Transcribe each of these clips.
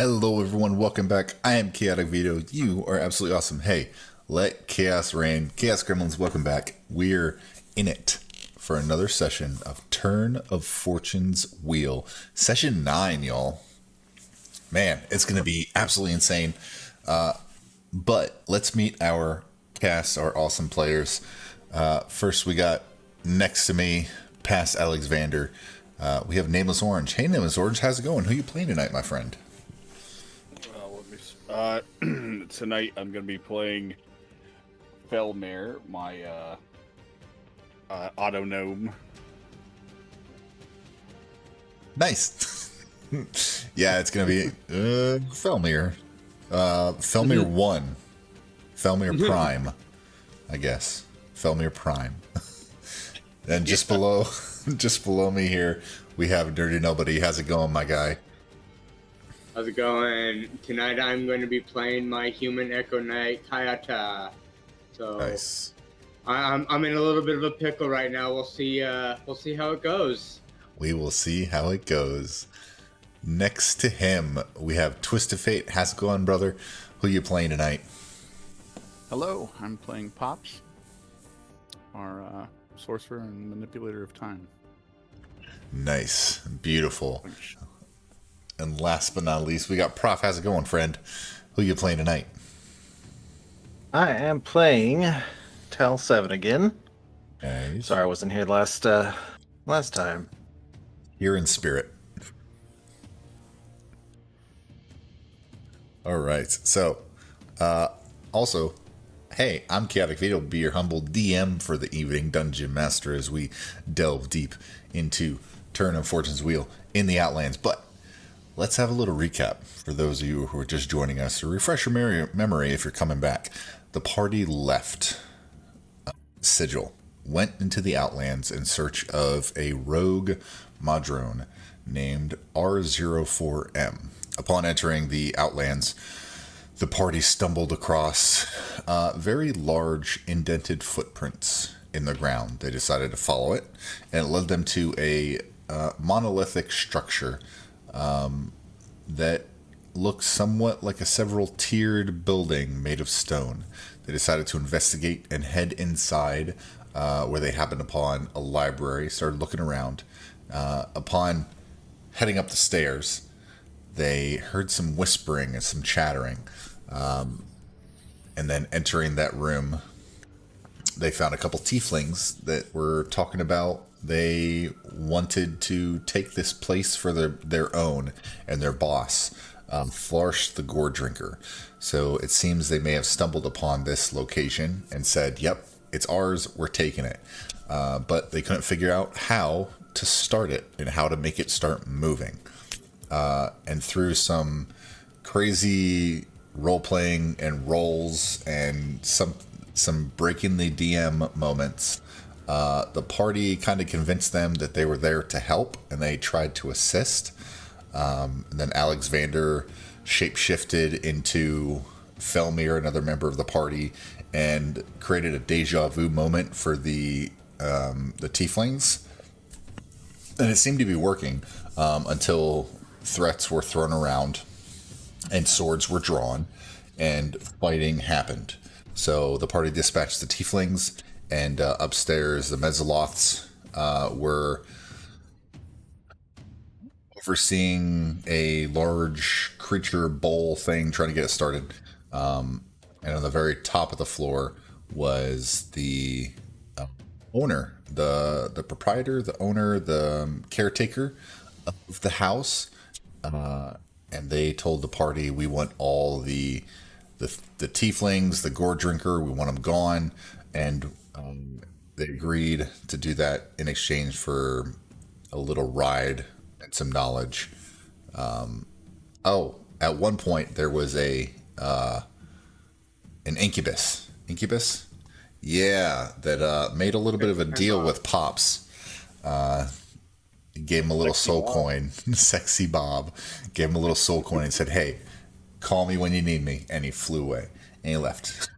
Hello, everyone. Welcome back. I am Chaotic Vito. You are absolutely awesome. Hey, let chaos reign. Chaos Gremlins, welcome back. We're in it for another session of Turn of Fortune's Wheel. Session 9, y'all. Man, it's going to be absolutely insane. But let's meet our cast, our awesome players. First, we got next to me, past Alexander. We have Nameless Orange. Hey, Nameless Orange, how's it going? Who are you playing tonight, my friend? Tonight I'm going to be playing Felmare, my auto gnome. Nice. Yeah, it's gonna be Felmir. Felmir 1. Felmir Prime, I guess. Felmir Prime. And just below just below me here, we have Dirty Nobody. How's it going, my guy? How's it going? Tonight I'm going to be playing my human Echo Knight, Kayata. So Nice. I'm in a little bit of a pickle right now. We'll see how it goes. We will see how it goes. Next to him, we have Twist of Fate. How's it going, brother? Who you playing tonight? Hello, I'm playing Pops, our sorcerer and manipulator of time. Nice. Beautiful. And last but not least, we got Prof. How's it going, friend? Who you playing tonight? I am playing Tal 7 again. Nice. Sorry I wasn't here last time. Here in spirit. All right. So, also, hey, I'm Chaotic Vito, be your humble DM for the evening Dungeon Master as we delve deep into Turn of Fortune's Wheel in the Outlands. But let's have a little recap for those of you who are just joining us to refresh your memory if you're coming back. The party left Sigil, went into the Outlands in search of a rogue Madrone named R04M. Upon entering the Outlands, the party stumbled across very large indented footprints in the ground. They decided to follow it, and it led them to a monolithic structure that looked somewhat like a several-tiered building made of stone. They decided to investigate and head inside, where they happened upon a library, started looking around. Upon heading up the stairs, they heard some whispering and some chattering. And then entering that room, they found a couple tieflings that were talking about they wanted to take this place for their own and their boss, Flarsh the Gore Drinker. So it seems they may have stumbled upon this location and said, yep, it's ours, we're taking it. But they couldn't figure out how to start it and how to make it start moving. And through some crazy role-playing and roles and some breaking the DM moments, the party kind of convinced them that they were there to help, and they tried to assist. And then Alexander shapeshifted into Felmir, another member of the party, and created a deja vu moment for the tieflings. And it seemed to be working until threats were thrown around and swords were drawn and fighting happened. So the party dispatched the tieflings, and upstairs the Mezzaloths were overseeing a large creature bowl thing, trying to get it started. And on the very top of the floor was the owner, the proprietor, the owner, the caretaker of the house. And they told the party, we want all the tieflings, the gore drinker, we want them gone. And they agreed to do that in exchange for a little ride and some knowledge. At one point there was an incubus. Incubus? Yeah, that made a little bit of a deal with Pops. Gave him a little soul coin. Sexy Bob gave him a little soul coin and said, hey, call me when you need me. And he flew away and he left.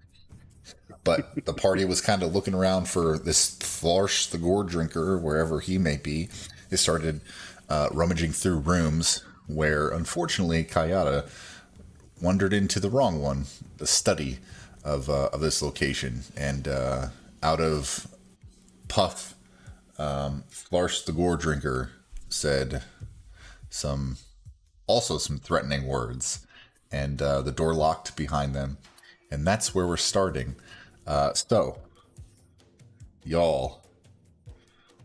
But the party was kind of looking around for this Flarsh the Gore Drinker, wherever he may be. They started rummaging through rooms where unfortunately Kayata wandered into the wrong one, the study of this location, and out of puff, Flarsh the Gore Drinker said some threatening words, and the door locked behind them, and that's where we're starting. So, y'all,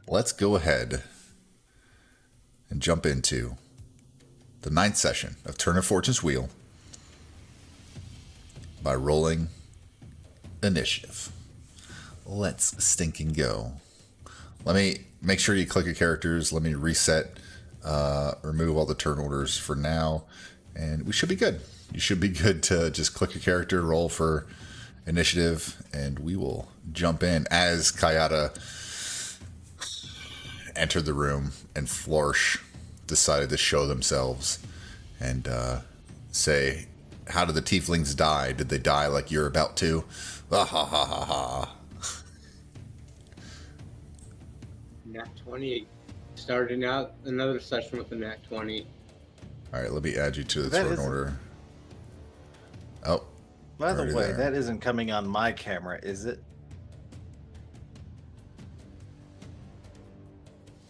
let's go ahead and jump into the 9th session of Turn of Fortune's Wheel by rolling initiative. Let's stinking go. Let me make sure you click your characters. Let me reset, remove all the turn orders for now, and we should be good. You should be good to just click your character, roll for initiative, and we will jump in as Kayata entered the room and Florsh decided to show themselves and say, how did the tieflings die? Did they die like you're about to? Ah, ha ha ha ha. Nat 20. Starting out another session with a Nat 20. All right, let me add you to the That turn isn't- order. Oh, By the already way, there. that isn't coming on my camera, is it?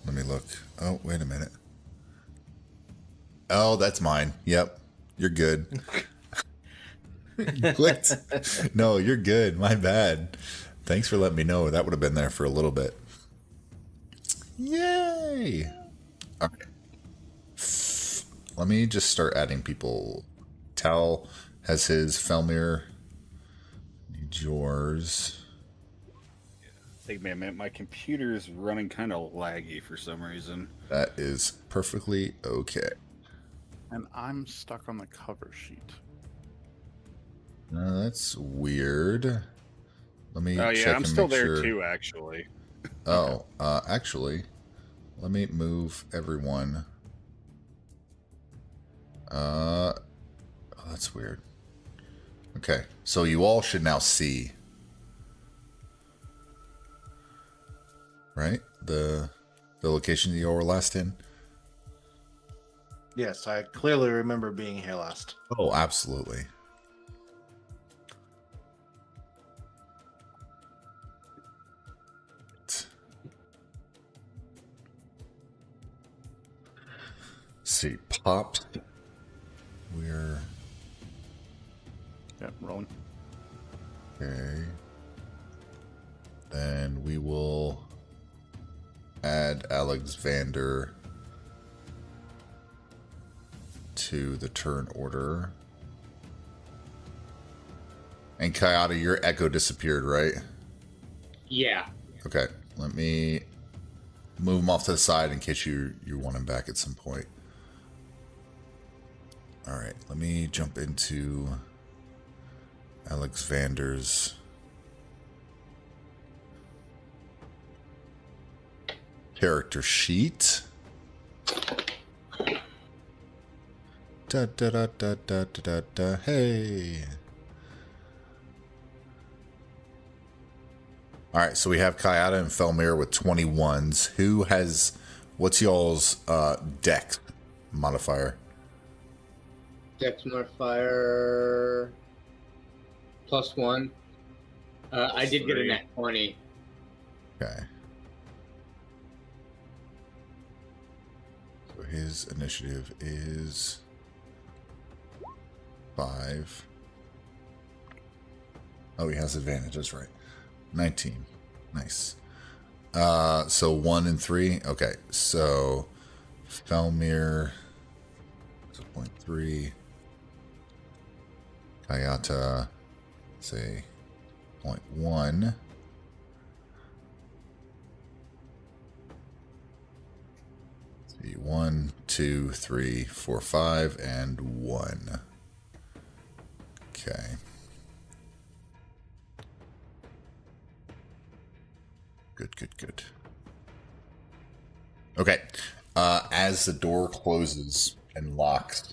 Let me look. Oh, wait a minute. Oh, that's mine. Yep, you're good. You clicked. No, you're good. My bad. Thanks for letting me know. That would have been there for a little bit. Yay! All right. Let me just start adding people. Tal has his. Felmir needs yours. Take me a minute. My computer's running kind of laggy for some reason. That is perfectly okay. And I'm stuck on the cover sheet. That's weird. Let me Oh check yeah, I'm and still make there sure. too, actually. Oh, actually, let me move everyone. Oh, that's weird. Okay, so you all should now see, right? The location that you all were last in. Yes, I clearly remember being here last. Oh, absolutely. See, popped. We're Yep, rolling. okay. Then we will add Alexander to the turn order. And Kayata, your echo disappeared, right? Yeah. Okay, let me move him off to the side in case you want him back at some point. All right, let me jump into Alexander's character sheet. Da da da da da da da. Hey. All right, so we have Kayata and Felmir with 21s. Who has, what's y'all's dex modifier? Dex modifier +1. I did get a 3. Nat 20. Okay. So his initiative is 5. Oh, he has advantage. That's right. 19. Nice. So 1 and 3. Okay. So Felmir is 0.3. Kayata, say 0.1. See, 1, 2, 3, 4, 5, and 1. Okay. Good, good, good. Okay. As the door closes and locks,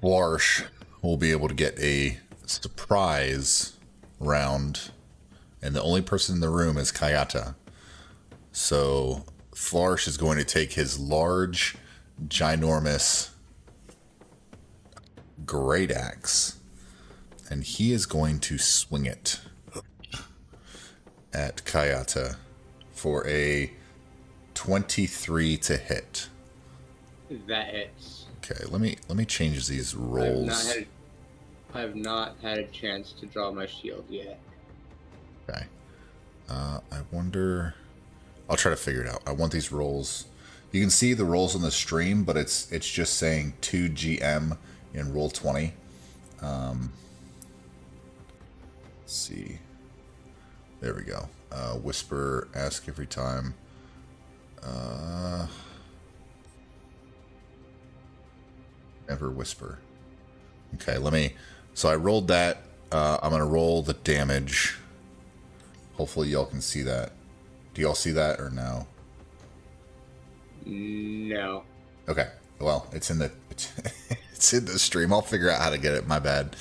Larsh will be able to get a surprise round, and the only person in the room is Kayata. So Flourish is going to take his large, ginormous great axe, and he is going to swing it at Kayata for a 23 to hit. That hits. Okay, let me change these rolls. I have not had a chance to draw my shield yet. Okay. I wonder. I'll try to figure it out. I want these rolls. You can see the rolls on the stream, but it's just saying 2GM in roll 20. Let's see. There we go. Whisper, ask every time. Never whisper. Okay, let me. So I rolled that. I'm gonna roll the damage. Hopefully y'all can see that. Do y'all see that or no? No. Okay. Well, it's in the it's in the stream. I'll figure out how to get it. My bad.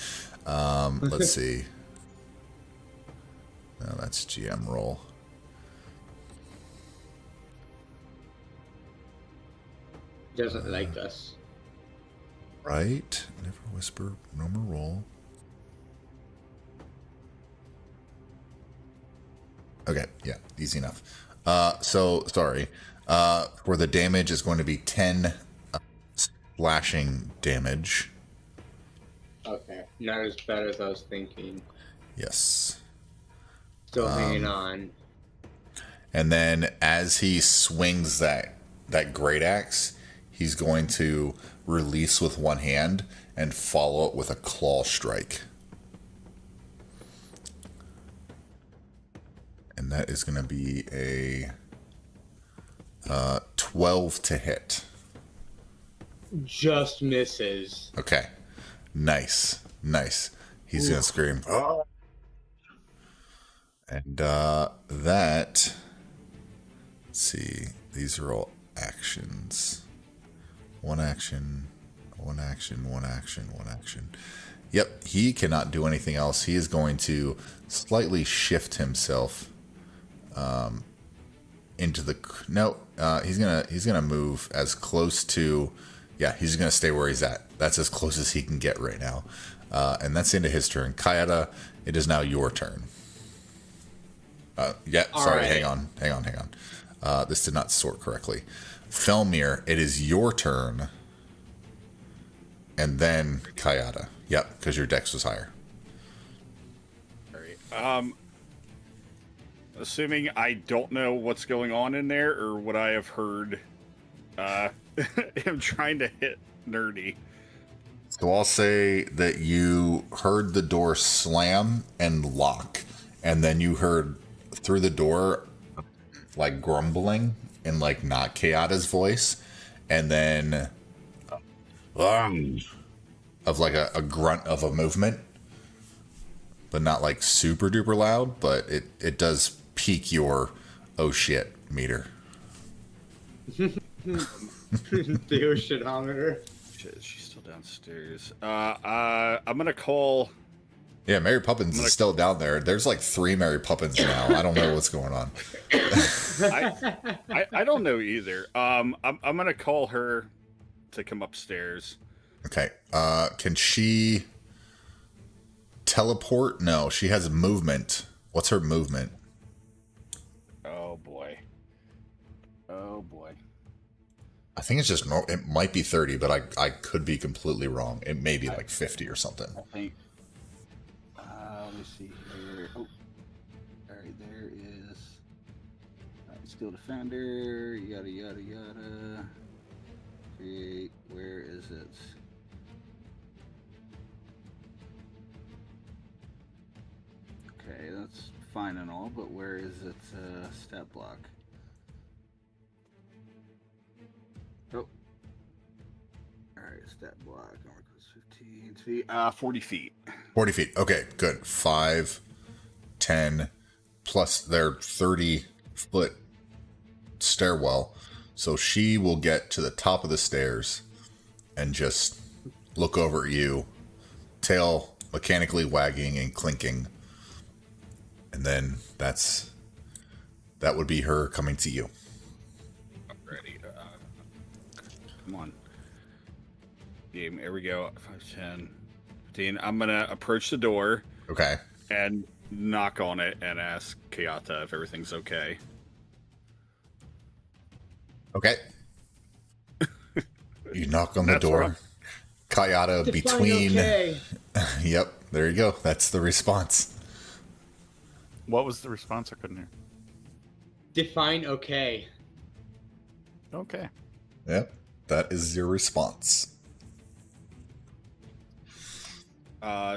Let's see. No, that's GM roll. Doesn't like us. Right. Never whisper. Normal roll. Okay. Yeah. Easy enough. So sorry. For the damage is going to be 10 slashing damage. Okay. Not as bad as I was thinking. Yes. Still hanging on. And then as he swings that great axe, he's going to release with one hand and follow it with a claw strike. And that is going to be a 12 to hit. Just misses. Okay. Nice. Nice. He's going to scream. "Oh!" And that... Let's see. These are all actions. One action, one action, one action, one action. Yep, he cannot do anything else. He is going to slightly shift himself into the... No, he's gonna move as close to... Yeah, he's gonna stay where he's at. That's as close as he can get right now. And that's into his turn. Kayata, it is now your turn. Yeah, sorry, right. hang on. This did not sort correctly. Felmir, it is your turn. And then Kayata. Yep, because your dex was higher. All right. Assuming I don't know what's going on in there or what I have heard, him trying to hit Nerdy. So I'll say that you heard the door slam and lock. And then you heard through the door like grumbling in like not Kayata's voice. And then of like a grunt of a movement. But not like super duper loud, but it does peak your oh shit meter. The oceanometer. Shit, she's still downstairs. I'm gonna call. Yeah, Mary Poppins is still down there. There's like 3 Mary Poppins now. I don't know what's going on. I don't know either. I'm gonna call her to come upstairs. Okay. Can she teleport? No, she has movement. What's her movement? Oh boy. Oh boy. I think it's just it might be 30, but I could be completely wrong. It may be like 50 or something. I think. Let me see here. Oh. All right, there is. Steel Defender. Yada yada yada. Create. Where is it? Okay, that's fine and all, but where is it? Stat block. Oh. Alright, stat block. Armor class 15 feet. 40 feet. 40 feet. Okay, good. 5, 10, plus their 30-foot stairwell. So she will get to the top of the stairs and just look over at you, tail mechanically wagging and clinking. And then that would be her coming to you. Come on. Game. Here we go. 5, 10, 15. I'm gonna approach the door Okay. and knock on it and ask Kayata if everything's okay. Okay. You knock on the That's door. wrong. Kayata Define between. okay. Yep, there you go. That's the response. What was the response? I couldn't hear. Define okay. Okay. Yep, that is your response.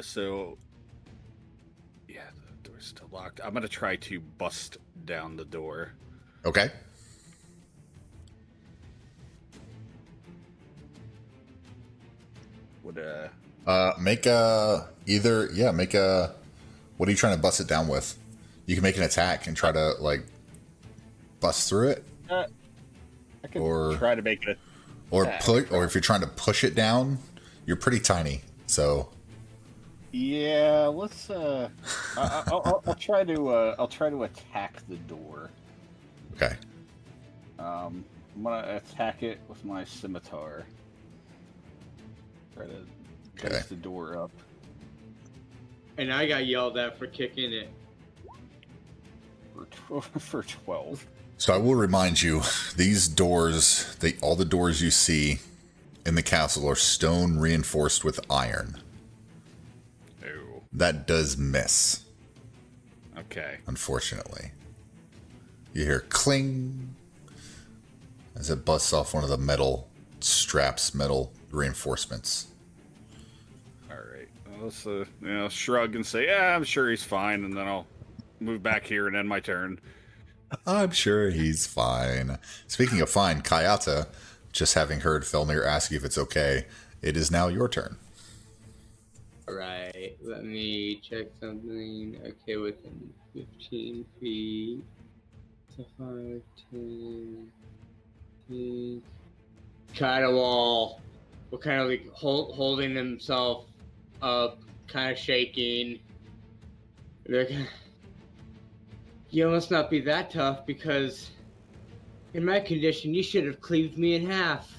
So yeah, the door's still locked. I'm gonna try to bust down the door. Okay. Would Make make a. What are you trying to bust it down with? You can make an attack and try to like bust through it, I could Or- try to make it. or Attack. put, or if you're trying to push it down, you're pretty tiny. So Yeah, let's. I'll try to. I'll try to attack the door. okay, I'm gonna attack it with my scimitar. Try to Okay. dice the door up. And I got yelled at for kicking it. For 12. so I will remind you, these doors, all the doors you see in the castle are stone reinforced with iron. Oh, That does miss, okay. unfortunately. You hear cling as it busts off one of the metal straps, metal reinforcements. All right. Well, let's shrug and say, yeah, I'm sure he's fine, and then I'll move back here and end my turn. I'm sure he's fine. Speaking of fine, Kayata, just having heard Felmir ask you if it's okay, it is now your turn. Alright, let me check something. Okay, within 15 feet. So 5, 10 feet. Kind of wall. We're kind of like holding himself up, kind of shaking. Like, you must not be that tough because in my condition, you should have cleaved me in half.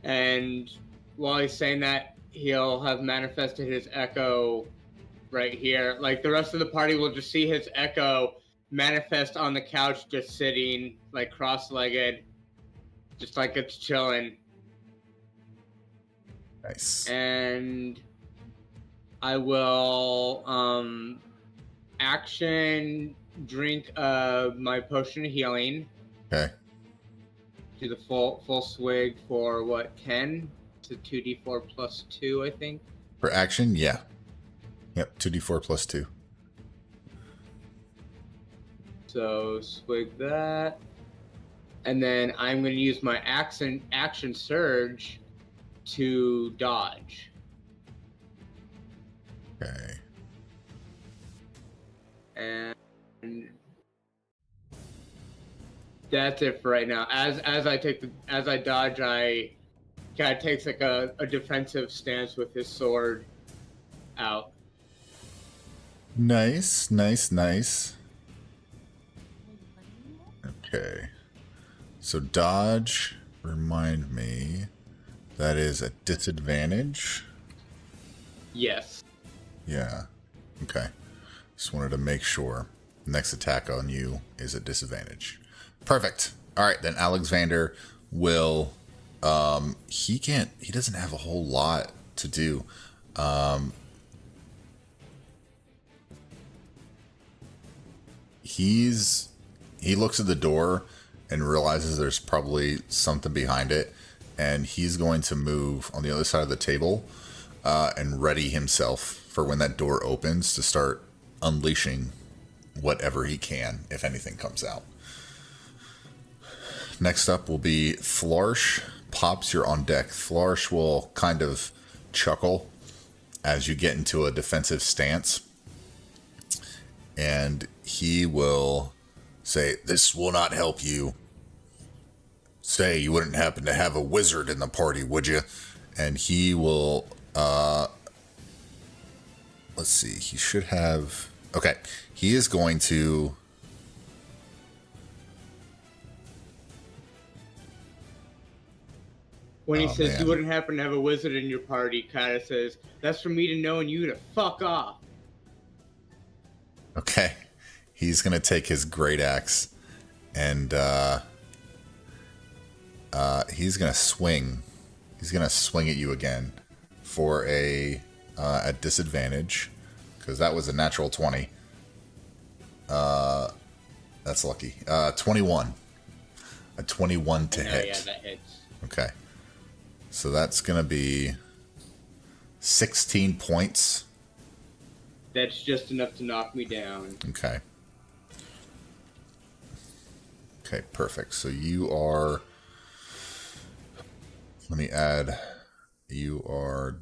And while he's saying that, he'll have manifested his echo right here. Like the rest of the party will just see his echo manifest on the couch, just sitting like cross-legged, just like it's chilling. Nice. And I will action drink my potion of healing. Okay. Do the full swig for what, 10 to 2d4 plus 2, I think. For action, yeah. Yep, 2d4 plus 2. So swig that, and then I'm going to use my action surge to dodge. Okay. And that's it for right now. As I dodge, I kind of takes like a defensive stance with his sword out. Nice, nice, nice. Okay. So dodge, remind me, that is a disadvantage. Yes. Yeah. Okay. Just wanted to make sure. Next attack on you is a disadvantage. Perfect. All right, then Alexander will he doesn't have a whole lot to do. He looks at the door and realizes there's probably something behind it, and he's going to move on the other side of the table and ready himself for when that door opens to start unleashing whatever he can, if anything comes out. Next up will be Flarsh. Pops, you're on deck. Flarsh will kind of chuckle as you get into a defensive stance, and he will say, "This will not help you. Say, you wouldn't happen to have a wizard in the party, would you?" And he will, let's see, he should have, okay, he is going to, When he Oh, says man. you wouldn't happen to have a wizard in your party, Kata says, "That's for me to know and you to fuck off." Okay. He's going to take his great axe and he's going to swing. He's going to swing at you again for a at disadvantage because that was a natural 20. That's lucky. 21. A 21 to Oh, hit. yeah, that hits. Okay. So that's going to be 16 points. That's just enough to knock me down. Okay. Okay, perfect. So you are... Let me add... You are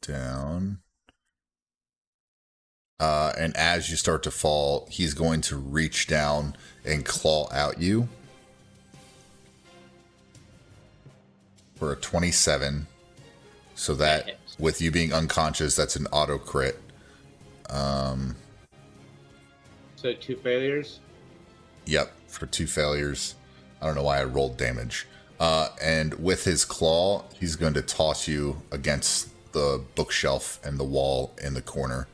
down. And as you start to fall, he's going to reach down and claw at you. For a 27. So that, hits. with you being unconscious, that's an auto crit. So 2 failures? Yep, for 2 failures. I don't know why I rolled damage. And with his claw, he's going to toss you against the bookshelf and the wall in the corner.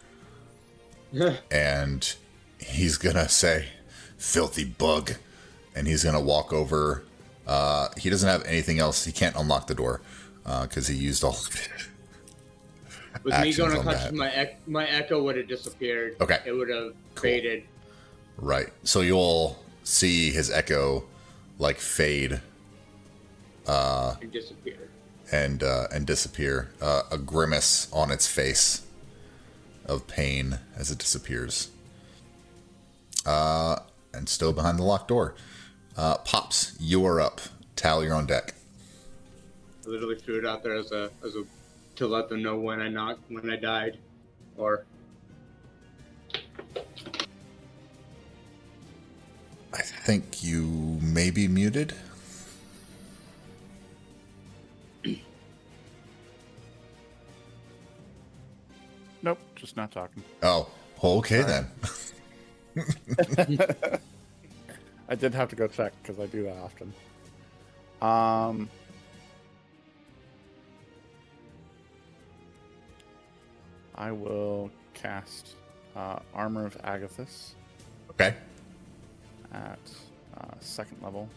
And he's going to say, "Filthy bug." And he's going to walk over. He doesn't have anything else. He can't unlock the door because he used all With me actions going on unconscious, that. my echo would have disappeared. Okay. It would have Cool. faded. Right. So you'll see his echo like fade And disappear. and disappear. A grimace on its face of pain as it disappears. And still behind the locked door. Pops, you are up. Tal, you're on deck. I literally threw it out there as a to let them know when I died, or I think you may be muted. Nope, just not talking. Oh, okay then. I did have to go check because I do that often. I will cast Armor of Agathis Okay. at 2nd level.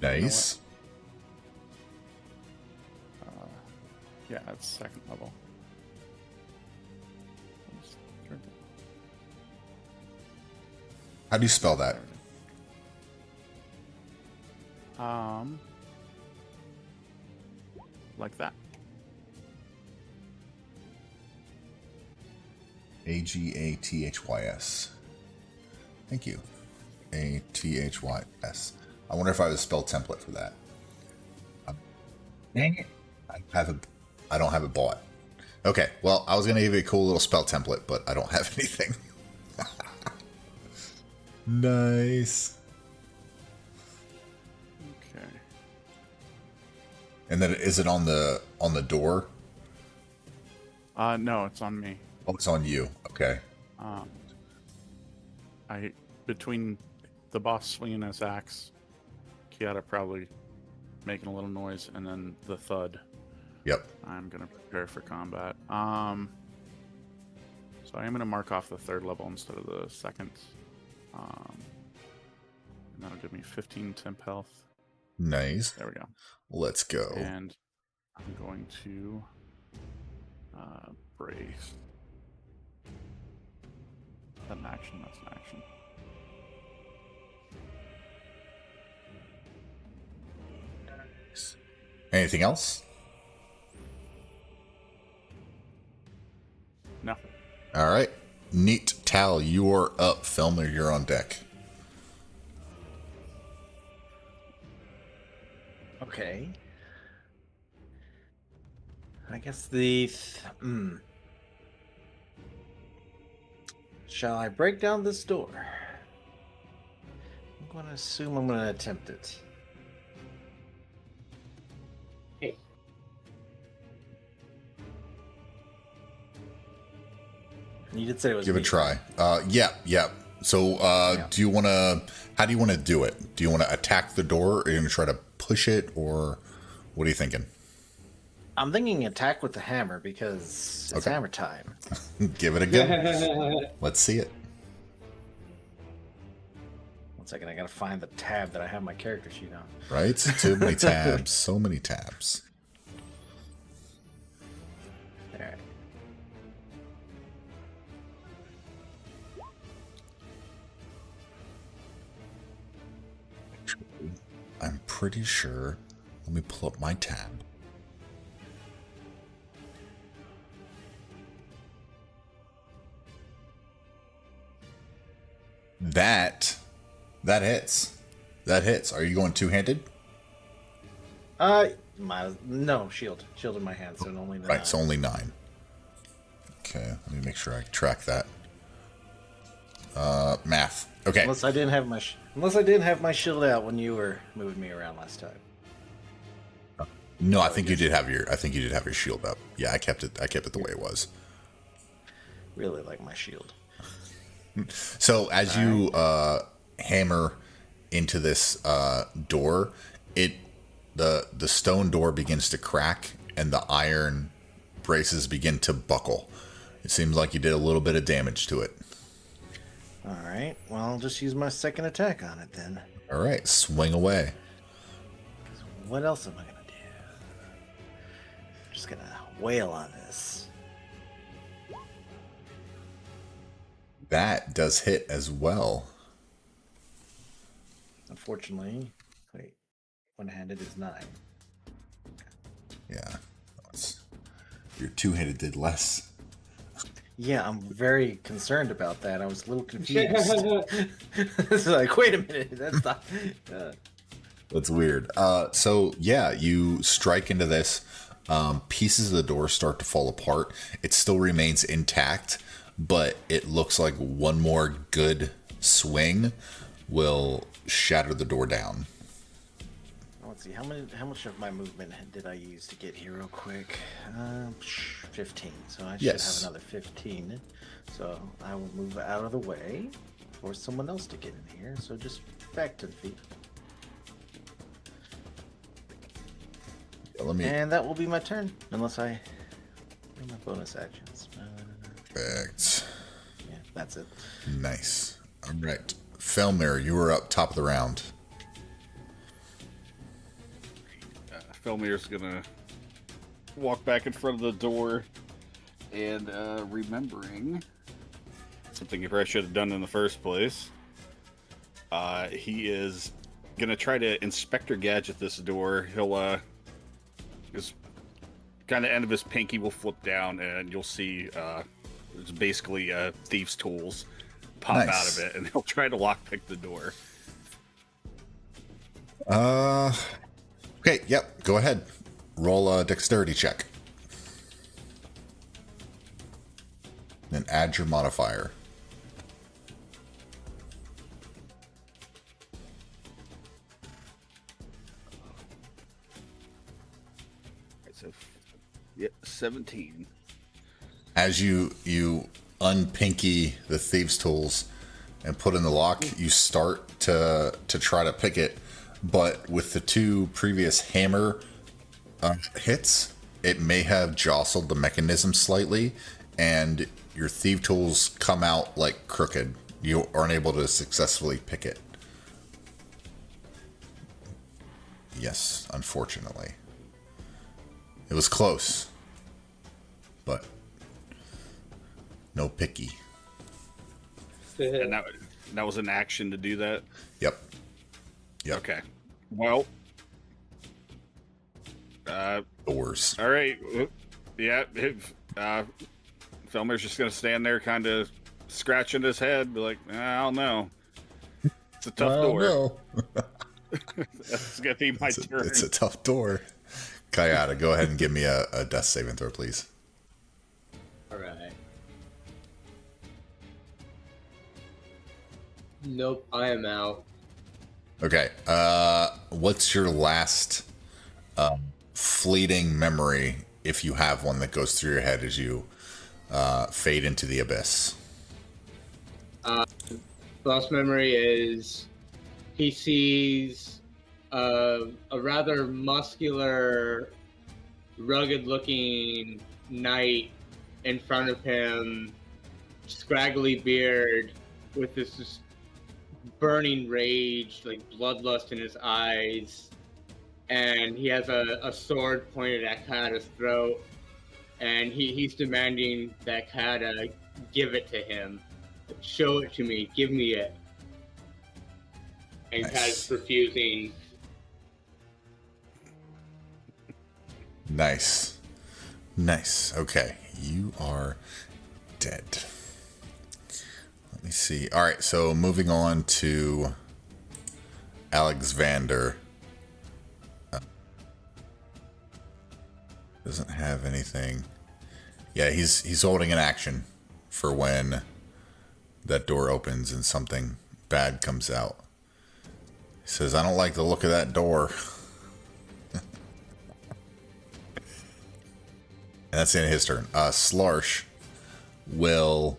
Nice. Yeah, at 2nd level. How do you spell that? Like that. Agathys. Thank you. Athys. I wonder if I have a spell template for that. Dang it. I don't have it bought. Okay, well, I was going to give you a cool little spell template, but I don't have anything. Nice. Okay. And then is it on the door? No, it's on me. Oh, it's on you. Okay. Between the boss swinging his axe, Kiata probably making a little noise, and then the thud. Yep. I'm gonna prepare for combat. So I am gonna mark off the 3rd level instead of the 2nd. And that'll give me 15 temp health. Nice. There we go. Let's go. And I'm going to brace. That's an action. That's an action. Anything else? No. All right. Neat. Tal, you are up. Filmer, you're on deck. Okay. I guess Shall I break down this door? I'm going to assume I'm going to attempt it. Hey. You did say it was Give it a me. try. Yeah. So, Yeah. how do you want to do it? Do you want to attack the door or are you going to try to push it, or what are you thinking? I'm thinking attack with the hammer because it's Okay. hammer time. Give it a go. Let's see it. 1 second, I gotta find the tab that I have my character sheet on. Right? Too many tabs. So many tabs. Alright. I'm pretty sure. Let me pull up my tab. That hits. That hits. Are you going two-handed? No, shield. Shield in my hand, so only the Right, so only 9. Okay, let me make sure I track that. Math. Okay. Unless I didn't have my shield out when you were moving me around last time. No, I think you did have your shield up. Yeah, I kept it the way it was. Really like my shield. So as you hammer into this door, the stone door begins to crack and the iron braces begin to buckle. It seems like you did a little bit of damage to it. Alright, well, I'll just use my second attack on it then. All right, swing away. What else am I gonna do? Just gonna wail on this. That does hit as well. Unfortunately, wait, one-handed is 9. Yeah. Your two-handed did less. Yeah, I'm very concerned about that. I was a little confused. It's like, wait a minute, that's not. That's weird. So yeah, you strike into this. Pieces of the door start to fall apart. It still remains intact, but it looks like one more good swing will shatter the door down. Let's see, how much of my movement did I use to get here real quick? 15. So I should Yes. have another 15. So I will move out of the way for someone else to get in here. So just back to the feet. Let me. And that will be my turn, unless I do my bonus actions. Perfect. Yeah, that's it. Nice. All right. Felmir, you were up top of the round. Felmir's gonna walk back in front of the door and remembering something he probably should have done in the first place. He is gonna try to Inspector Gadget this door. He'll his kind of end of his pinky will flip down, and you'll see it's basically thieves' tools pop out Nice. of it, and he'll try to lockpick the door. Okay, yep, go ahead. Roll a dexterity check. Then add your modifier. So, yeah, 17. As you unpinky the thieves' tools and put in the lock, you start to try to pick it, but with the two previous hammer hits, it may have jostled the mechanism slightly, and your thief tools come out like crooked. You aren't able to successfully pick it. Yes, unfortunately. It was close, but no picky. And that was an action to do that? Yep. Yep. Okay. Well. Doors. All right. Yeah. Felmir's just going to stand there kind of scratching his head. Be like, I don't know. It's a tough door. No. It's going to be my turn. It's a tough door. Kayata, go ahead and give me a death saving throw, please. Alright. Nope, I am out. Okay. What's your last fleeting memory, if you have one, that goes through your head as you fade into the abyss? Last memory is he sees a rather muscular, rugged-looking knight in front of him, scraggly beard, with this just burning rage, like bloodlust in his eyes, and he has a sword pointed at Kata's throat, and he's demanding that Kata give it to him. Show it to me. Give me it. And Nice. Kata's refusing. Nice. Nice. Okay. You are dead. Let me see. All right. So moving on to Alexander. Doesn't have anything. Yeah, he's holding an action for when that door opens and something bad comes out. He says, I don't like the look of that door. And that's the end of his turn. Slarsh will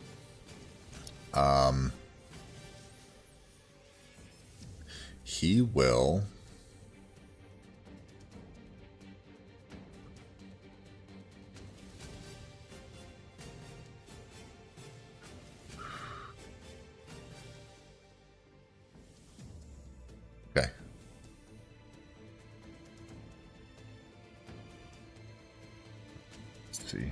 he will okay. Let's see.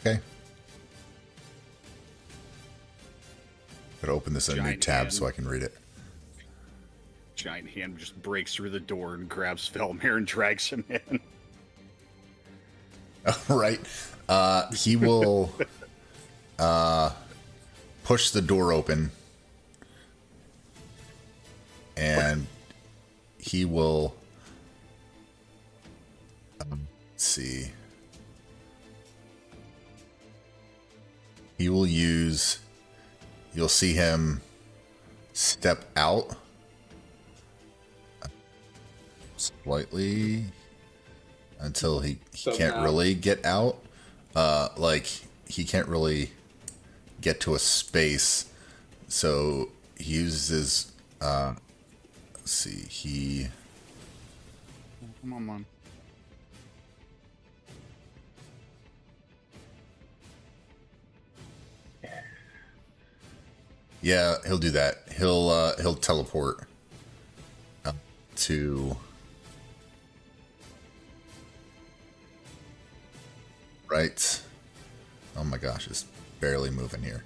Okay. Gotta open this in a new Giant tab hand. so I can read it. Giant hand just breaks through the door and grabs Felmir and drags him in. Right. He will push the door open and he will let's see. He will use, you'll see him step out slightly until he can't Somehow. really get out. Like he can't really get to a space, so he uses let's see, he Come on, man. yeah, he'll do that. He'll teleport to right. Oh my gosh, it's barely moving here.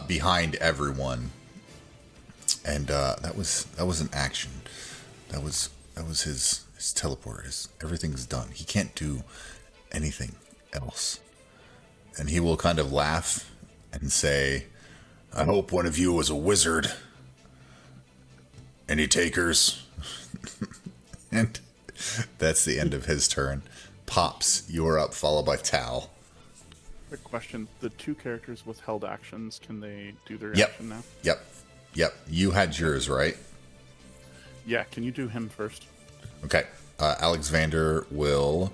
Behind everyone, and that was an action. That was his teleport. Everything's done. He can't do anything else, and he will kind of laugh and say, "I hope one of you was a wizard. Any takers?" And that's the end of his turn. Pops, you're up, followed by Tal. Quick question: the two characters with held actions, can they do their Yep. action now? Yep. You had yours, right? Yeah. Can you do him first? Okay. Alexander will.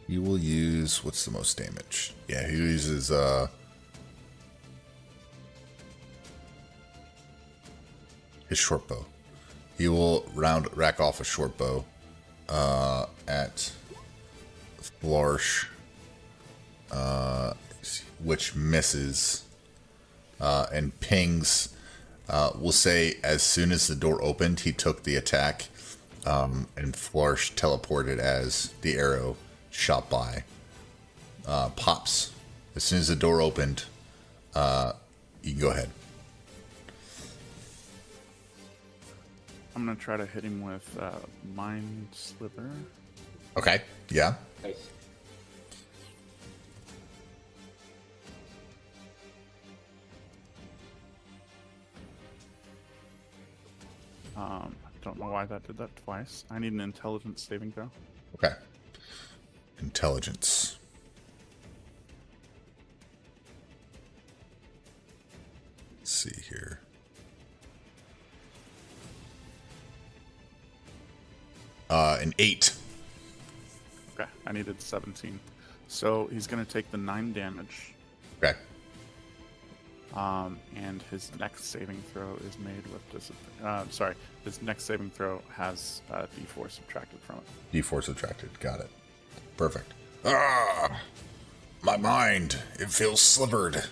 He will use, what's the most damage? Yeah, he uses his short bow. He will rack off a short bow at Flarsh, which misses and pings. We'll say as soon as the door opened, he took the attack, and Flarsh teleported as the arrow shot by. Pops. As soon as the door opened, you can go ahead. I'm gonna try to hit him with Mind Sliver. Okay. Yeah. Nice. Don't know why that did that twice. I need an intelligence saving throw. Okay. Intelligence. Let's see here. An 8. Okay. I needed 17. So he's going to take the 9 damage. Okay. And his next saving throw is made with his next saving throw has D4 subtracted from it. D4 subtracted. Got it. Perfect. Ah! My mind. It feels slivered.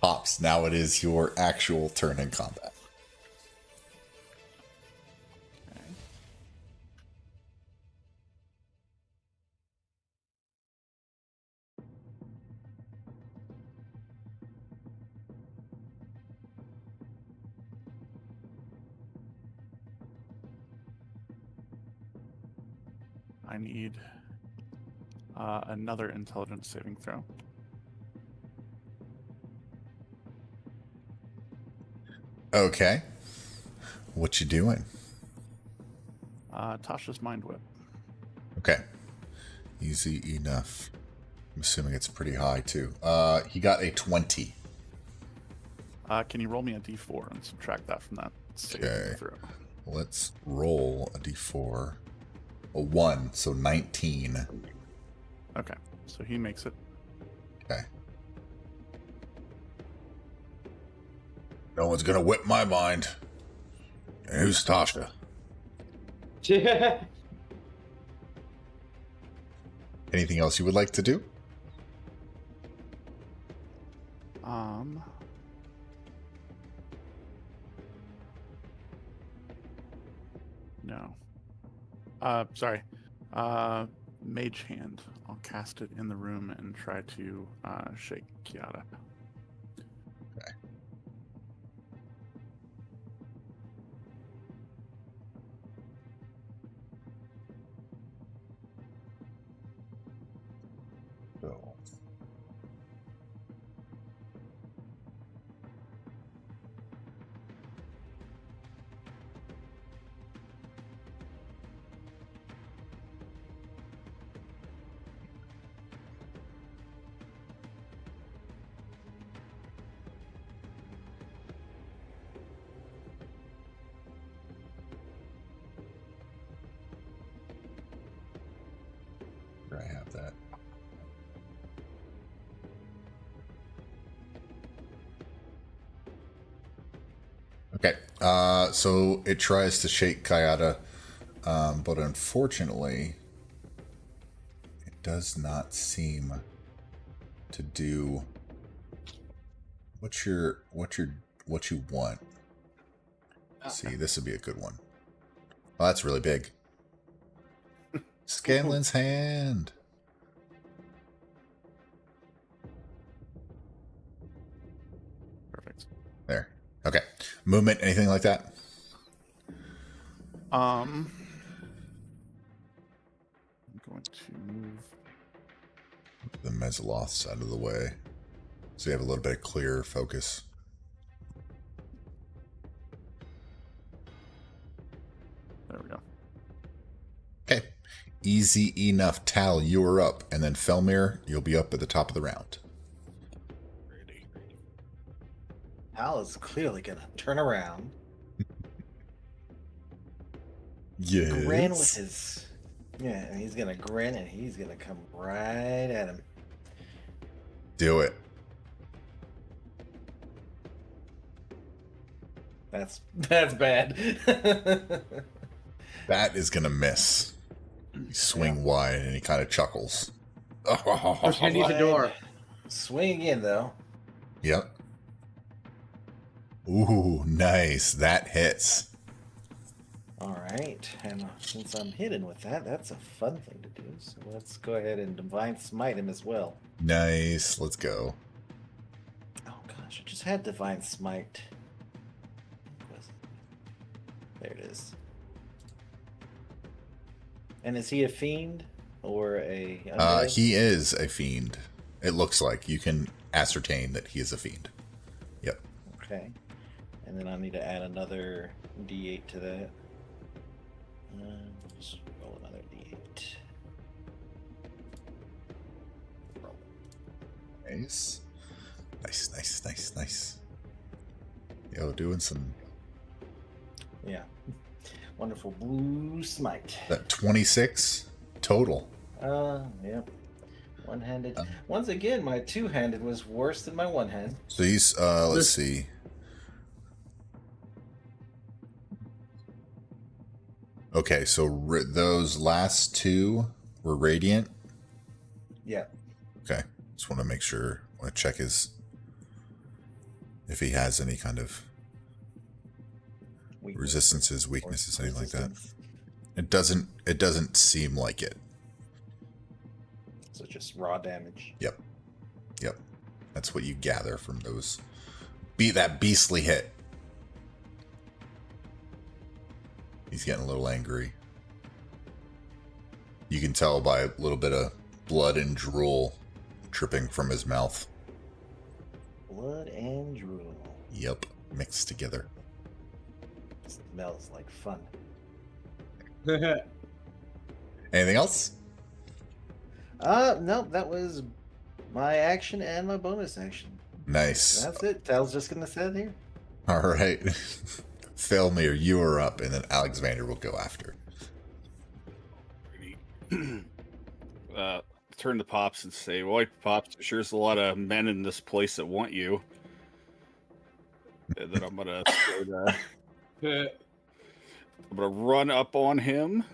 Pops, now it is your actual turn in combat. I need another intelligence saving throw. Okay. What you doing? Tasha's Mind Whip. Okay. Easy enough. I'm assuming it's pretty high, too. He got a 20. Can you roll me a D4 and subtract that from that saving Okay. throw? Let's roll a D4. A 1, so 19. Okay, so he makes it. Okay. No one's gonna whip my mind. And who's Tasha? Anything else you would like to do? No. Sorry. Mage Hand. I'll cast it in the room and try to shake Kiara. Okay. So. I have that. Okay, so it tries to shake Kayada, but unfortunately, it does not seem to do what you want. See, this would be a good one. Oh, that's really big. Scanlan's hand. Perfect. There. Okay. Movement, anything like that? I'm going to move. The Mezzoloths out of the way. So you have a little bit of clearer focus. There we go. Okay. Easy enough. Tal, you are up. And then Felmir, you'll be up at the top of the round. Al is clearly gonna turn around, Yes. grin with his, and he's gonna grin and he's gonna come right at him. Do it. That's bad. That is going to miss. You swing wide and he kind of chuckles. Push the door. Swing again though. Yep. Ooh, nice. That hits. All right, and since I'm hidden with that, that's a fun thing to do. So let's go ahead and Divine Smite him as well. Nice. Let's go. Oh gosh, I just had Divine Smite. There it is. And is he a fiend or a undead? He is a fiend. It looks like. You can ascertain that he is a fiend. Yep. Okay. And then I need to add another D8 to that. Just roll another D8. Roll. Nice. Nice. Yo, doing some Yeah. Wonderful blue smite. That 26 total. Yep. One-handed. Once again, my two-handed was worse than my one-hand. So he's let's see. Okay, so those last two were radiant. Yeah. Okay, just want to make sure. Want to check if he has any kind of resistances, weaknesses, anything like that. It doesn't seem like it. So just raw damage. Yep. That's what you gather from those. That beastly hit. He's getting a little angry. You can tell by a little bit of blood and drool dripping from his mouth. Blood and drool. Yep, mixed together. Smells like fun. Anything else? No, that was my action and my bonus action. Nice. That's it. Tal's just gonna sit here. All right. Felmir, you are up, and then Alexander will go after. Turn to Pops and say, "Well, Pops, sure there's a lot of men in this place that want you." And then I'm gonna run up on him.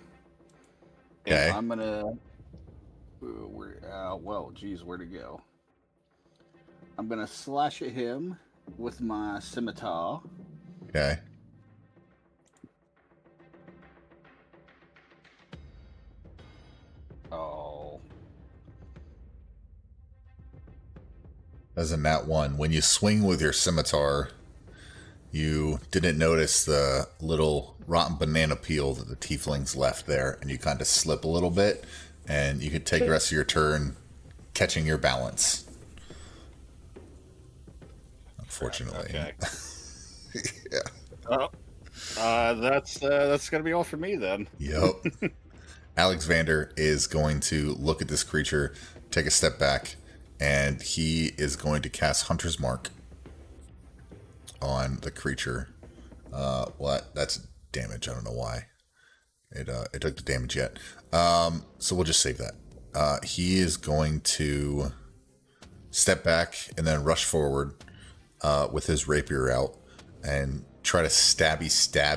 And Okay. I'm gonna. Where'd it go? I'm gonna slash at him with my scimitar. Okay. Oh. As in that one, when you swing with your scimitar, you didn't notice the little rotten banana peel that the tieflings left there, and you kind of slip a little bit, and you could take the rest of your turn catching your balance. Unfortunately. Okay. Yeah. That's gonna be all for me then. Yep. Alexander is going to look at this creature, take a step back, and he is going to cast Hunter's Mark on the creature. That's damage. I don't know why it took the damage yet. So we'll just save that. He is going to step back and then rush forward with his rapier out and try to stab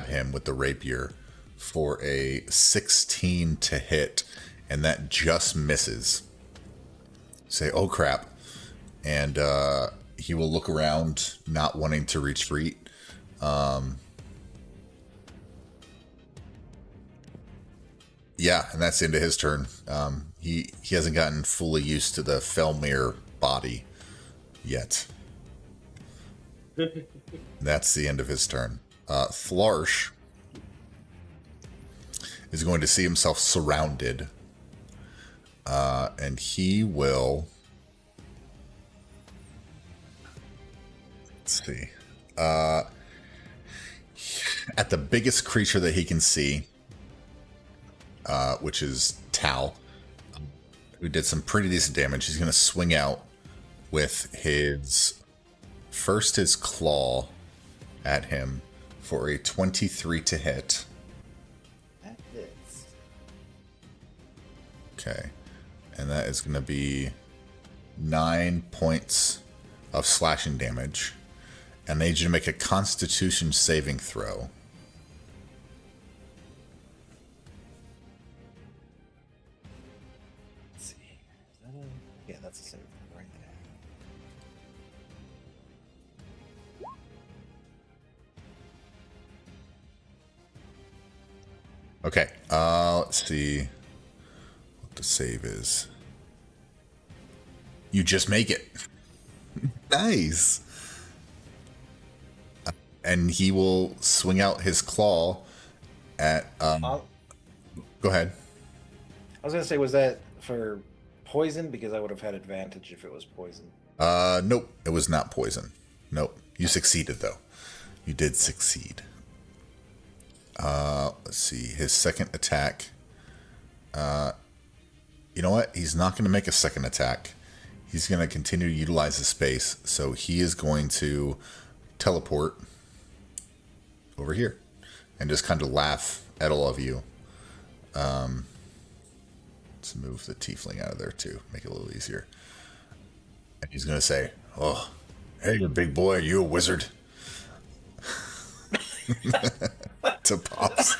him with the rapier for a 16 to hit, and that just misses. Say, oh crap. And he will look around, not wanting to retreat. Yeah, and that's the end of his turn. He hasn't gotten fully used to the Felmir body yet. That's the end of his turn. Flarsh is going to see himself surrounded. And he will... Let's see. At the biggest creature that he can see, which is Tal, who did some pretty decent damage, he's going to swing out with his claw at him for a 23 to hit. That hits. Okay. And that is going to be 9 points of slashing damage. And I need you to make a Constitution saving throw. Let's see. Is that a... Yeah, that's a save right there. Okay. Let's see what the save is. You just make it. Nice. And he will swing out his claw at... Go ahead. I was gonna say, was that for poison? Because I would have had advantage if it was poison. Nope. It was not poison. Nope. You succeeded, though. You did succeed. Let's see. His second attack. You know what? He's not going to make a second attack. He's going to continue to utilize the space. So he is going to teleport over here. and just kind of laugh at all of you. Let's move the tiefling out of there too, make it a little easier. And he's gonna say, "Oh, hey, you big boy, you a wizard?" To Pops.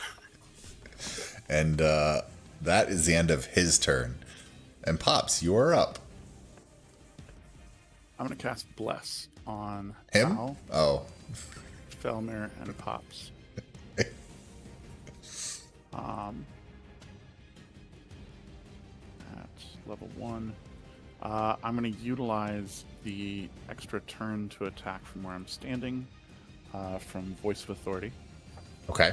And that is the end of his turn. And Pops, you are up. I'm gonna cast Bless on Him? Tal, Oh, Felmir, and Pops. At level 1. I'm going to utilize the extra turn to attack from where I'm standing from Voice of Authority. okay.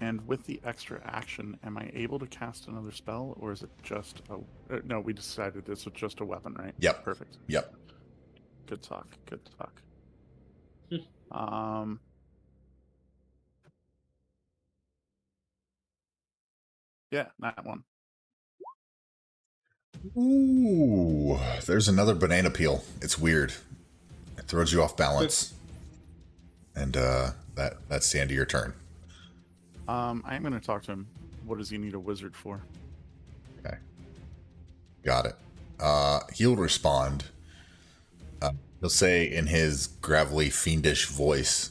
And with the extra action, am I able to cast another spell, or is it just a... no, we decided this was just a weapon, right? Yep. Perfect. Yep. Good talk. Good talk. Yeah, that one. Ooh, there's another banana peel. It's weird. It throws you off balance. And that's the end of your turn. I am going to talk to him. What does he need a wizard for? Okay. Got it. He'll respond. He'll say in his gravelly, fiendish voice,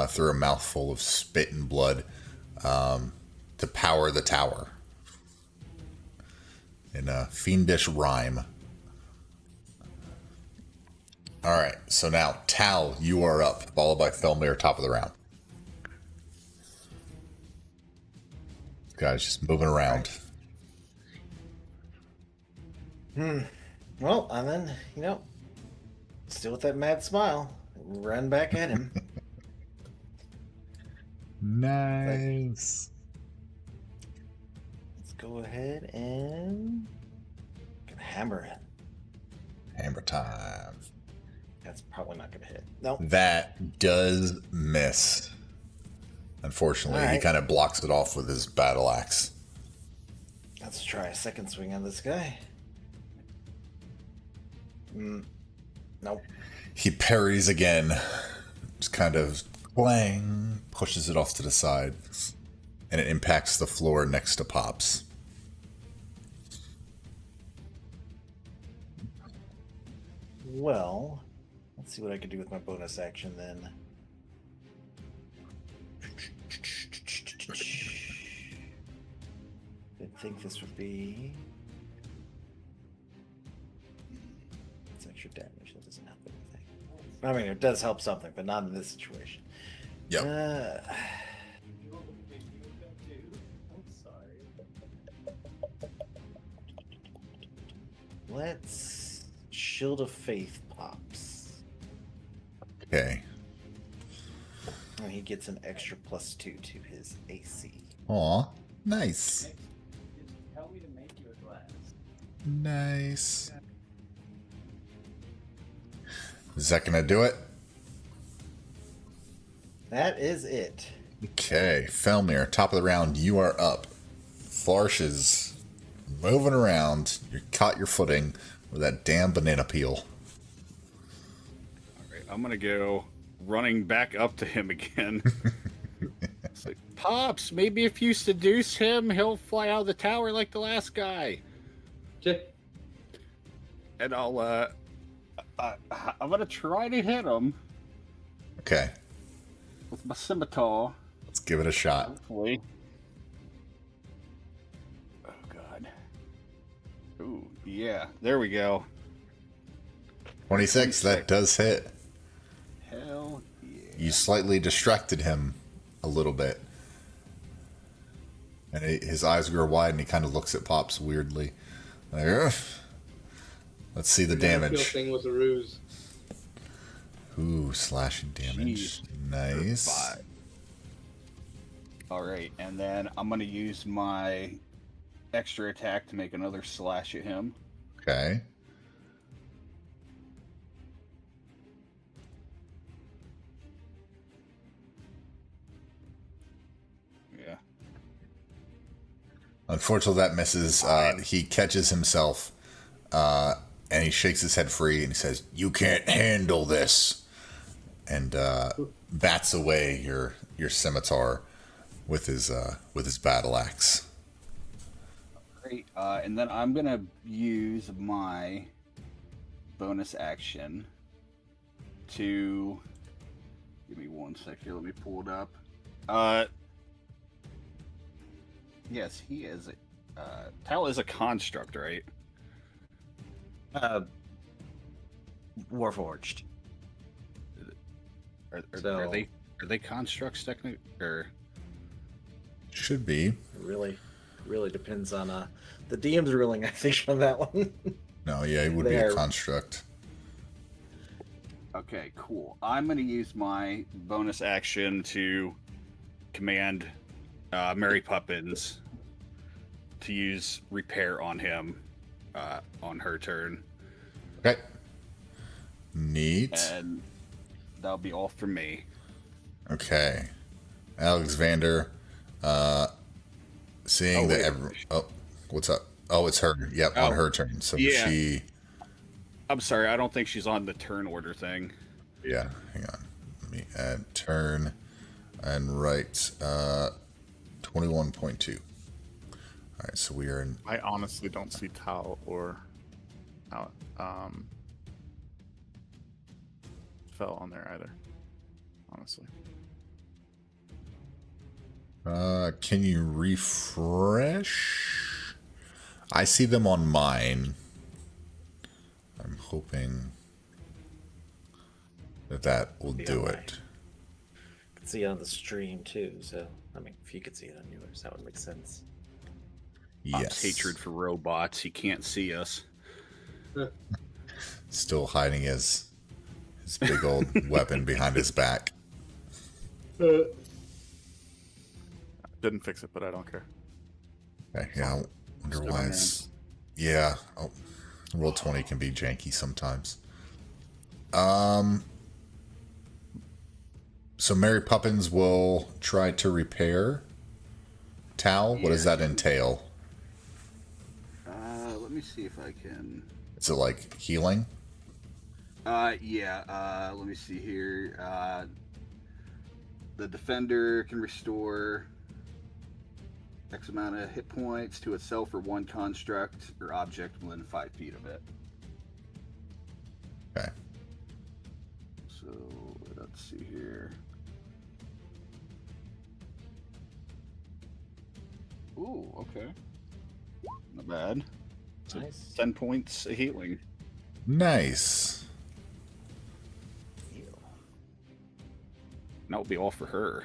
through a mouthful of spit and blood, to power the tower. In a fiendish rhyme. Alright, so now, Tal, you are up, followed by Felmir, top of the round. This guy's just moving around. Well, and then, still with that mad smile, run back at him. Nice. Let's go ahead and hammer it. Hammer time. That's probably not going to hit. No. That does miss. Unfortunately, he Alright. kind of blocks it off with his battle axe. Let's try a second swing on this guy. Nope. He parries again. Just kind of clang, pushes it off to the side, and it impacts the floor next to Pops. Well, let's see what I can do with my bonus action then. Didn't think this would be. It's extra damage. That doesn't help anything. I mean, it does help something, but not in this situation. Yep. Let's Shield of Faith Pops. Okay. And he gets an extra +2 to his AC. Aw, nice. Nice. Is that gonna do it? That is it. Okay, Felmir, top of the round, you are up. Flarsh is moving around. You caught your footing with that damn banana peel. Alright, I'm gonna go running back up to him again. It's like, Pops, maybe if you seduce him, he'll fly out of the tower like the last guy. And I'll, I'm gonna try to hit him Okay, with my scimitar. let's give it a shot. Hopefully. Oh, God. Ooh, yeah. There we go. 26, that does hit. Hell yeah. You slightly distracted him a little bit. And his eyes grow wide and he kind of looks at Pops weirdly. Like, "Ugh." Let's see the damage. thing was a ruse. Ooh, slashing damage. Jeez. Nice. 5. Alright, and then I'm going to use my extra attack to make another slash at him. Okay. Yeah. Unfortunately, that misses. He catches himself, and he shakes his head free, and he says, "You can't handle this," and bats away your scimitar with his battle axe. Great. And then I'm gonna use my bonus action to give me 1 sec here. Let me pull it up. Yes, he is. Tal is a construct, right? Warforged. Are they constructs technically? Or Should be. Really depends on the DM's ruling, I think, on that one. No, yeah, it would be a construct. Okay, cool. I'm gonna use my bonus action to command Mary Poppins to use repair on him on her turn. Okay. Neat. and that'll be all for me. Okay. Alexander, seeing that everyone... Oh, what's up? Oh, it's her. Yep, on her turn. So yeah. she... I'm sorry, I don't think she's on the turn order thing. Yeah, hang on. Let me add turn and write 21.2. All right, so we are in... I honestly don't see Tal or Fell on there either. Honestly. Can you refresh? I see them on mine. I'm hoping that will do it. I can see it on the stream too, so I mean, if you could see it on yours, that would make sense. Bob's hatred for robots. He can't see us. Still hiding his big old weapon behind his back. Didn't fix it, but I don't care. Okay, yeah, I wonder why it's... Yeah, Roll20 can be janky sometimes. So Mary Poppins will try to repair Tal. What does that entail? Let me see if I can. Is it like healing? Yeah. Let me see here. The defender can restore X amount of hit points to itself or one construct or object within 5 feet of it. Okay. So let's see here. Ooh, okay. Not bad. So Nice. 10 points of healing. Nice. And that will be all for her.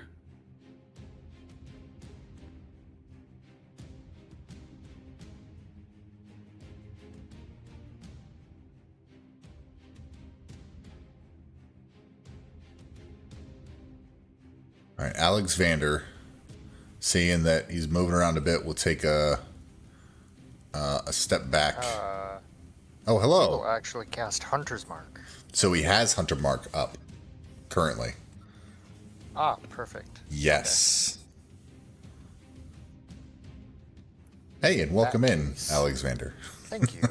All right, Alexander, seeing that he's moving around a bit, will take a step back. Oh, hello. Will actually cast Hunter's Mark. So he has Hunter Mark up currently. Ah, perfect. Yes. Hey, and welcome in, case- Alexander. Thank you.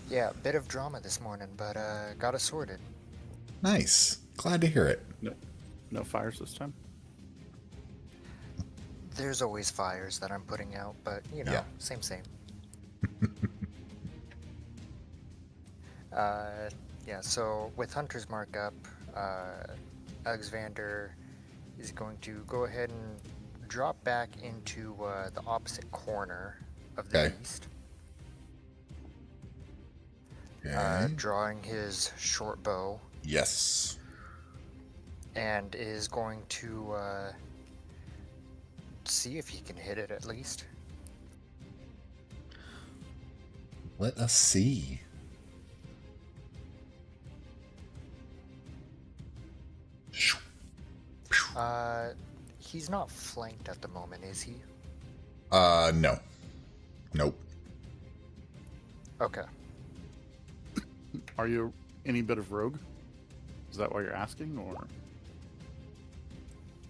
Yeah, bit of drama this morning, but got it sorted. Nice. Glad to hear it. No fires this time. There's always fires that I'm putting out, but you know, Yeah. same. Yeah, so with Hunter's Mark up, Alexander is going to go ahead and drop back into the opposite corner of the Okay. beast, Okay. drawing his short bow, Yes. and is going to see if he can hit it at least. Let us see. He's not flanked at the moment, is he? No. Nope. Okay. Are you any bit of rogue? Is that why you're asking, or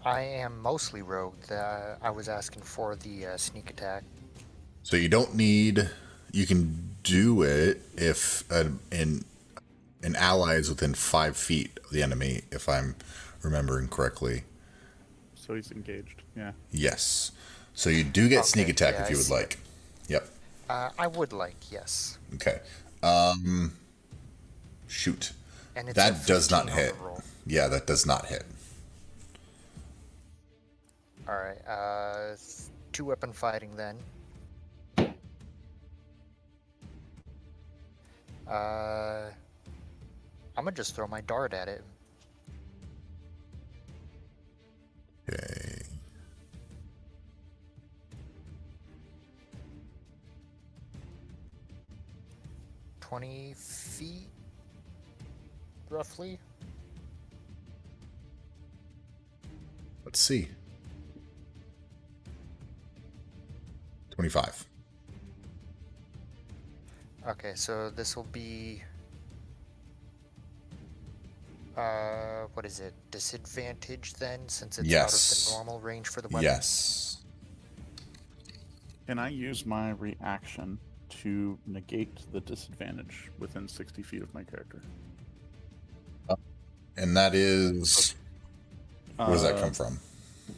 I am mostly rogue. I was asking for the sneak attack. So you don't need. You can do it if an ally is within 5 feet of the enemy, if I'm remembering correctly. So he's engaged. Yeah. Yes. So you do get Okay, sneak attack yeah, if I you would see it. like. Yep. I would like, yes. Okay. Shoot. And it's That a does not 15 on the hit. roll. Yeah, that does not hit. All right. 2-weapon fighting then. I'm gonna just throw my dart at it. Okay. $20 roughly. Let's see. 25. Okay, so this will be what is it? Disadvantage then, since it's out of Yes. the normal range for the weapon. Yes. Can I use my reaction to negate the disadvantage within 60 feet of my character? And that is. Where does that come from?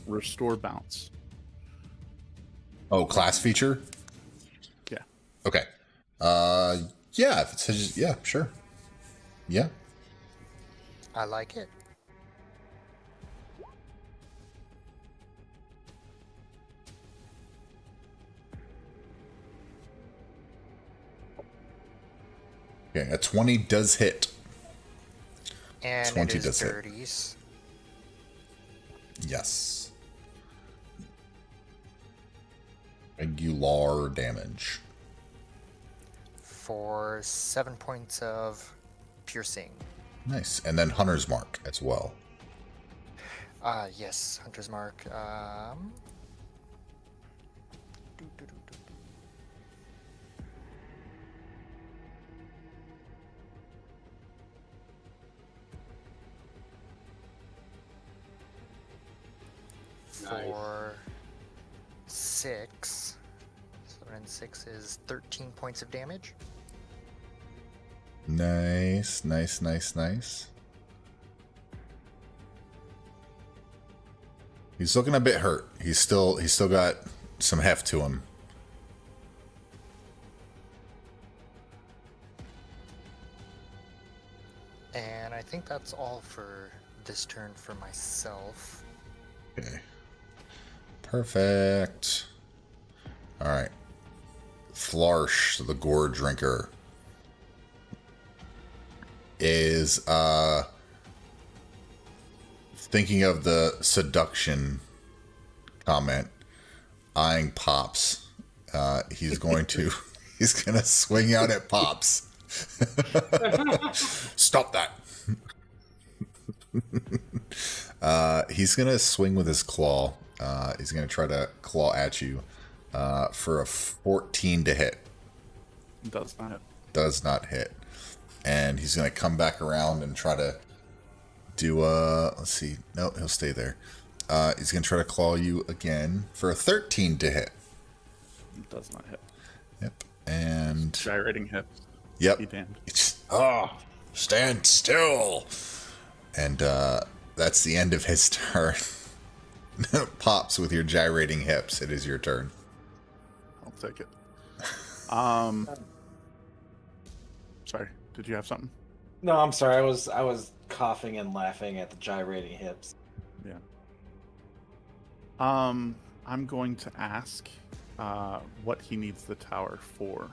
Restore bounce. Oh, class feature? Yeah. Okay. Yeah, if it says, yeah, sure. Yeah. I like it. Okay, a 20 does hit. And 20 it is does hit. dirties. Yes. Regular damage. For 7 points of piercing. Nice. And then Hunter's Mark as well. Yes, Hunter's Mark. Doo, doo, doo, doo. Nice. For 6. 7 and 6 is 13 points of damage. Nice, nice, nice, nice. He's looking a bit hurt. He's still got some heft to him. And I think that's all for this turn for myself. Okay. Perfect. All right. Flarsh, the Gore Drinker, is thinking of the seduction comment, eyeing Pops. He's going to swing out at Pops. Stop that. He's gonna swing with his claw. He's gonna try to claw at you for a 14 to hit. Does not hit. Does not hit. And he's gonna come back around and try to do let's see. No, he'll stay there. He's gonna try to claw you again for a 13 to hit. Does not hit. Yep. And Gyrating hips. yep. Be damned. Stand still. And that's the end of his turn. Pops, with your gyrating hips, it is your turn. I'll take it. Sorry, did you have something? No, I'm sorry. I was coughing and laughing at the gyrating hips. Yeah. I'm going to ask what he needs the tower for.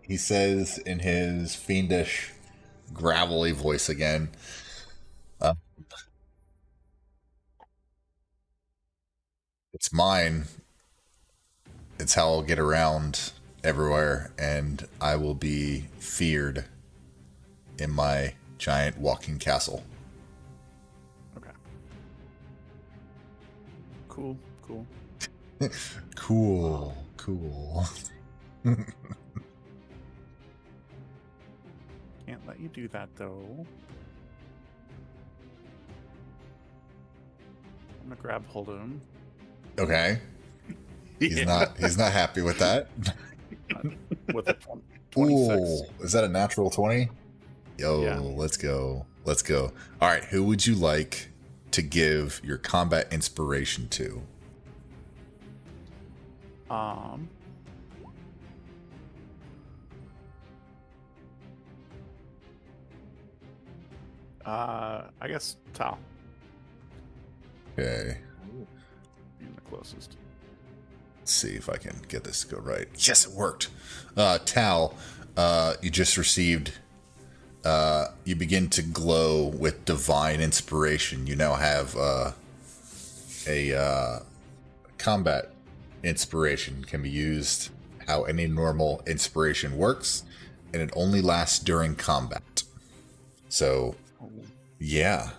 He says in his fiendish, gravelly voice again, it's mine. It's how I'll get around everywhere, and I will be feared in my giant walking castle. Okay. Cool. Cool. Can't let you do that though. gonna grab hold of him. Okay. He's not happy with that. With a 26. Ooh, is that a natural 20? Yo, Yeah. let's go. Let's go. All right, who would you like to give your combat inspiration to? I guess Tal Okay. being the closest. Let's see if I can get this to go right. Yes, it worked. Tal, you just received. You begin to glow with divine inspiration. You now have a combat inspiration. Can be used how any normal inspiration works, and it only lasts during combat. So, yeah.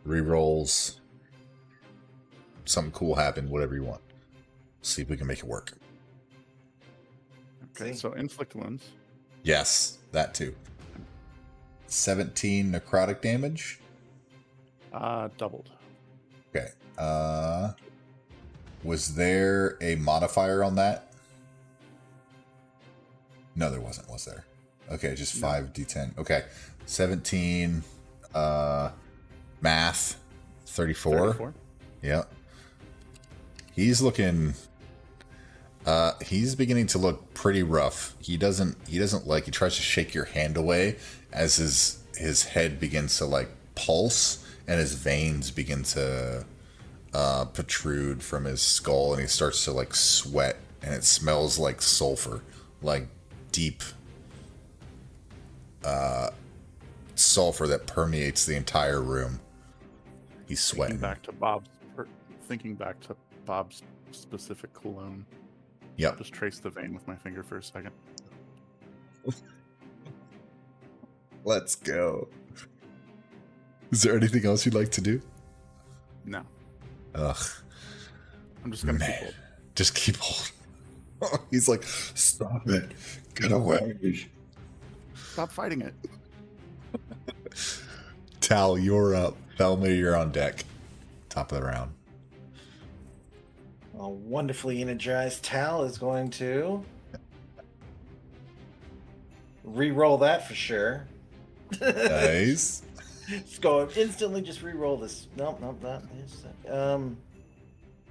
Rerolls. Something cool happened, whatever you want. See if we can make it work. Okay, See? so inflict wounds. Yes, that too. 17 necrotic damage. Doubled. Okay. Was there a modifier on that? No, there wasn't, was there? Okay, just 5d10. Okay. 17 math 34. Yep. He's looking he's beginning to look pretty rough. He doesn't like, he tries to shake your hand away as his head begins to like pulse and his veins begin to protrude from his skull, and he starts to like sweat, and it smells like sulfur, like deep sulfur that permeates the entire room. He's sweating. Thinking back to Bob's specific cologne. Yep. Just trace the vein with my finger for a second. Let's go. Is there anything else you'd like to do? No, Ugh. I'm just gonna Man. keep holding. Just keep holding. He's like, stop it. Get away. Stop fighting it. Tal, you're up. Thelma, you're on deck. Top of the round. A wonderfully energized Tal is going to re-roll that for sure. Nice. Let's go instantly. Just re-roll this. Nope, not this. Is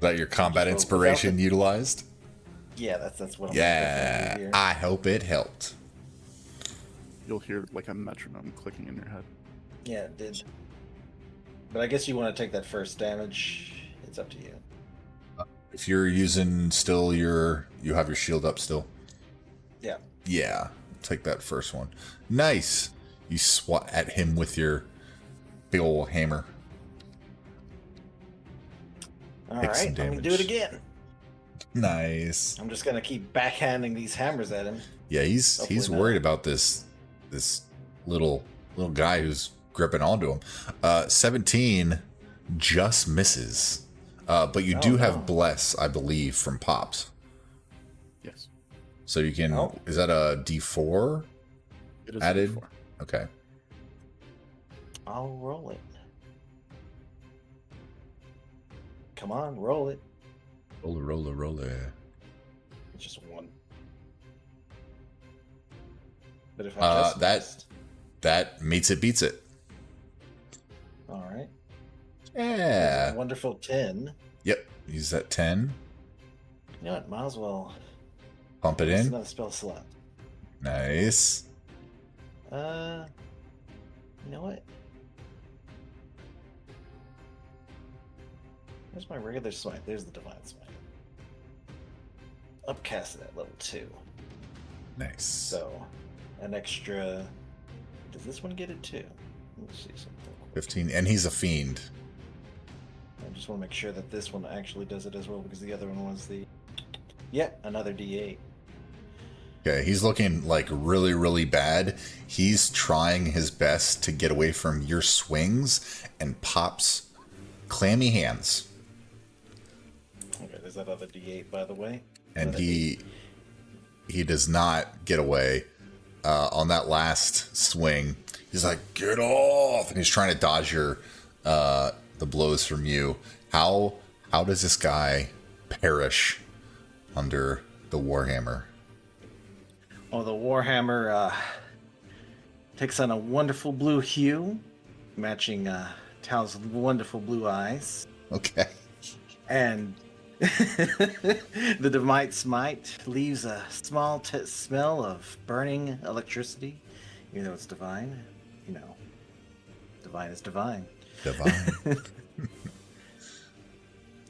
that your combat Just roll inspiration without utilized? Yeah, that's what I'm Yeah. gonna do here. I hope it helped. You'll hear like a metronome clicking in your head. Yeah, it did. But I guess you want to take that first damage. It's up to you. If you're using still you have your shield up still. Yeah. Yeah. Take that first one. Nice. You swat at him with your big ol' hammer. All Take right, some I'm gonna do damage. it again. Nice. I'm just gonna keep backhanding these hammers at him. Yeah, he's Hopefully not. worried about this little guy who's gripping onto him. 17 just misses. But you Oh, do have no. bless, I believe, from Pops. Yes, So you can. Oh. Is that a D4 it is added? before. Okay. I'll roll it. Come on, roll it. Roll it. It's just one. But if I just missed- That meets it, beats it. all right. Yeah. Wonderful 10. Yep. Use that 10. You know what? Might as well. Pump it It's in. another spell slot. Nice. You know what? There's my regular smite. There's the divine smite. Upcasted at level 2. Nice. So, an extra. Does this one get it too? Let's see something. 15. And he's a fiend. I just want to make sure that this one actually does it as well, because the other one was the. Yeah, another D8. Okay, he's looking like really, really bad. He's trying his best to get away from your swings and Pop's clammy hands. Okay, there's that other D8, by the way. And Another he does not get away. On that last swing, he's like, "Get off!" And he's trying to dodge the blows from you. How does this guy perish under the Warhammer? Well, the Warhammer takes on a wonderful blue hue, matching Tal's wonderful blue eyes. Okay. And the Divine Smite leaves a small smell of burning electricity. Even though it's divine, you know, divine is divine. Divine.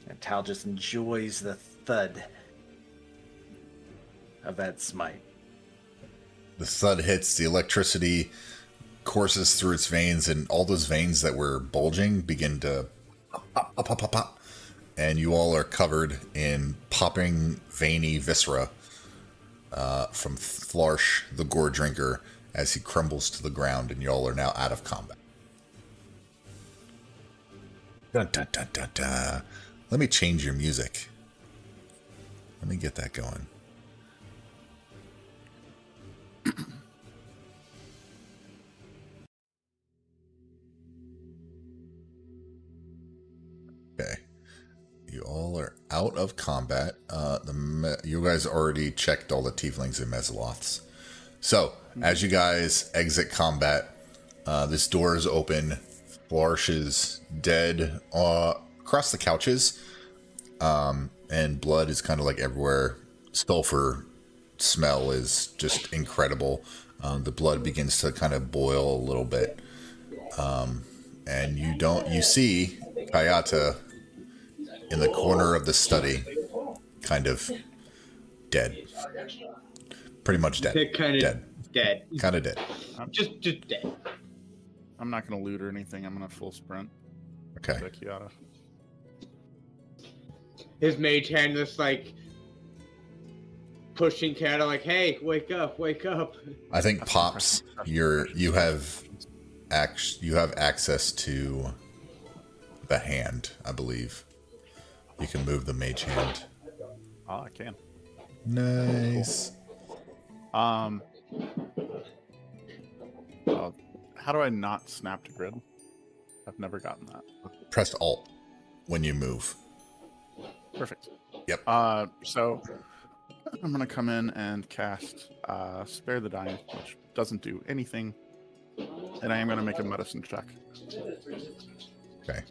And Tal just enjoys the thud of that smite. The thud hits, the electricity courses through its veins, and all those veins that were bulging begin to pop, pop, pop, pop, pop. And you all are covered in popping, veiny viscera from Flarsh, the Gore Drinker, as he crumbles to the ground, and you all are now out of combat. Dun, dun, dun, dun, dun. Let me change your music. Let me get that going. Okay. You all are out of combat. You guys already checked all the tieflings and Mezzaloths. So, as you guys exit combat, this door is open. Flarsh is dead across the couches, and blood is kind of like everywhere. Sulfur smell is just incredible. The blood begins to kind of boil a little bit, and you see Kayata in the corner of the study, kind of dead. Pretty much dead. Kind of dead. Dead. Kind of dead. Just dead. I'm not gonna loot or anything. I'm gonna full sprint. Okay. To Kiata. His mage hand just like pushing Kata like, hey, wake up, wake up. I think Pops, you have access to the hand, I believe. You can move the mage hand. Oh, I can. Nice. How do I not snap to grid? I've never gotten that. Press Alt when you move. Perfect. Yep. So I'm gonna come in and cast Spare the Dying, which doesn't do anything, and I am gonna make a medicine check. Okay.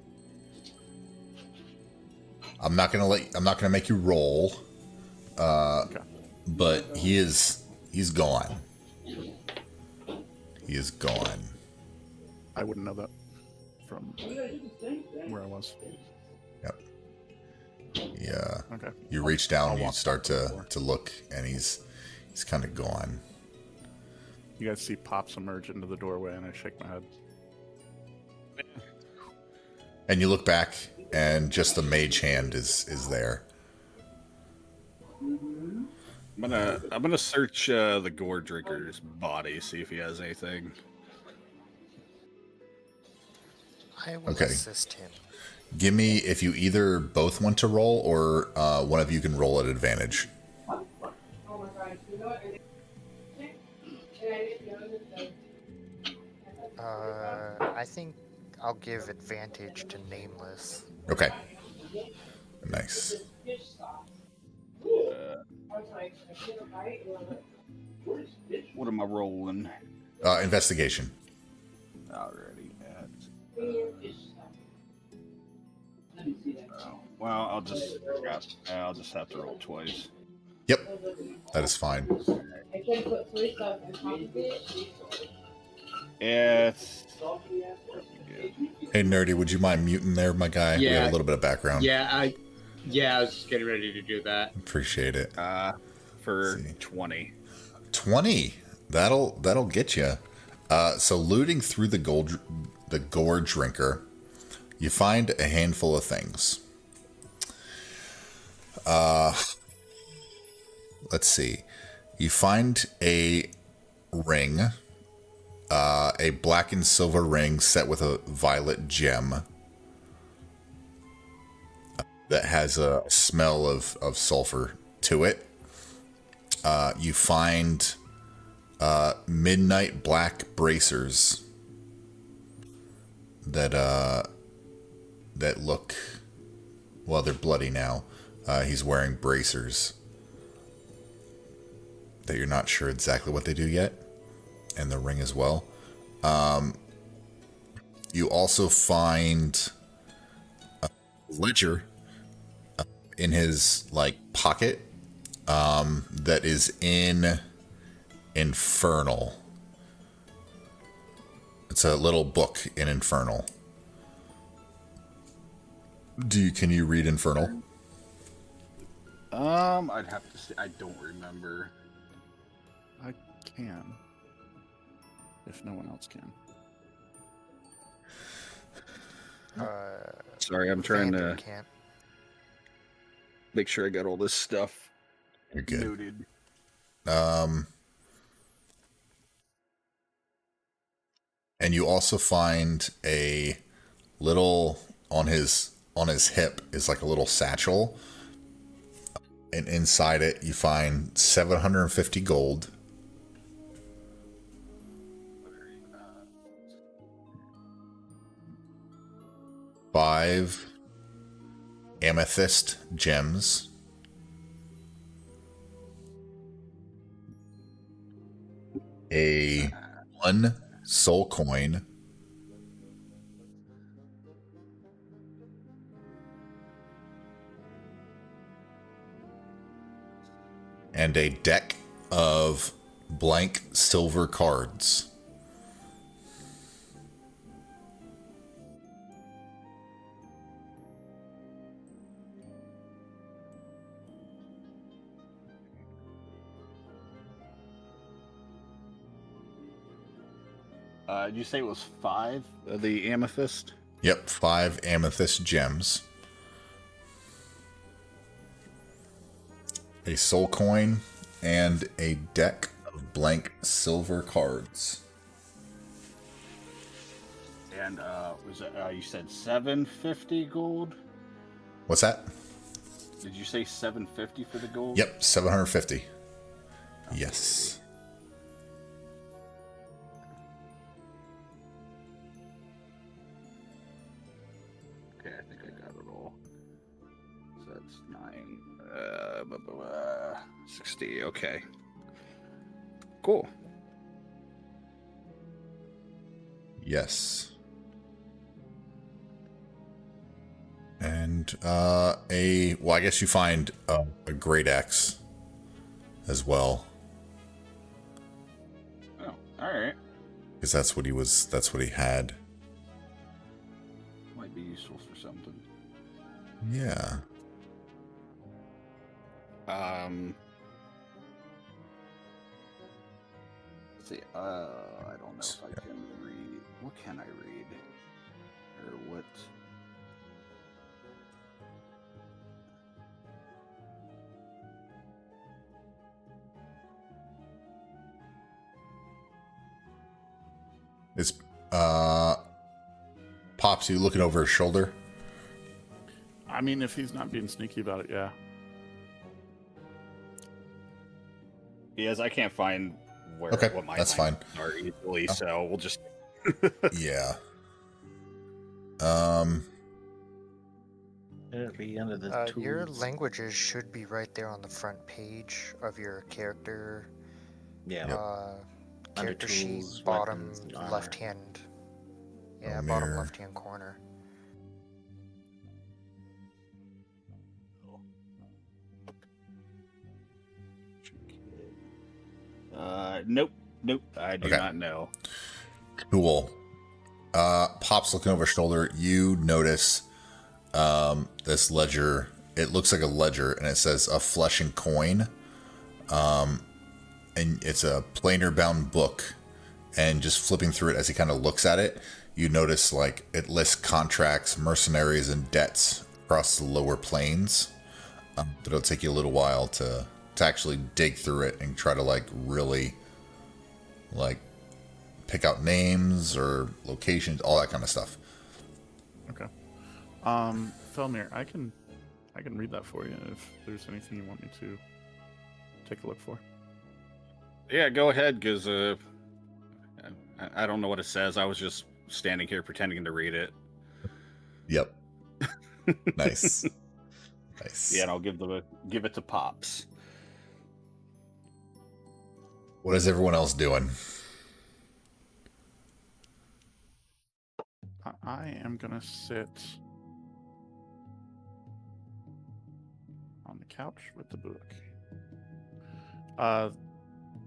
I'm not gonna make you roll. Okay. But he's gone. He is gone. I wouldn't know that from where I was. Yep. Yeah. Okay. You reach down I'll and you walk start back to the to look, and he's kind of gone. You guys see Pops emerge into the doorway, and I shake my head. And you look back, and just the mage hand is there. I'm gonna search the Gore Drinker's body, see if he has anything. I will Okay. assist him. Give me, if you either both want to roll, or one of you can roll at advantage. I think I'll give advantage to Nameless. Okay. Nice. What am I rolling? Investigation. Already at. Well, I'll just have to roll twice. Yep. That is fine. It's Hey, Nerdy, would you mind muting there, my guy? We have Yeah. a little bit of background. Yeah, I was just getting ready to do that. Appreciate it. for See. 20. 20. That'll get you. So looting through the Gore Drinker, you find a handful of things. Let's see. You find a ring, a black and silver ring set with a violet gem that has a smell of sulfur to it. You find midnight black bracers that that look, well, they're bloody now. He's wearing bracers that you're not sure exactly what they do yet, and the ring as well. You also find a ledger in his like pocket that is in Infernal. It's a little book in Infernal. Can you read Infernal? I'd have to say I don't remember. I can. If no one else can. Sorry, I'm trying Vander to can't. make sure I got all this stuff You're good. noted. And you also find a little on his hip is like a little satchel, and inside it you find 750 gold, five amethyst gems, a 1 soul coin, and a deck of blank silver cards. Did you say it was 5 of the amethyst? Yep, 5 amethyst gems, a soul coin, and a deck of blank silver cards. And was it, you said 750 gold? What's that? Did you say 750 for the gold? Yep, 750. Yes. Okay, I think I got it all. So that's 9. 60. Okay. Cool. Yes. And well, I guess you find a great axe as well, Oh, all right. because that's what he had. Might be useful for something. Yeah. Let's see. I don't know if I can read. What can I read? Or what? It's Pops, you looking over his shoulder? I mean, if he's not being sneaky about it, yeah. Yes, I can't find where Okay, what my that's lines fine. are easily, so we'll just. Yeah. It'll be under the tools. Your languages should be right there on the front page of your character. Yeah. Yep. Under Character sheet, tools, bottom weapons, and armor. left hand. Yeah, Oh, bottom mirror. left hand corner. Nope. I do Okay. not know. Cool. Pops looking over his shoulder. You notice this ledger. It looks like a ledger, and it says a flesh and coin. And it's a planar bound book. And just flipping through it as he kind of looks at it, you notice like it lists contracts, mercenaries, and debts across the lower planes. But it'll take you a little while to actually dig through it and try to like really like pick out names or locations, all that kind of stuff. Okay. Felmir, I can read that for you if there's anything you want me to take a look for. Yeah, go ahead, because I don't know what it says. I was just standing here pretending to read it. Yep. Nice. Nice. Yeah, and I'll give it to Pops. What is everyone else doing? I am gonna sit on the couch with the book.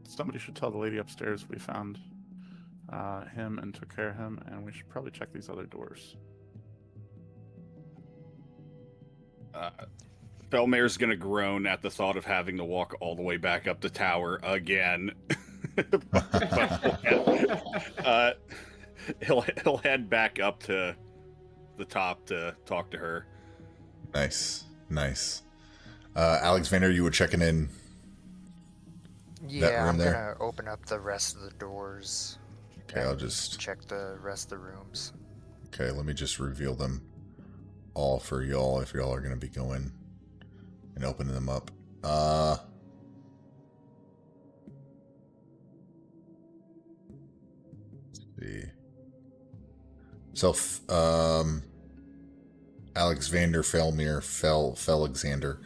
Somebody should tell the lady upstairs we found him and took care of him, and we should probably check these other doors. Felmir's gonna groan at the thought of having to walk all the way back up the tower again. But he'll head back up to the top to talk to her. Nice. Alexander, you were checking in. Yeah, room I'm there? gonna open up the rest of the doors. Okay, and I'll just... check the rest of the rooms. Okay, let me just reveal them all for y'all if y'all are going to be going and opening them up. Let's see. So, Alexander Felixander.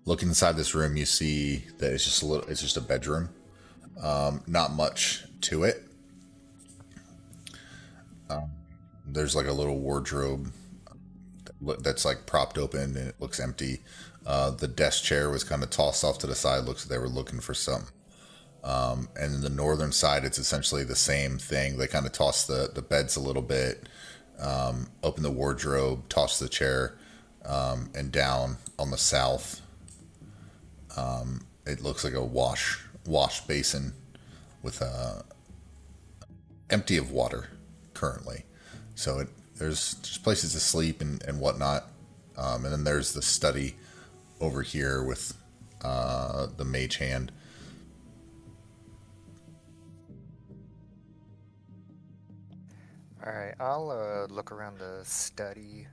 Look inside this room, you see that it's just a bedroom. Not much to it. There's like a little wardrobe that's like propped open and it looks empty. The desk chair was kind of tossed off to the side. Looks like they were looking for something. And in the northern side, it's essentially the same thing. They kind of toss the beds a little bit, open the wardrobe, toss the chair, and down on the south, it looks like a wash basin with empty of water currently. So there's just places to sleep and whatnot. And then there's the study over here with the mage hand. Alright, I'll look around the study,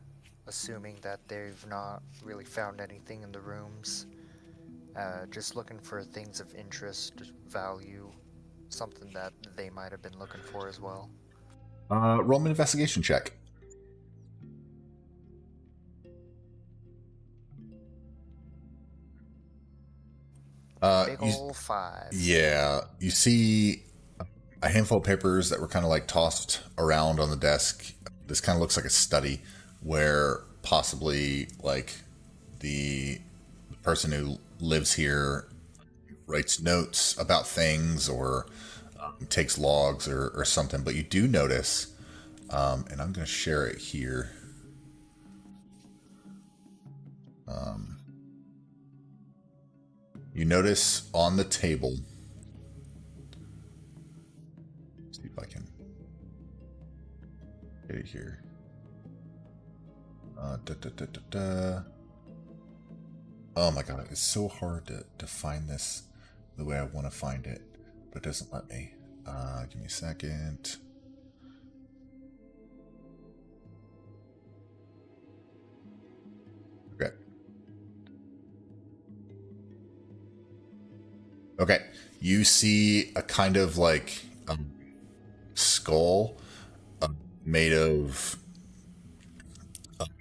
assuming that they've not really found anything in the rooms. Just looking for things of interest, value, something that they might have been looking for as well. Roll an investigation check. Big ol' 5. Yeah, you see a handful of papers that were kind of like tossed around on the desk. This kind of looks like a study where possibly like the person who lives here writes notes about things or takes logs or something. But you do notice, and I'm going to share it here. You notice on the table, see if I can get it here. Oh my god, it's so hard to find this the way I want to find it, but it doesn't let me. Give me a second. Okay. Okay, you see a kind of like skull made of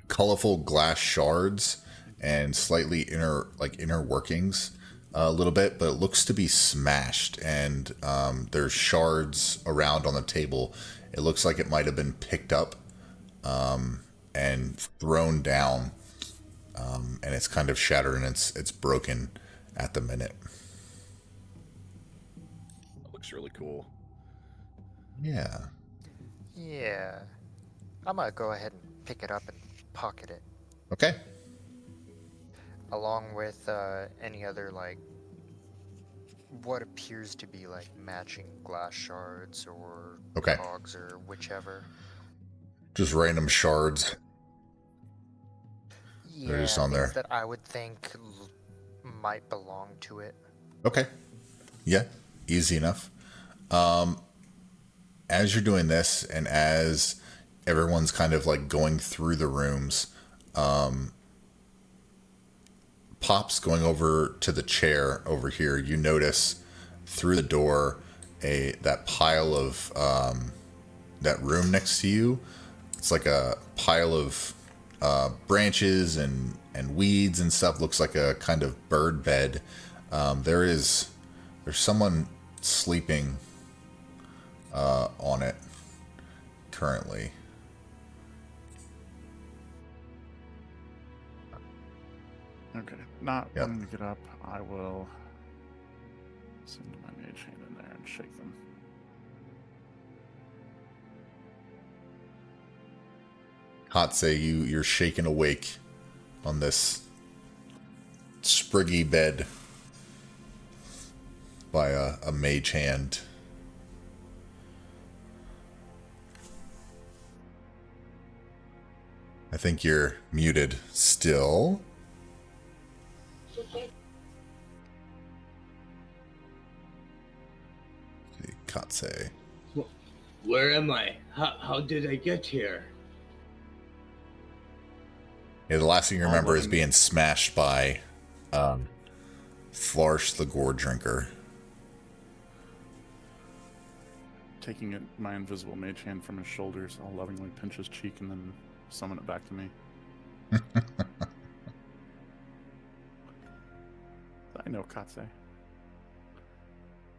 colorful glass shards and slightly inner workings a little bit, but it looks to be smashed, and there's shards around on the table. It looks like it might have been picked up and thrown down, and it's kind of shattered and it's broken at the minute. Looks really cool. Yeah. Yeah. I'm gonna go ahead and pick it up and pocket it. Okay. Along with any other, like, what appears to be, like, matching glass shards or Okay. cogs or whichever. Just random shards. Yeah, They're just on there. things that I would think might belong to it. Okay. Yeah. Easy enough. As you're doing this, and as everyone's kind of like going through the rooms, Pop's going over to the chair over here. You notice through the door that pile of that room next to you. It's It's like a pile of branches and weeds and stuff. Looks like a kind of bird bed. There's someone sleeping on it currently. Okay, not Yep. wanting to get up, I will send my mage hand in there and shake them. Hatse, you're shaken awake on this spriggy bed by a mage hand. I think you're muted still. Katse. Where am I? How did I get here? Yeah, the last thing you remember is being smashed by Flarsh the Gore Drinker. Taking it, my invisible mage hand from his shoulders, I'll lovingly pinch his cheek and then summon it back to me. I know Katse. I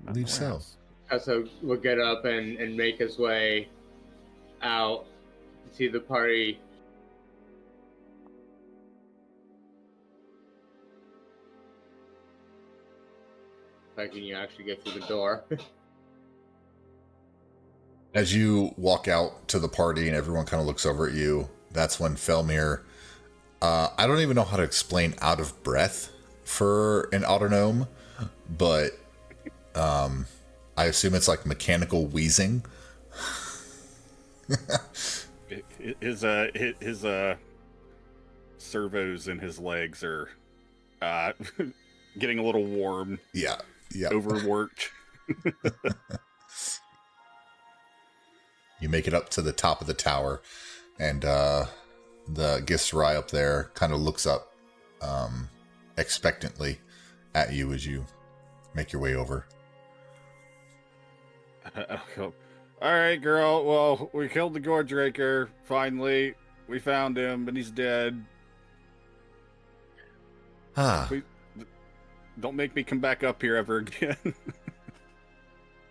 Not believe the so. warehouse. So we'll get up and make his way out to see the party. Like, can you actually get through the door? As you walk out to the party and everyone kind of looks over at you, that's when Felmir, I don't even know how to explain out of breath for an autognome, but I assume it's like mechanical wheezing. His servos in his legs are getting a little warm, Yeah. overworked. You make it up to the top of the tower, and the Gisrai up there kind of looks up expectantly at you as you make your way over. All right, girl. Well, we killed the Gore Drinker. Finally, we found him, but he's dead. Ah, Don't make me come back up here ever again.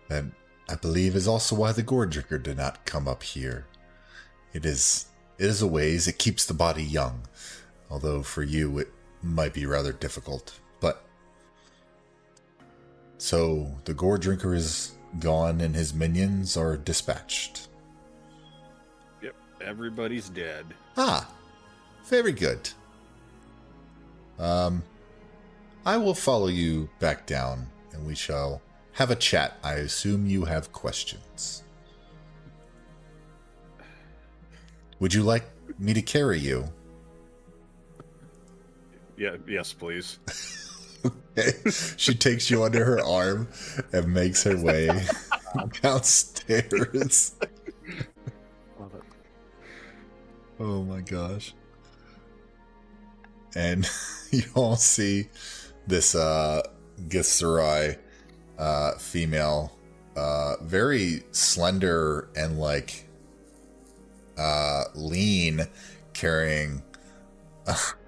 and I believe is also why the Gore Drinker did not come up here. It is a ways. It keeps the body young, although for you it might be rather difficult. But so the Gore Drinker is gone, and his minions are dispatched. Yep, everybody's dead. Ah, very good. I will follow you back down, and we shall have a chat. I assume you have questions. Would you like me to carry you? Yeah, yes, please. Okay. She takes you under her arm and makes her way downstairs. Love it. Oh my gosh. And you all see this Gisrai female, very slender and like lean, carrying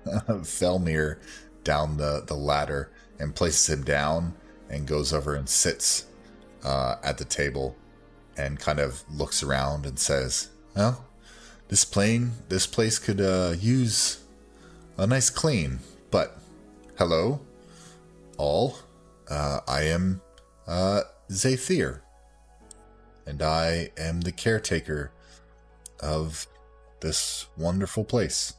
Felmir down the ladder and places him down and goes over and sits at the table and kind of looks around and says, well, this place could use a nice clean, but hello, all. I am Zephyr, and I am the caretaker of this wonderful place.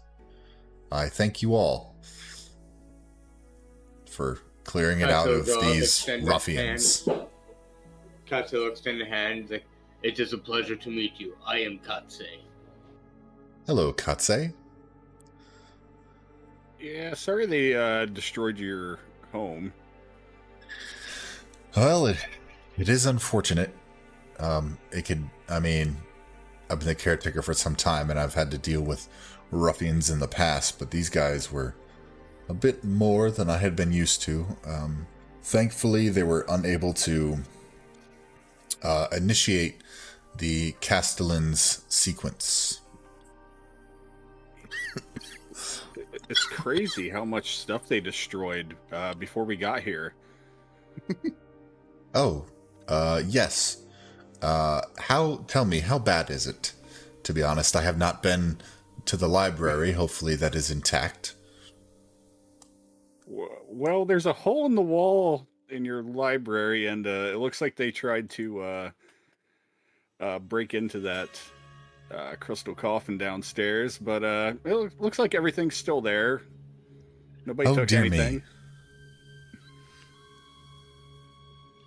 I thank you all for clearing it out of these ruffians. Katsu will extend a hand. Like, it is a pleasure to meet you. I am Katse. Hello, Katse. Yeah, sorry they destroyed your home. Well, it is unfortunate. I've been the caretaker for some time, and I've had to deal with ruffians in the past, but these guys were a bit more than I had been used to. Thankfully, they were unable to initiate the Castellan's sequence, It's crazy how much stuff they destroyed before we got here. Oh, yes. Tell me, how bad is it? To be honest, I have not been to the library. Hopefully that is intact. Well, there's a hole in the wall in your library, and it looks like they tried to break into that crystal coffin downstairs, but it looks like everything's still there. Nobody Oh, took dear anything. me.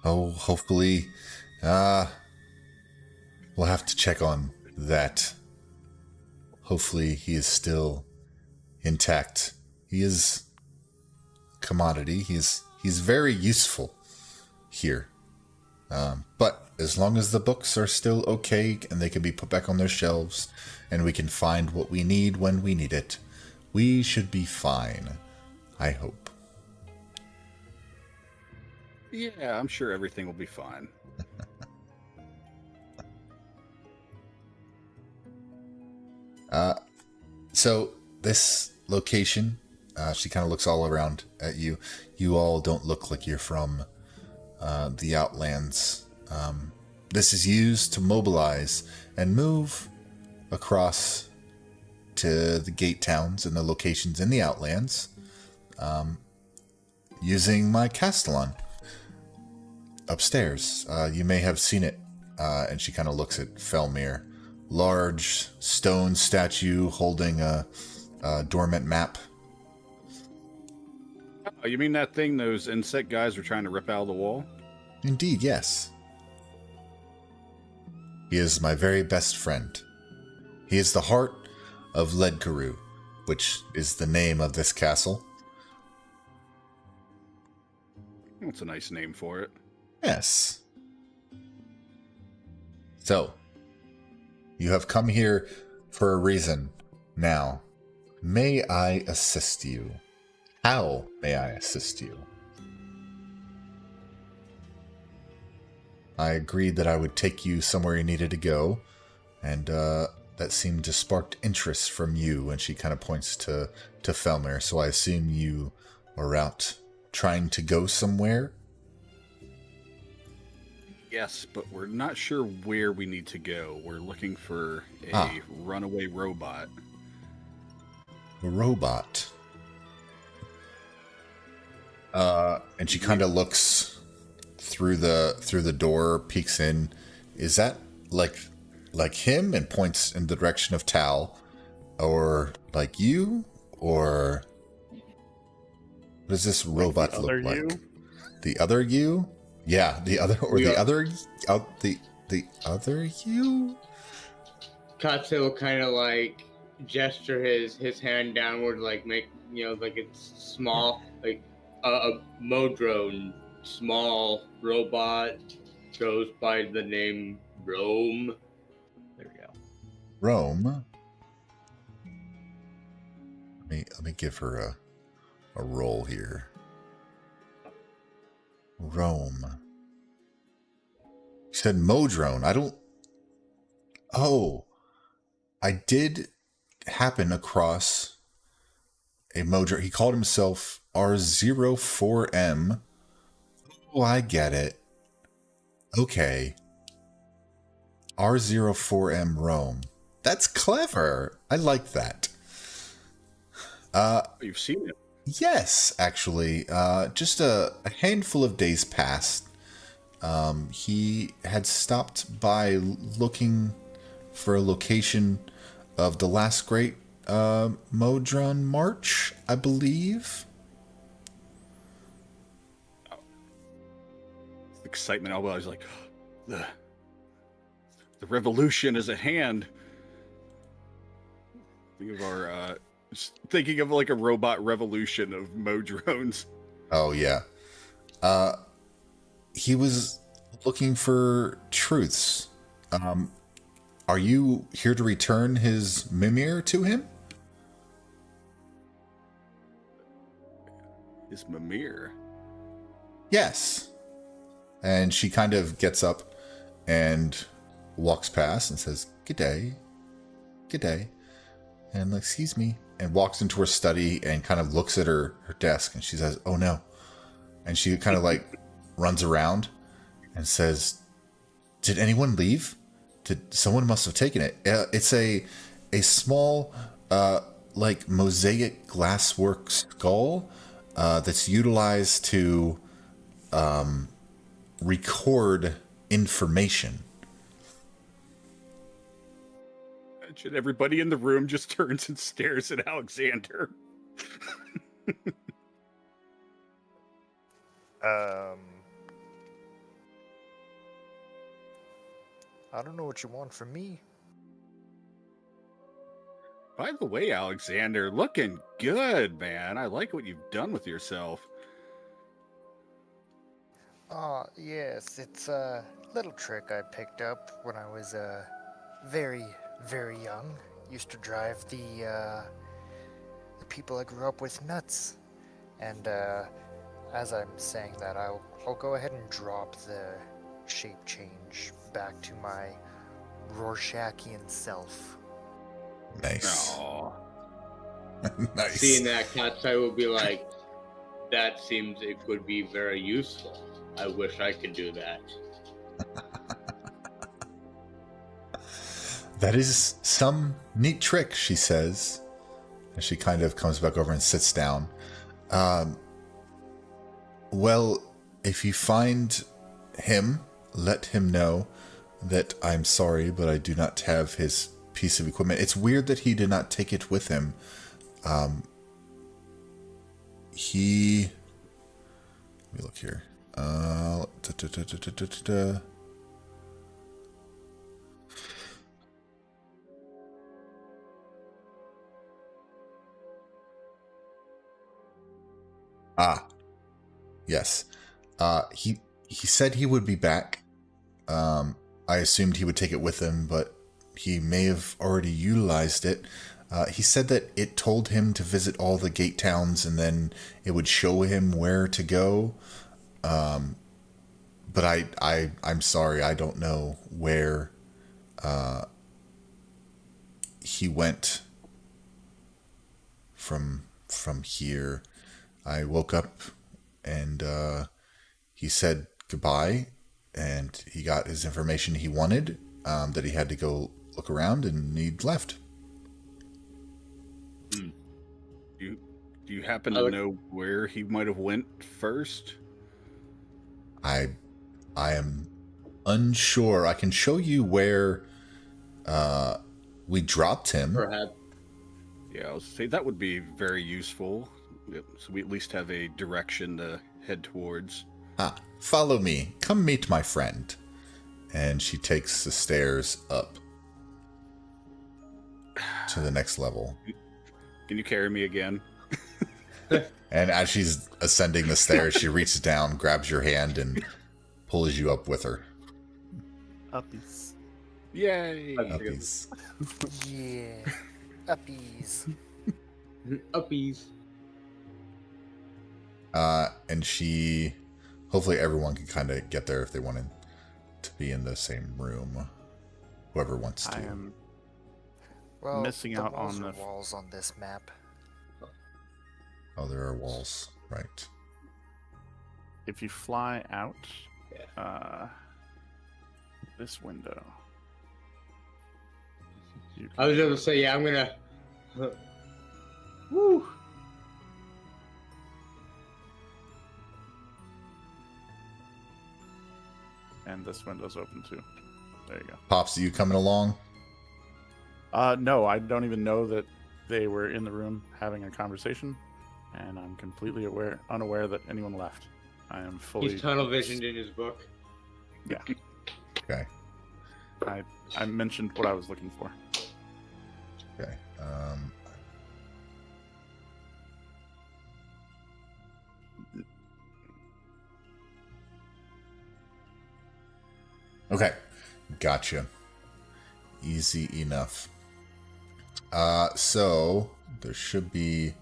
Oh, hopefully, we'll have to check on that. Hopefully he is still intact. He is a commodity. He's very useful here. But as long as the books are still okay and they can be put back on their shelves and we can find what we need when we need it, we should be fine. I hope. Yeah, I'm sure everything will be fine. So this location, she kind of looks all around at you. You all don't look like you're from the Outlands. This is used to mobilize and move across to the gate towns and the locations in the Outlands using my Castellan upstairs. You may have seen it, and she kind of looks at Felmir. Large stone statue holding a dormant map. Oh, you mean that thing those insect guys were trying to rip out of the wall? Indeed, yes. He is my very best friend. He is the heart of Ledcaru, which is the name of this castle. That's a nice name for it. Yes. So, you have come here for a reason. Now, may I assist you? How may I assist you? I agreed that I would take you somewhere you needed to go, and that seemed to spark interest from you, and she kind of points to Felmir, so I assume you are out trying to go somewhere? Yes, but we're not sure where we need to go. We're looking for a runaway robot. A robot. And she kind of looks through the door, peeks in. Is that like him? And points in the direction of Tal, or like you, or what does this robot the look other like? you? The other you? Yeah, the other or Yeah. the other the other you? Katsu will kind of like gesture his hand downward, like make like it's small, like a Modrone, small robot, goes by the name Rome. There we go. Rome. Let me give her a roll here. Rome. You said Modrone. I did happen across a Modrone. He called himself R04M. Oh, I get it. Okay. R04M Rome. That's clever. I like that. You've seen it. Yes, actually. Just a handful of days passed. He had stopped by looking for a location of the last great Modron March, I believe. Excitement. I was like, the revolution is at hand. Thinking of like a robot revolution of Modrones. Oh, yeah. He was looking for truths. Are you here to return his Mimir to him? His Mimir. Yes. And she kind of gets up and walks past and says, "Good day. Good day." And like, "Excuse me, and walks into her study and kind of looks at her desk, and she says, "Oh no." And she kind of like runs around and says, "Did anyone leave? Someone must have taken it." It's a small like mosaic glasswork skull that's utilized to record information. Imagine everybody in the room just turns and stares at Alexander. I don't know what you want from me. By the way, Alexander, looking good, man. I like what you've done with yourself. Ah, yes, it's a little trick I picked up when I was very, very young. Used to drive the people I grew up with nuts. And as I'm saying that, I'll go ahead and drop the shape change back to my Rorschachian self. Nice. Aw. Nice. Seeing that, Katsai will be like, that seems it would be very useful. I wish I could do that. That is some neat trick, she says, as she kind of comes back over and sits down. Well, if you find him, let him know that I'm sorry, but I do not have his piece of equipment. It's weird that he did not take it with him. Let me look here. Yes. He said he would be back. I assumed he would take it with him, but he may have already utilized it. He said that it told him to visit all the gate towns and then it would show him where to go. But I'm sorry, I don't know where he went from here. I woke up and he said goodbye, and he got his information he wanted, that he had to go look around, and he left. Do you happen to know where he might have went first? I am unsure. I can show you where we dropped him. Perhaps. Yeah, I was say that would be very useful. So we at least have a direction to head towards. Follow me. Come meet my friend. And she takes the stairs up to the next level. Can you carry me again? And as she's ascending the stairs, she reaches down, grabs your hand, and pulls you up with her. Uppies. Yay! Uppies. Yeah. Uppies. Uppies. And she... Hopefully everyone can kind of get there if they wanted to be in the same room. Whoever wants to. I am Well, missing out walls on are the walls on this map. Oh, there are walls. Right. if you fly out Yeah. this window. You I was can- going to say, yeah, I'm going to... Woo! and this window's open too. There you go. Pops, are you coming along? No, I don't even know that they were in the room having a conversation, and I'm completely unaware that anyone left. I am fully. He's tunnel visioned in his book. Yeah, Okay. I mentioned what I was looking for. Okay. Okay. Gotcha. Easy enough. So there should be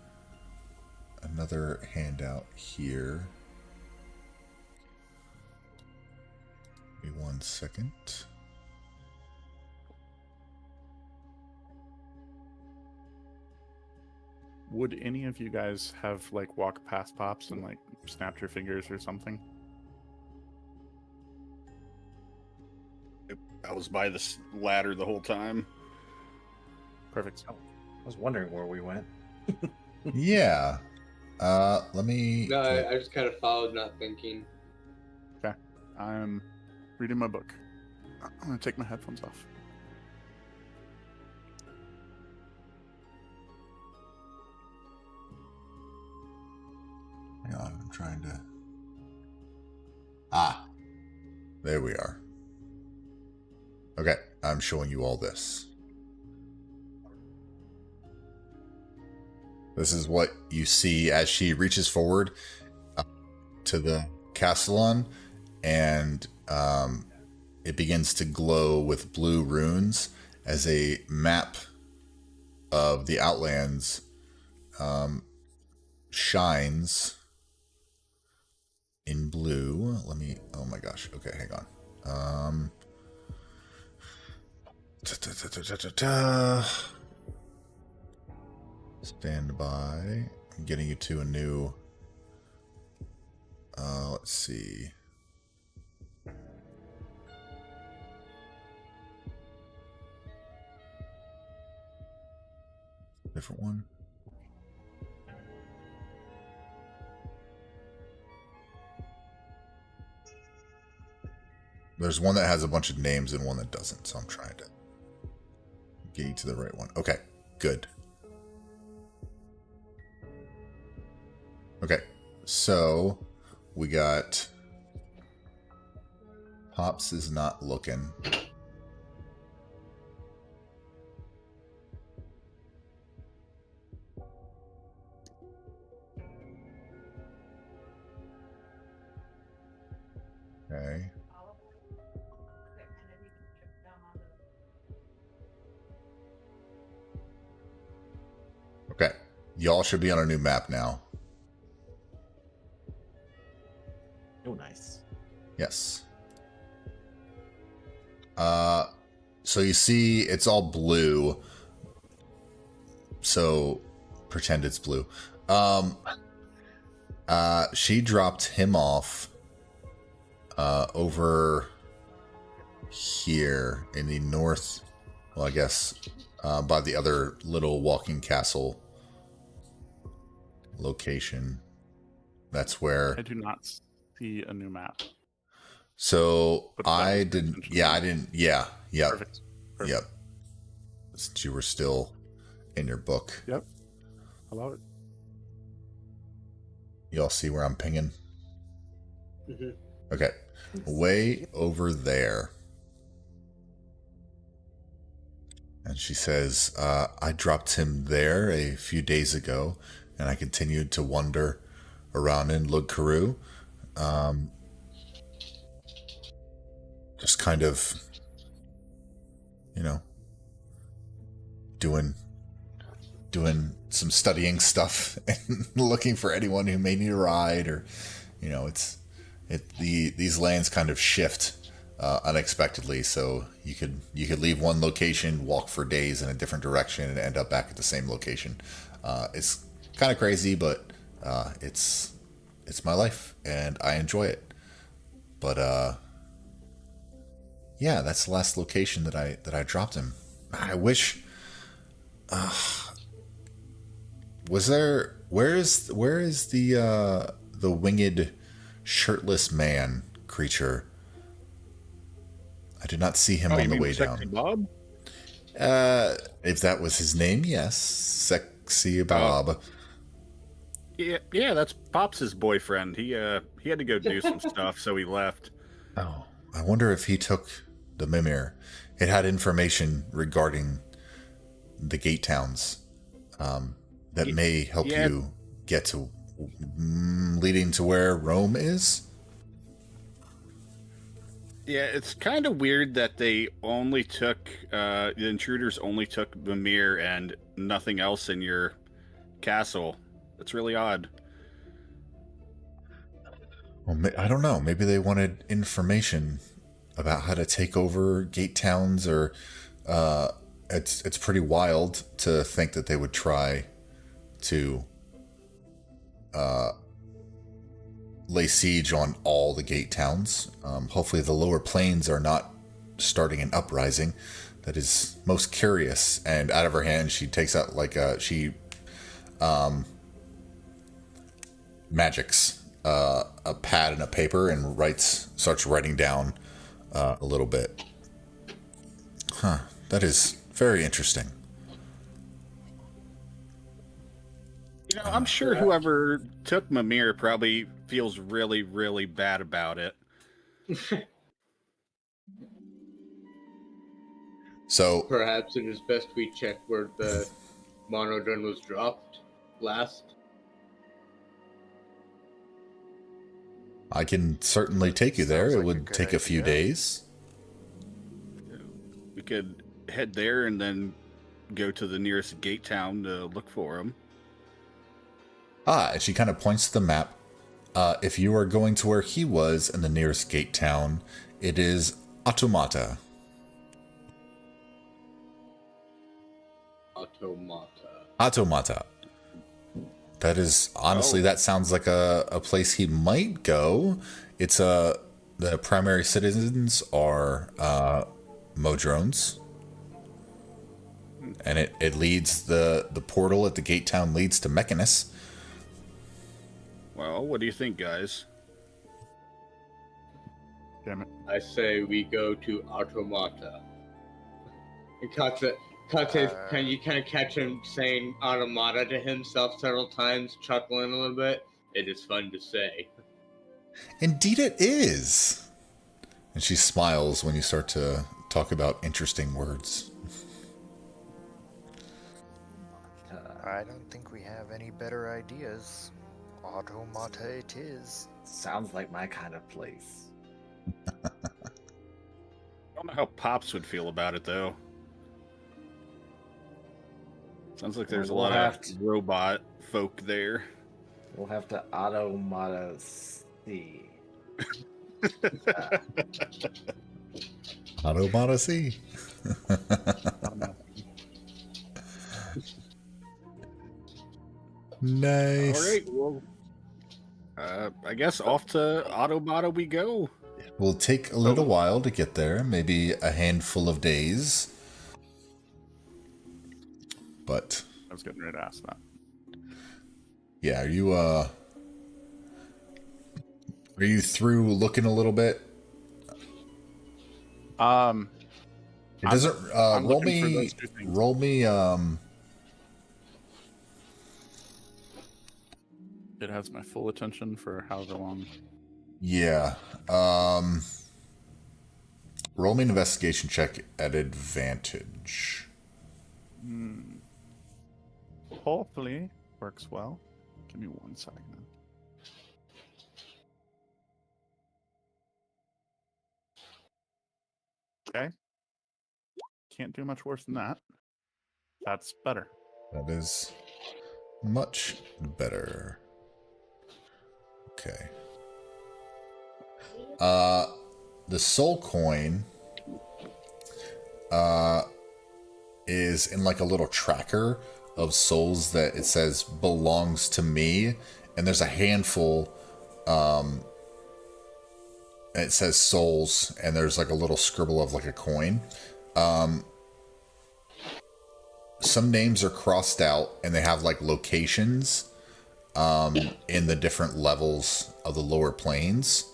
another handout here. Give me 1 second. Would any of you guys have like walked past Pops and like snapped your fingers or something? I was by this ladder the whole time. Perfect. I was wondering where we went. Yeah. Let me. No, I just kind of followed, not thinking. I'm reading my book. I'm gonna take my headphones off. Hang on, I'm trying to. There we are. Okay, I'm showing you all this. This is what you see as she reaches forward to the Castellan, and it begins to glow with blue runes as a map of the Outlands shines in blue. Let me. Oh my gosh. Okay, hang on. Stand by. I'm getting you to a new. Let's see. Different one. There's one that has a bunch of names and one that doesn't, so I'm trying to get you to the right one. Okay, good. Okay, so we got Pops is not looking. Okay. Okay. Y'all should be on a new map now. Oh, nice. Yes. So you see it's all blue. So pretend it's blue. She dropped him off over here in the north, well, I guess by the other little walking castle location. That's where I do not see a new map. so But that I was didn't intentional. yeah I didn't yeah yep Perfect. yep Since you were still in your book. Yep. I love it. Y'all see where I'm pinging? Mm-hmm. Okay. Way over there. And she says, I dropped him there a few days ago, and I continued to wander around in Lug Carew. Just kind of, doing some studying stuff and looking for anyone who may need a ride, or these lands kind of shift unexpectedly, so you could leave one location, walk for days in a different direction, and end up back at the same location. It's kind of crazy, but it's my life and I enjoy it. But yeah, that's the last location that I dropped him. I wish. Where is the winged shirtless man creature? I did not see him on the way Sexy down. Bob? If that was his name, yes, Sexy Bob. Yeah, that's Pops' boyfriend. He had to go do some stuff, so he left. Oh, I wonder if he took the Mimir. It had information regarding the gate towns that may help you get to leading to where Rome is. Yeah, it's kind of weird that they only took the intruders only took Mimir and nothing else in your castle. That's really odd. Well, I don't know. Maybe they wanted information about how to take over gate towns, or it's pretty wild to think that they would try to lay siege on all the gate towns. Hopefully the lower plains are not starting an uprising. That is most curious. And out of her hand, she takes out like she magics a pad and a paper and starts writing down a little bit. Huh. That is very interesting. You know, I'm sure whoever took Mimir probably feels really, really bad about it. So Perhaps it is best we check where the monodrone was dropped last. I can certainly take you there. Sounds It like a would good take a few idea. days. We could head there and then go to the nearest gate town to look for him. And she kind of points to the map. If you are going to where he was in the nearest gate town, it is Automata. Automata. That is, honestly, that sounds like a place he might go. It's the primary citizens are Modrones. And it leads, the portal at the gate town leads to Mechanus. Well, what do you think, guys? Damn it. I say we go to Automata. And Kate, can you kind of catch him saying Automata to himself several times, chuckling a little bit? It is fun to say. Indeed it is. And she smiles when you start to talk about interesting words. I don't think we have any better ideas. Automata it is. Sounds like my kind of place. I don't know how Pops would feel about it, though. Sounds like there's a We'll lot have of to- robot folk there. We'll have to Automata see. Automata C. Nice. All right, well, I guess off to Automata we go. Will take a little while to get there, maybe a handful of days. But I was getting ready to ask that. yeah, are you through looking a little bit? Um, It doesn't I'm roll looking for me those two things. roll me it has my full attention for however long. yeah. Roll me an investigation check at advantage. Hopefully works well. Give me 1 second. Okay. Can't do much worse than that. That's better. That is much better. Okay. The soul coin is in like a little tracker of souls that it says belongs to me, and there's a handful and it says souls, and there's like a little scribble of like a coin. Some names are crossed out and they have like locations in the different levels of the lower planes.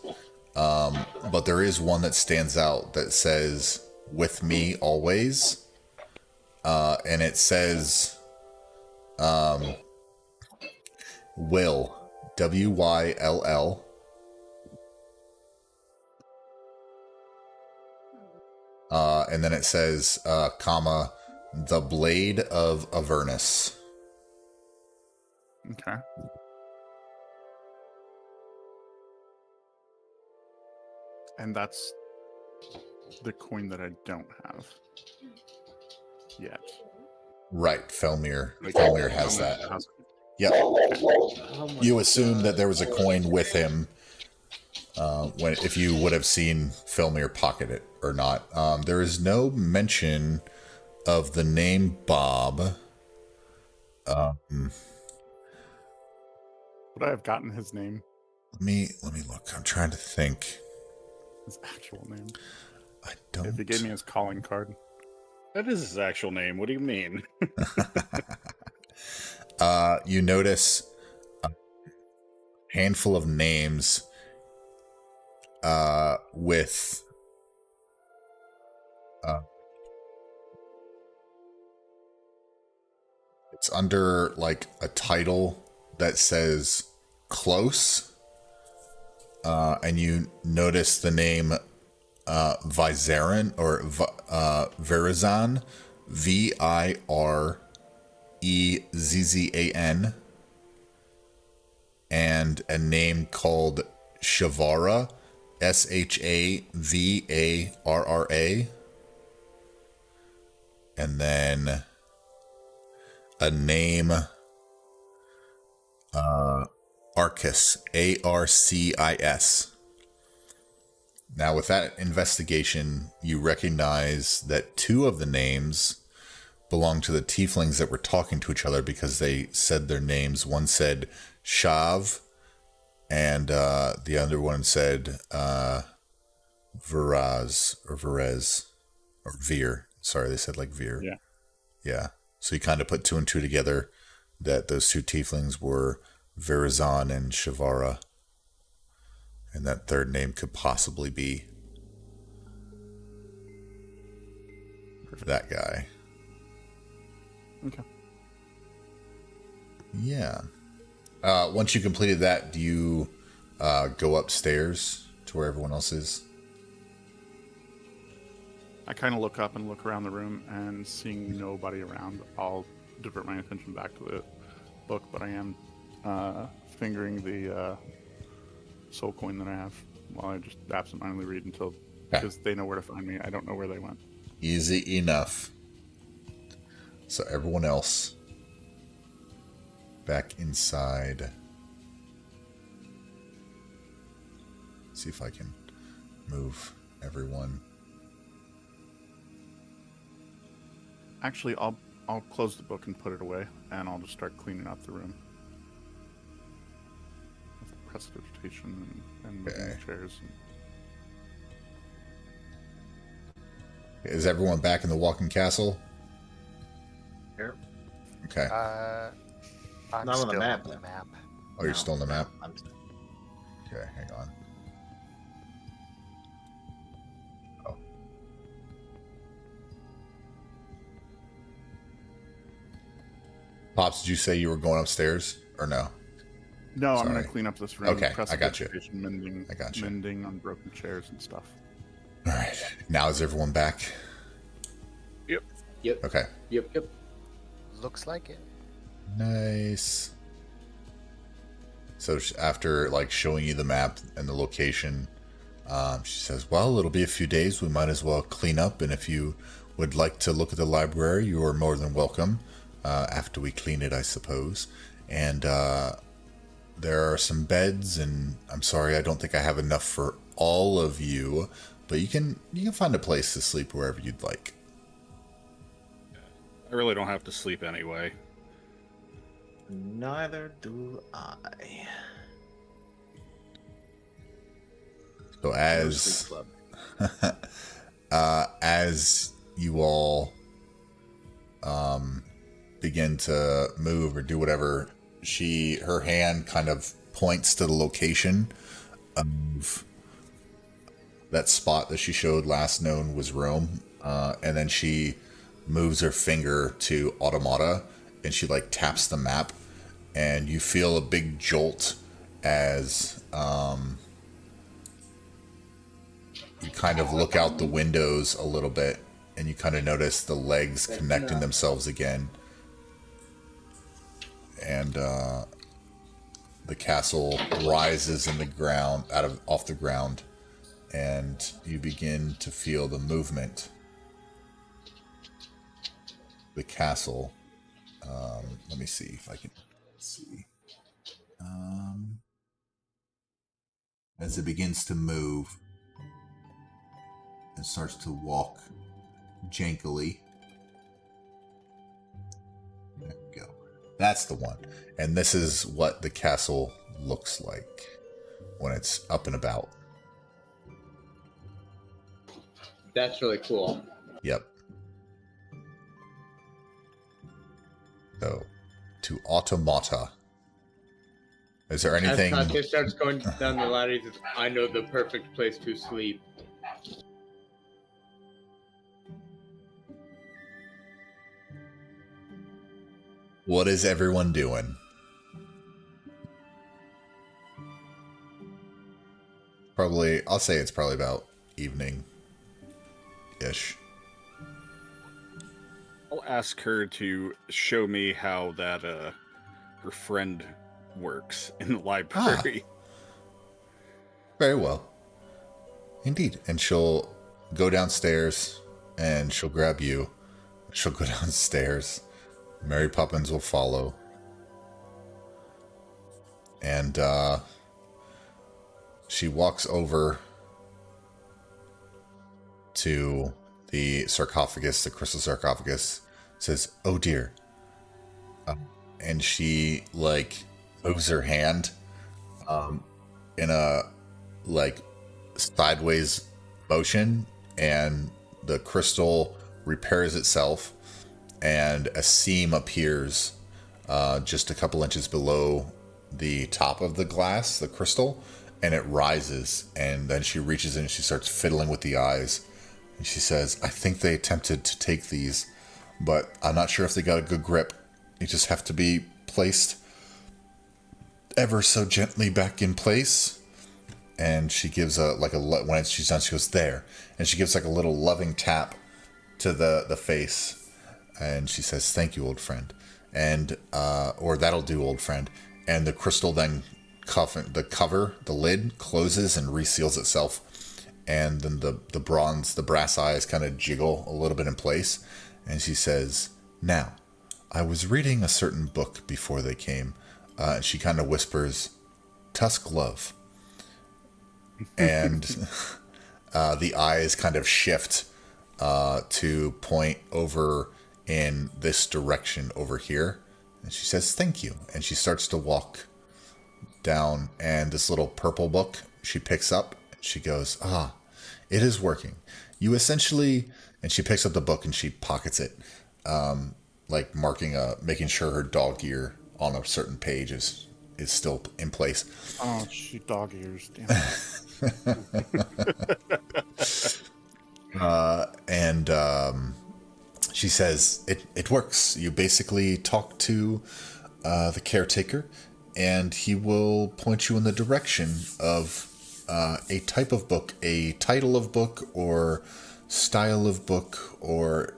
But there is one that stands out that says with me always. And it says Will, W-Y-L-L. And then it says, comma, the Blade of Avernus. Okay. And that's the coin that I don't have yet. Right, Felmir. Felmir has that. Has- Yep. Oh my You assume God. that there was a coin with him if you would have seen Felmir pocket it or not. There is no mention of the name Bob. Would I have gotten his name? Let me look. I'm trying to think. His actual name? I If he gave me don't. his calling card. That is his actual name. What do you mean? You notice a handful of names with it's under like a title that says close, and you notice the name Vizaran or Virazan, Virezzan, and a name called Shavara, Shavarra, and then a name Arcis, Arcis. Now, with that investigation, you recognize that two of the names belong to the tieflings that were talking to each other because they said their names. One said Shav, and the other one said Viraz or Virez or Veer. Sorry, they said like Veer. Yeah. Yeah. So you kind of put two and two together that those two tieflings were Virazan and Shavara. And that third name could possibly be that guy. Okay. Yeah. Once you completed that, do you go upstairs to where everyone else is? I kind of look up and look around the room, and seeing nobody around, I'll divert my attention back to the book, but I am fingering the soul coin that I have while I just absentmindedly read until, because they know where to find me. I don't know where they went. Easy enough. So everyone else back inside. See if I can move everyone. Actually, I'll close the book and put it away, and I'll just start cleaning up the room. With prestidigitation and moving Okay. the chairs. Is everyone back in the walking castle? Here. Okay. I'm Not on the still map, on the though. map. Oh, you're still on the map? I'm Okay, hang on. Oh. Pops, did you say you were going upstairs or no? No, I'm Sorry. going to clean up this room. Okay, I got you. Prestidigitation, Mending, I got you. mending on broken chairs and stuff. All right. Now is everyone back? Yep. Yep. Okay. Yep. Yep. Looks like it. Nice. So after like showing you the map and the location, she says, "Well, it'll be a few days. We might as well clean up. And if you would like to look at the library, you are more than welcome. After we clean it, I suppose. And there are some beds. And I'm sorry, I don't think I have enough for all of you, but you can find a place to sleep wherever you'd like." I really don't have to sleep anyway. Neither do I. So as as you all begin to move or do whatever, her hand kind of points to the location of that spot that she showed last known was Rome, and then she moves her finger to Automata and she like taps the map, and you feel a big jolt as you kind of look out the windows a little bit, and you kind of notice the legs connecting themselves again, and the castle rises in the ground off the ground, and you begin to feel the movement. The castle. Let me see if I can see. As it begins to move, it starts to walk jankily. There we go. That's the one. And this is what the castle looks like when it's up and about. That's really cool. Yep. So, to Automata. Is there anything... As Katya starts going down the ladder, he says, I know the perfect place to sleep. What is everyone doing? Probably, I'll say it's probably about evening-ish. I'll ask her to show me how that her friend works in the library. Very well. Indeed. And she'll go downstairs and she'll grab you. She'll go downstairs. Mary Poppins will follow. And she walks over to the sarcophagus, the crystal sarcophagus, says, "Oh dear." And she, like, moves her hand in a, like, sideways motion, and the crystal repairs itself, and a seam appears just a couple inches below the top of the glass, the crystal, and it rises, and then she reaches in and she starts fiddling with the eyes, and she says, "I think they attempted to take these, but I'm not sure if they got a good grip. You just have to be placed ever so gently back in place." And she gives when she's done, she goes, "There," and she gives like a little loving tap to the face, and she says, "Thank you, old friend," and or "That'll do, old friend." And the crystal then the lid closes and reseals itself, and then the brass eyes kind of jiggle a little bit in place, and she says, "Now, I was reading a certain book before they came," and she kind of whispers, "Tusk Love." And the eyes kind of shift to point over in this direction over here. And she says, "Thank you." And she starts to walk down, and this little purple book she picks up. She goes, "Ah, it is working. You essentially..." And she picks up the book and she pockets it, like making sure her dog ear on a certain page is still in place. Oh, she dog ears. Damn it. And she says, it works. You basically talk to the caretaker, and he will point you in the direction of a type of book, a title of book, or style of book, or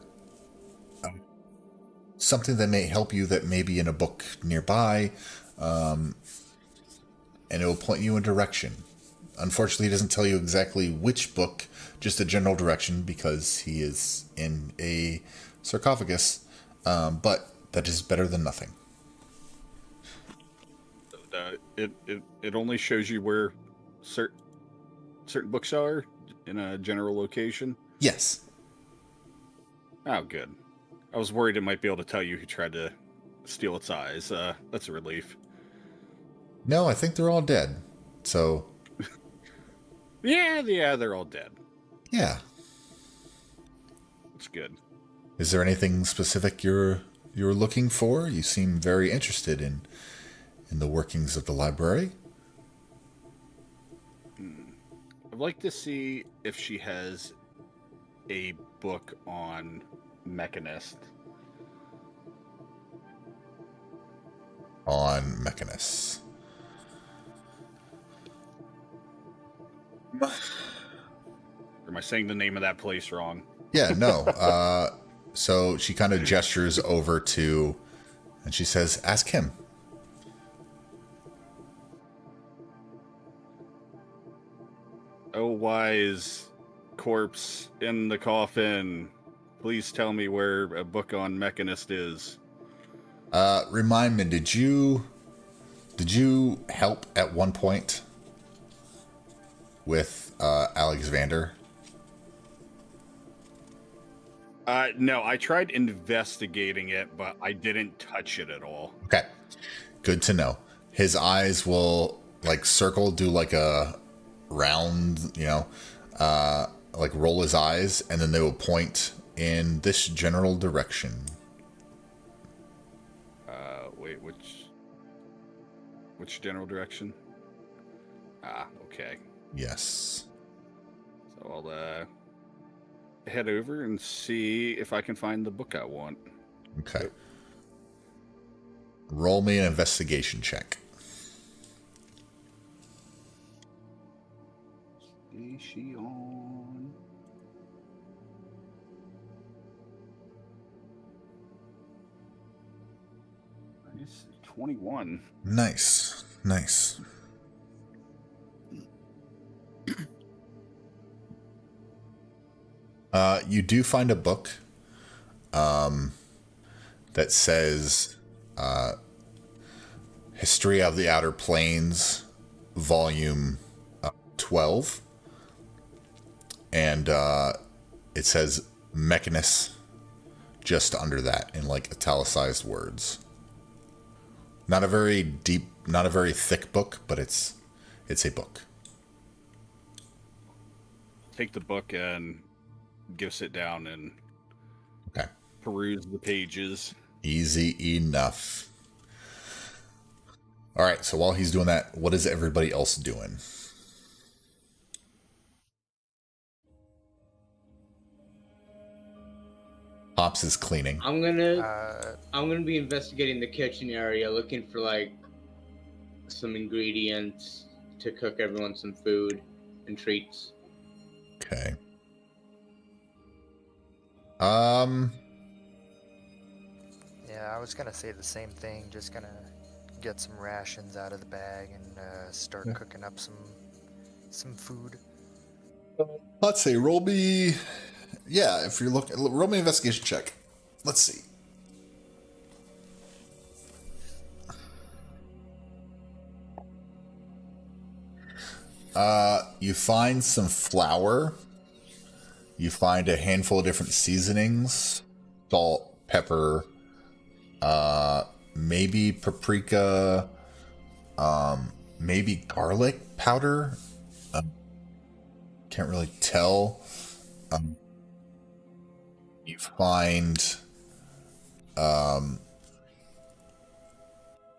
something that may help you that may be in a book nearby, and it will point you in direction. Unfortunately, he doesn't tell you exactly which book, just a general direction, because he is in a sarcophagus, but that is better than nothing. It only shows you where certain books are in a general location. Yes. Oh, good. I was worried it might be able to tell you who tried to steal its eyes. That's a relief. No, I think they're all dead. So... Yeah, they're all dead. Yeah. That's good. Is there anything specific you're looking for? You seem very interested in the workings of the library. I'd like to see if she has a book on Mechanist. On Mechanist. Or am I saying the name of that place wrong? Yeah, no. So she kind of gestures over to, and she says, "Ask him." Oh, wise corpse in the coffin, please tell me where a book on Mechanist is. Remind me, did you help at one point with Alexander? No, I tried investigating it, but I didn't touch it at all. Okay. Good to know. His eyes will like circle, do like a round, like roll his eyes, and then they will point in this general direction. Wait, which general direction? Ah, okay. Yes. So I'll head over and see if I can find the book I want. Okay. Roll me an investigation check. Is she on? It's 21. Nice. Nice. You do find a book that says History of the Outer Planes, Volume 12. And it says Mechanus just under that in like italicized words. Not a very deep, not a very thick book, but it's a book. Take the book and go sit down and Okay. peruse the pages. Easy enough. All right, so while he's doing that, what is everybody else doing? Pops is cleaning. I'm gonna be investigating the kitchen area, looking for like some ingredients to cook everyone some food and treats. Okay. Yeah, I was gonna say the same thing. Just gonna get some rations out of the bag and start cooking up some food. Let's see. Roll me. Yeah, if you're looking, roll me an investigation check. Let's see. You find some flour. You find a handful of different seasonings, salt, pepper, maybe paprika, maybe garlic powder. Can't really tell. You find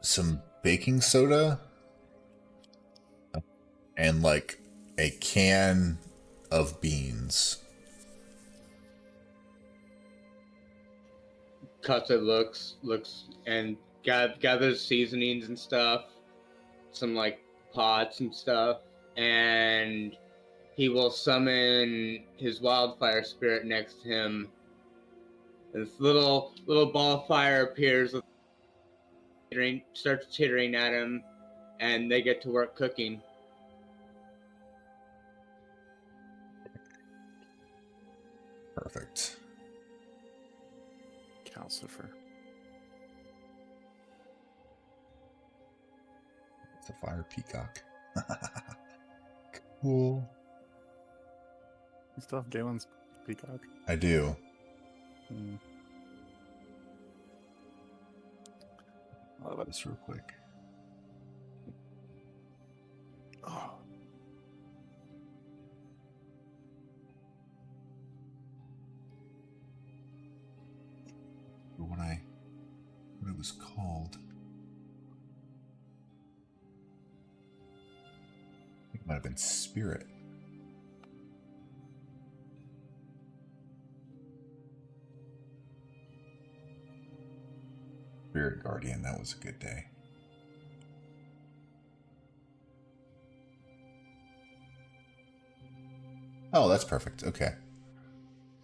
some baking soda and like a can of beans. Cuts it looks and gathers seasonings and stuff, some like pots and stuff, and he will summon his wildfire spirit next to him. This little ball of fire appears, starts chittering at him, and they get to work cooking. Perfect. Calcifer. It's a fire peacock. Cool. You still have Galen's peacock? I do. Hmm. What about this real quick? Oh. What it was called. I think it might have been Spirit. Spirit Guardian, that was a good day. Oh, that's perfect. Okay.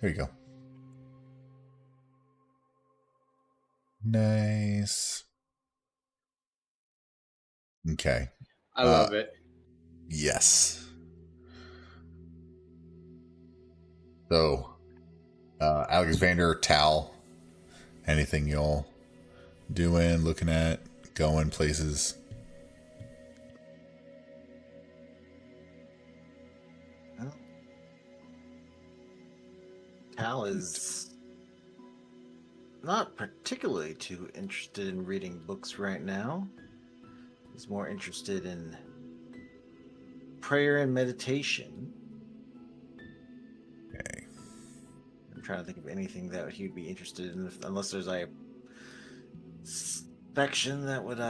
Here you go. Nice. Okay. I love it. Yes. So, Alexander, Tal, anything y'all doing, looking at, going places? Tal is not particularly too interested in reading books right now. He's more interested in prayer and meditation. Okay. I'm trying to think of anything that he'd be interested in, unless there's a section that would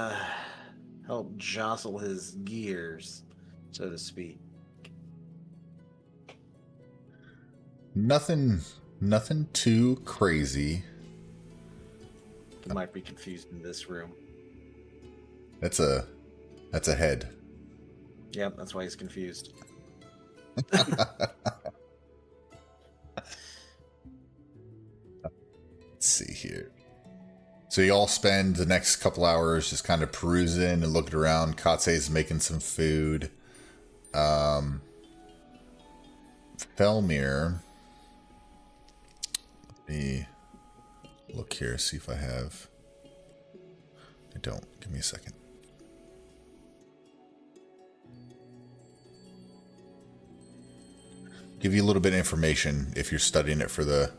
help jostle his gears, so to speak. Nothing too crazy. He might be confused in this room. That's a head. Yep, that's why he's confused. Let's see here. So you all spend the next couple hours just kind of perusing and looking around. Katse's making some food. Felmir. Let me look here, see if I have. I don't. Give me a second. Give you a little bit of information if you're studying it for the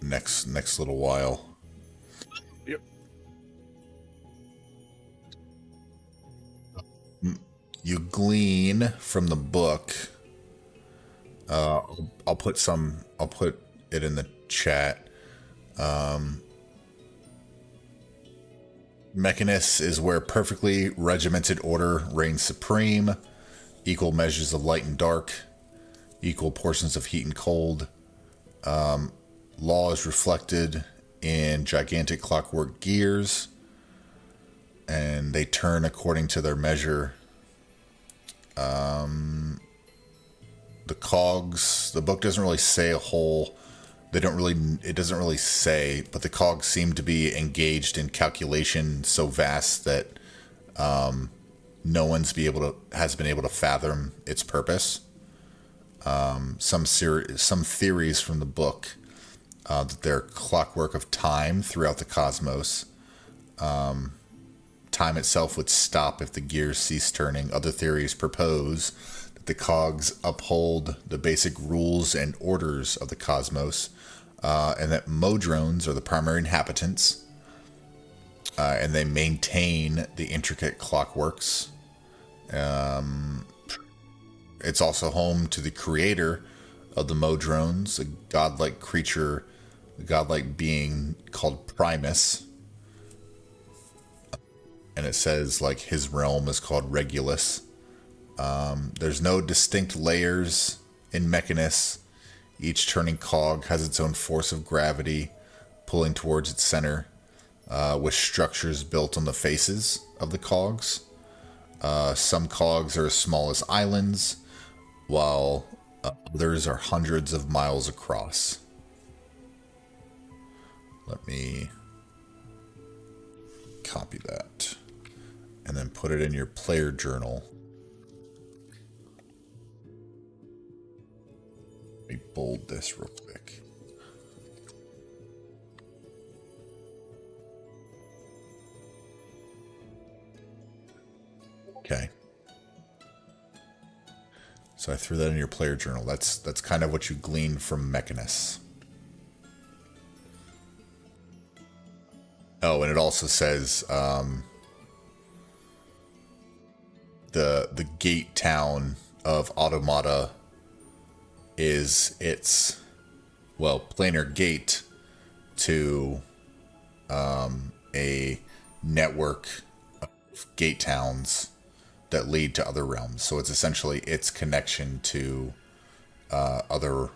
next little while. Yep. You glean from the book. I'll put it in the chat. Mechanus is where perfectly regimented order reigns supreme. Equal measures of light and dark, equal portions of heat and cold. Law is reflected in gigantic clockwork gears, and they turn according to their measure. The cogs, the book doesn't really say a whole. It doesn't really say, but the cogs seem to be engaged in calculation so vast that no one's has been able to fathom its purpose. Some theories from the book that they're clockwork of time throughout the cosmos. Time itself would stop if the gears cease turning. Other theories propose that the cogs uphold the basic rules and orders of the cosmos, and that Modrones are the primary inhabitants, and they maintain the intricate clockworks. It's also home to the creator of the Modrones, a godlike creature, a godlike being called Primus. And it says, like, his realm is called Regulus. There's no distinct layers in Mechanus. Each turning cog has its own force of gravity pulling towards its center, with structures built on the faces of the cogs. Some cogs are as small as islands, while others are hundreds of miles across. Let me copy that and then put it in your player journal. Let me bold this real quick. Okay. So I threw that in your player journal. That's kind of what you glean from Mechanus. Oh, and it also says the gate town of Automata is its, well, planar gate to a network of gate towns that lead to other realms. So it's essentially its connection to other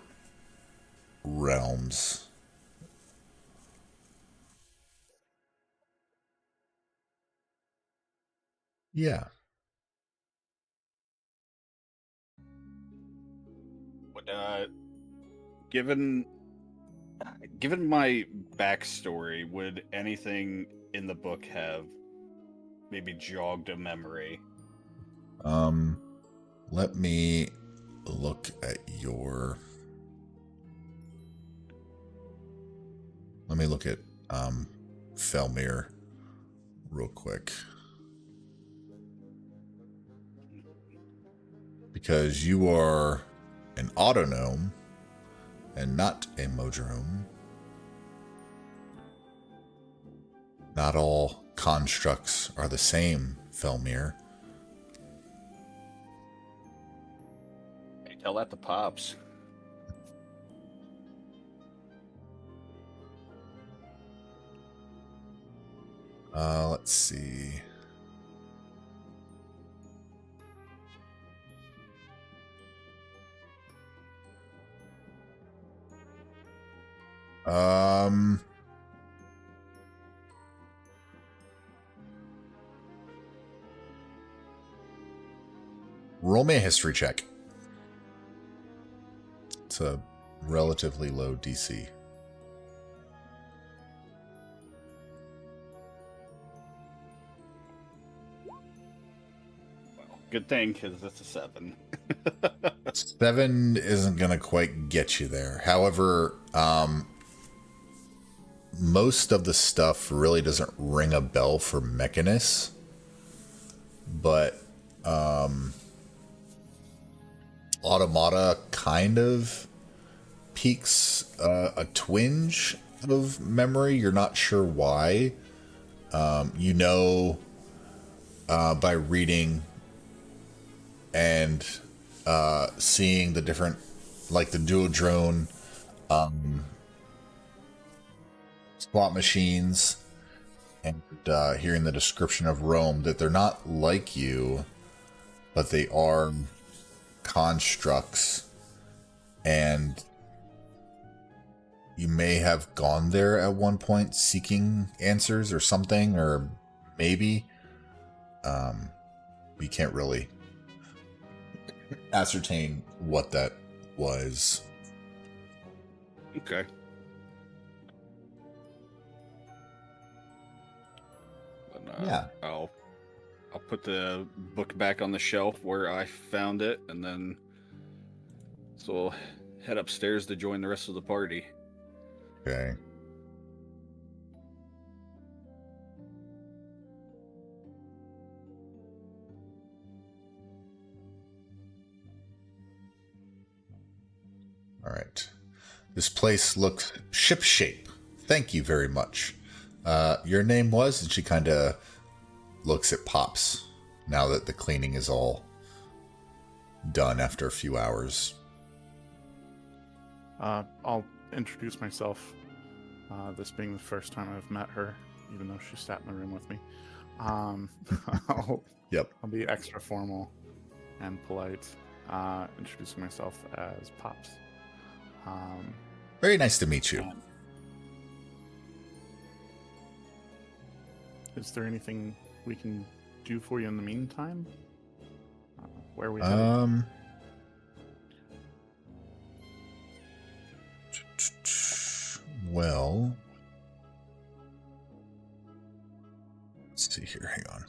realms. Yeah. But given my backstory, would anything in the book have maybe jogged a memory? Let me look at your. Let me look at Felmir real quick. Because you are an autognome and not a Modrone. Not all constructs are the same, Felmir. Hey, tell that to Pops. Let's see. Roll me a history check. It's a relatively low DC. Good thing, because it's a 7. 7 isn't going to quite get you there. However, most of the stuff really doesn't ring a bell for Mechanus. But Automata kind of piques a twinge of memory. You're not sure why. You know, by reading and seeing the different, like the Duodrone slot machines, and hearing the description of Rome, that they're not like you, but they are constructs, and you may have gone there at one point seeking answers or something, or maybe you can't really ascertain what that was. Okay. But, Yeah. I'll put the book back on the shelf where I found it, and then so we'll head upstairs to join the rest of the party. Okay. All right. This place looks shipshape. Thank you very much. Your name was, and she kind of looks at Pops now that the cleaning is all done after a few hours. I'll introduce myself. This being the first time I've met her, even though she sat in the room with me. I'll be extra formal and polite, introducing myself as Pops. Very nice to meet you. Is there anything we can do for you in the meantime? Where are we well, let's see here. Hang on.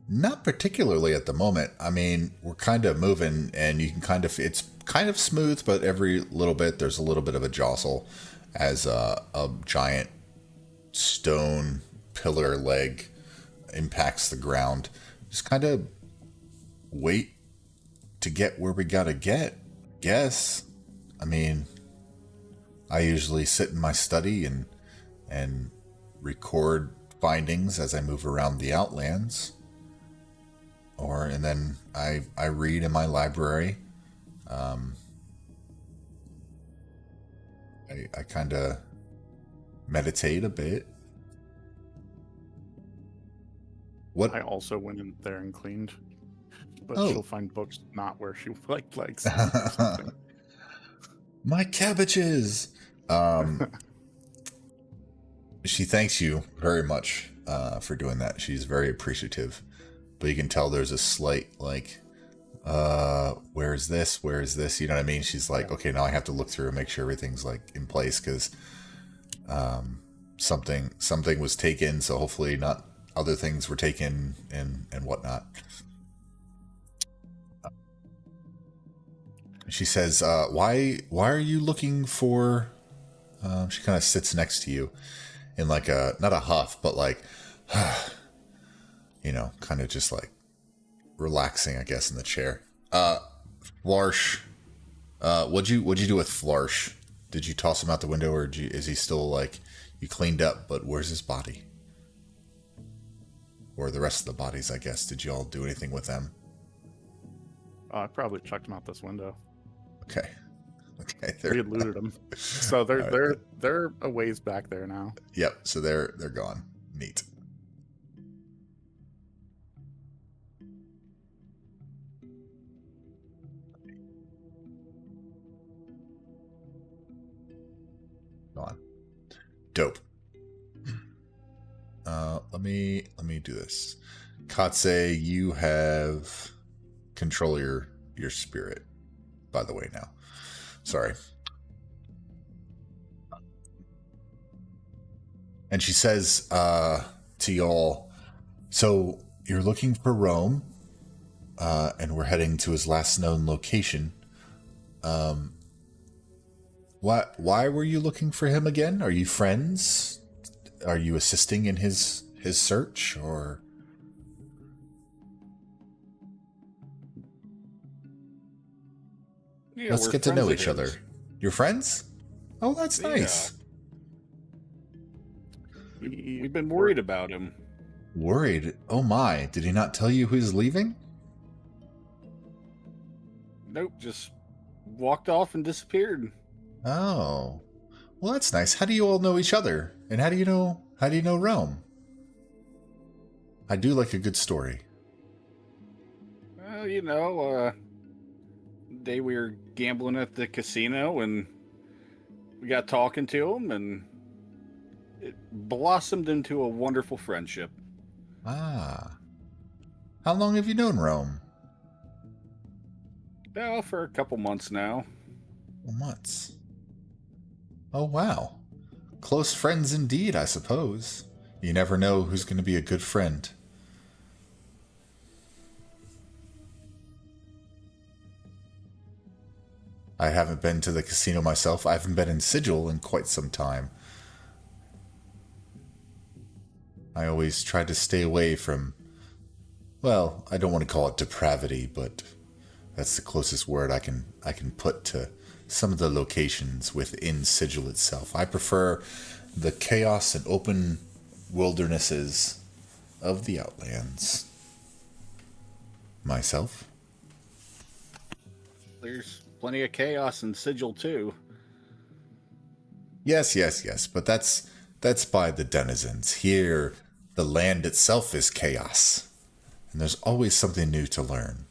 Not particularly at the moment. I mean, we're kind of moving, and you can kind of, it's kind of smooth, but every little bit there's a little bit of a jostle as a giant stone pillar leg impacts the ground. Just kind of wait to get where we gotta get. Guess. I mean, I usually sit in my study and record findings as I move around the Outlands. And then I read in my library. I kind of meditate a bit. What? I also went in there and cleaned, but Oh. she'll find books not where she likes them or something. My cabbages. She thanks you very much for doing that. She's very appreciative. But you can tell there's a slight, like, where's this? Where is this? You know what I mean? She's like, okay, now I have to look through and make sure everything's, like, in place, because something was taken, so hopefully not other things were taken and whatnot. She says, why are you looking for... she kind of sits next to you in like a, not a huff, but like, you know, kind of just like relaxing, I guess, in the chair. Flarsh, what'd you do with Flarsh? Did you toss him out the window, or is he still like, you cleaned up, but where's his body? Or the rest of the bodies, I guess. Did you all do anything with them? I probably chucked him out this window. Okay. Okay. We had looted them, so they're a ways back there now. Yep. So they're gone. Neat. Gone. Dope. Let me do this. Katse, you have control of your spirit, by the way, now. Sorry. And she says to y'all, so you're looking for Rome, and we're heading to his last known location. Why were you looking for him again? Are you friends? Are you assisting in his search, or? Yeah, Let's we're get to know friends each of other. his. You're friends? Oh, that's Yeah. nice. We've been worried about him. Worried? Oh my, did he not tell you who's leaving? Nope, just walked off and disappeared. Oh. Well, that's nice. How do you all know each other? And how do you know Rome? I do like a good story. Well, you know, day we were gambling at the casino and we got talking to him and it blossomed into a wonderful friendship. Ah. How long have you known Rome? Well, for a couple months now. Months. Oh, wow. Close friends indeed, I suppose. You never know who's going to be a good friend. I haven't been to the casino myself. I haven't been in Sigil in quite some time. I always try to stay away from... Well, I don't want to call it depravity, but that's the closest word I can put to some of the locations within Sigil itself. I prefer the chaos and open wildernesses of the Outlands. Myself? There's plenty of chaos in Sigil too. Yes, but that's by the denizens. Here, the land itself is chaos, and there's always something new to learn,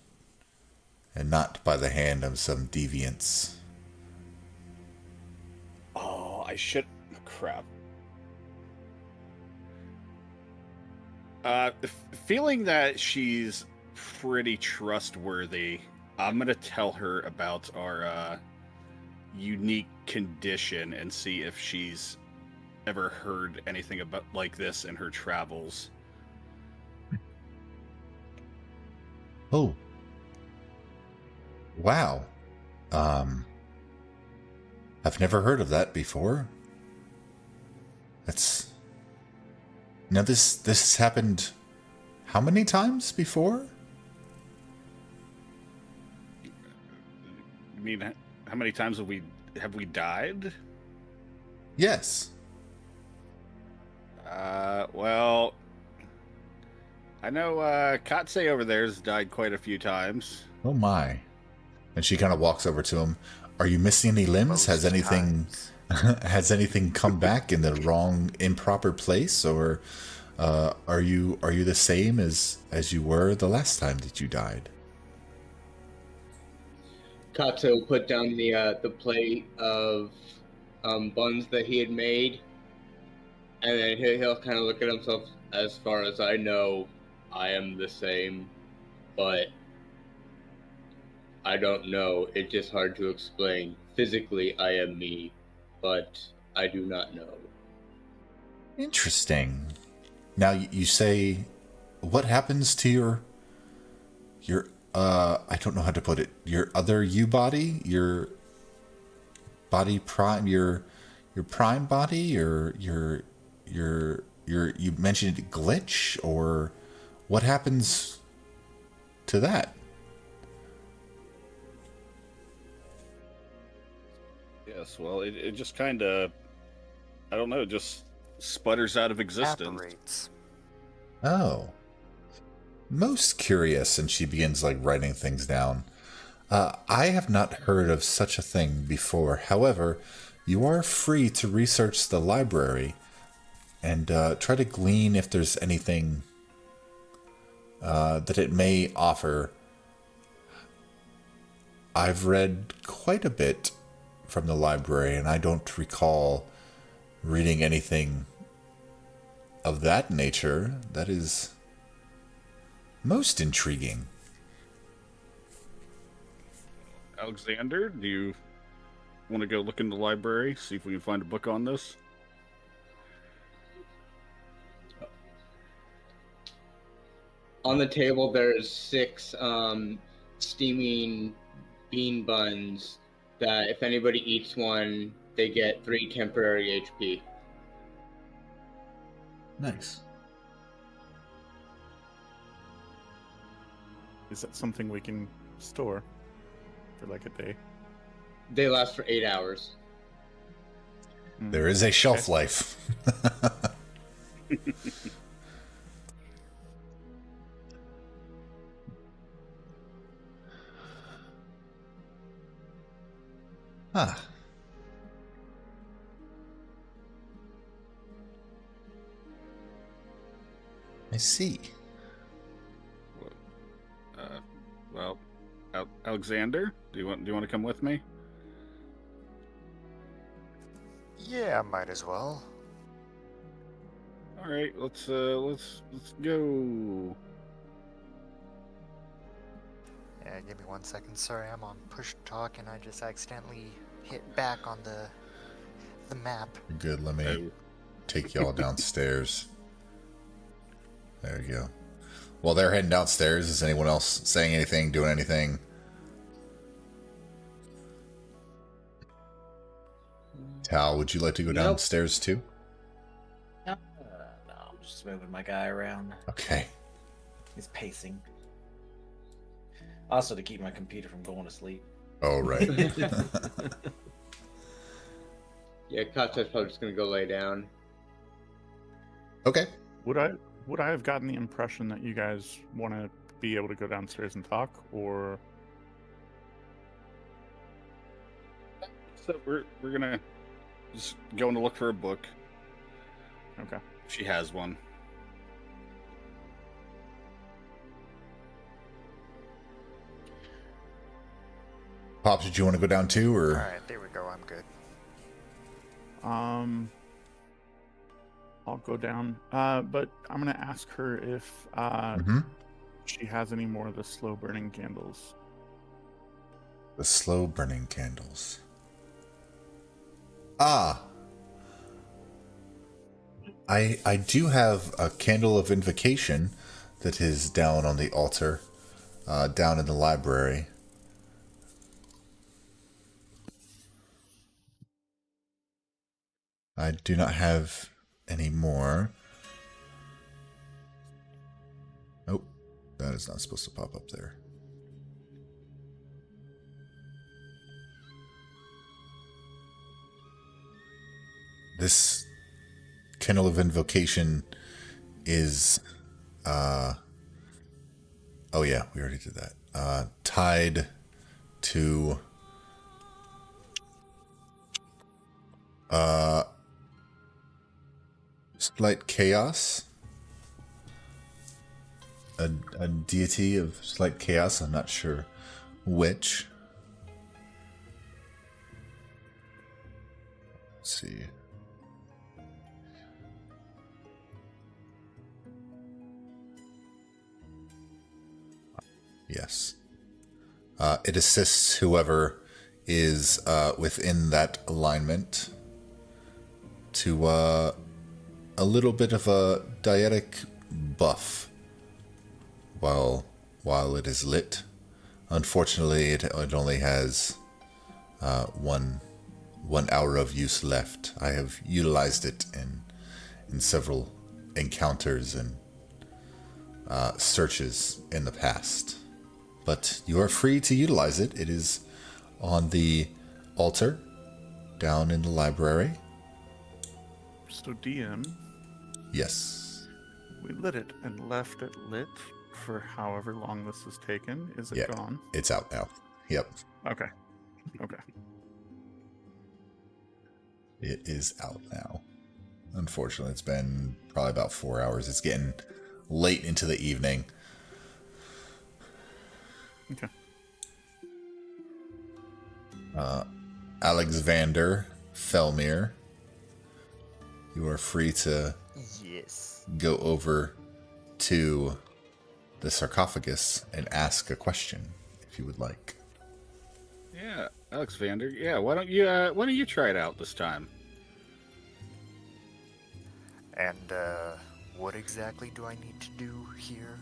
and not by the hand of some deviants. Oh, I should... Crap. Feeling that she's pretty trustworthy, I'm gonna tell her about our unique condition and see if she's ever heard anything about like this in her travels. Oh. Wow. I've never heard of that before. That's... Now this has happened how many times before? I mean, how many times have we died? Yes. Well, I know Katse over there's died quite a few times. Oh my. And she kind of walks over to him. Are you missing any limbs? Most Has anything times. has anything come back in the wrong, improper place, or are you the same as you were the last time that you died? Katsu will put down the plate of buns that he had made, and then he'll kind of look at himself. As far as I know, I am the same, but I don't know. It's just hard to explain. Physically, I am me, but I do not know. Interesting. Now you say, what happens to your I don't know how to put it. Your other you body, your body prime, your prime body, your you mentioned glitch, or what happens to that? Yes, well, it just kind of, I don't know, just sputters out of existence. Evaporates. Oh. Most curious, and she begins like writing things down. I have not heard of such a thing before. However, you are free to research the library and try to glean if there's anything that it may offer. I've read quite a bit from the library, and I don't recall reading anything of that nature. That is most intriguing. Alexander, do you want to go look in the library, see if we can find a book on this? On the table, there's 6 steaming bean buns that if anybody eats one, they get 3 temporary HP. Nice. Is that something we can store for like a day? They last for 8 hours. There is a shelf life. Ah. I see. Well, Alexander, do you want to come with me? Yeah, might as well. All right, let's go. Yeah, give me 1 second. Sorry, I'm on push talk and I just accidentally hit back on the map. Good, let me take y'all downstairs. There you go. While they're heading downstairs, is anyone else saying anything, doing anything? Tal, would you like to go Nope. downstairs too? No, I'm just moving my guy around. Okay. He's pacing. Also to keep my computer from going to sleep. Oh, right. Yeah, Katya's probably just gonna go lay down. Okay. Would I have gotten the impression that you guys want to be able to go downstairs and talk, or So we're gonna just going to look for a book. okay? She has one. Pops, did you want to go down too, or? All right, there we go. I'm good. I'll go down. But I'm gonna ask her if Mhm. she has any more of the slow burning candles. The slow burning candles. Ah. I do have a candle of invocation that is down on the altar, down in the library. I do not have any more. Nope, that is not supposed to pop up there. This Candle of Invocation is oh yeah, we already did that. Tied to slight chaos. A deity of slight chaos, I'm not sure which. Let's see. Yes. It assists whoever is within that alignment to a little bit of a diegetic buff while it is lit. Unfortunately, it only has one hour of use left. I have utilized it in several encounters and searches in the past. But you are free to utilize it. It is on the altar down in the library. So DM, Yes. we lit it and left it lit for however long this has taken. Is it Yeah. gone? It's out now. Yep. Okay. Okay. It is out now. Unfortunately, it's been probably about 4 hours. It's getting late into the evening. Okay. Alexander Felmir, you are free to Yes. go over to the sarcophagus and ask a question if you would like. Yeah, Alex Vander. Yeah, why don't you try it out this time? And what exactly do I need to do here?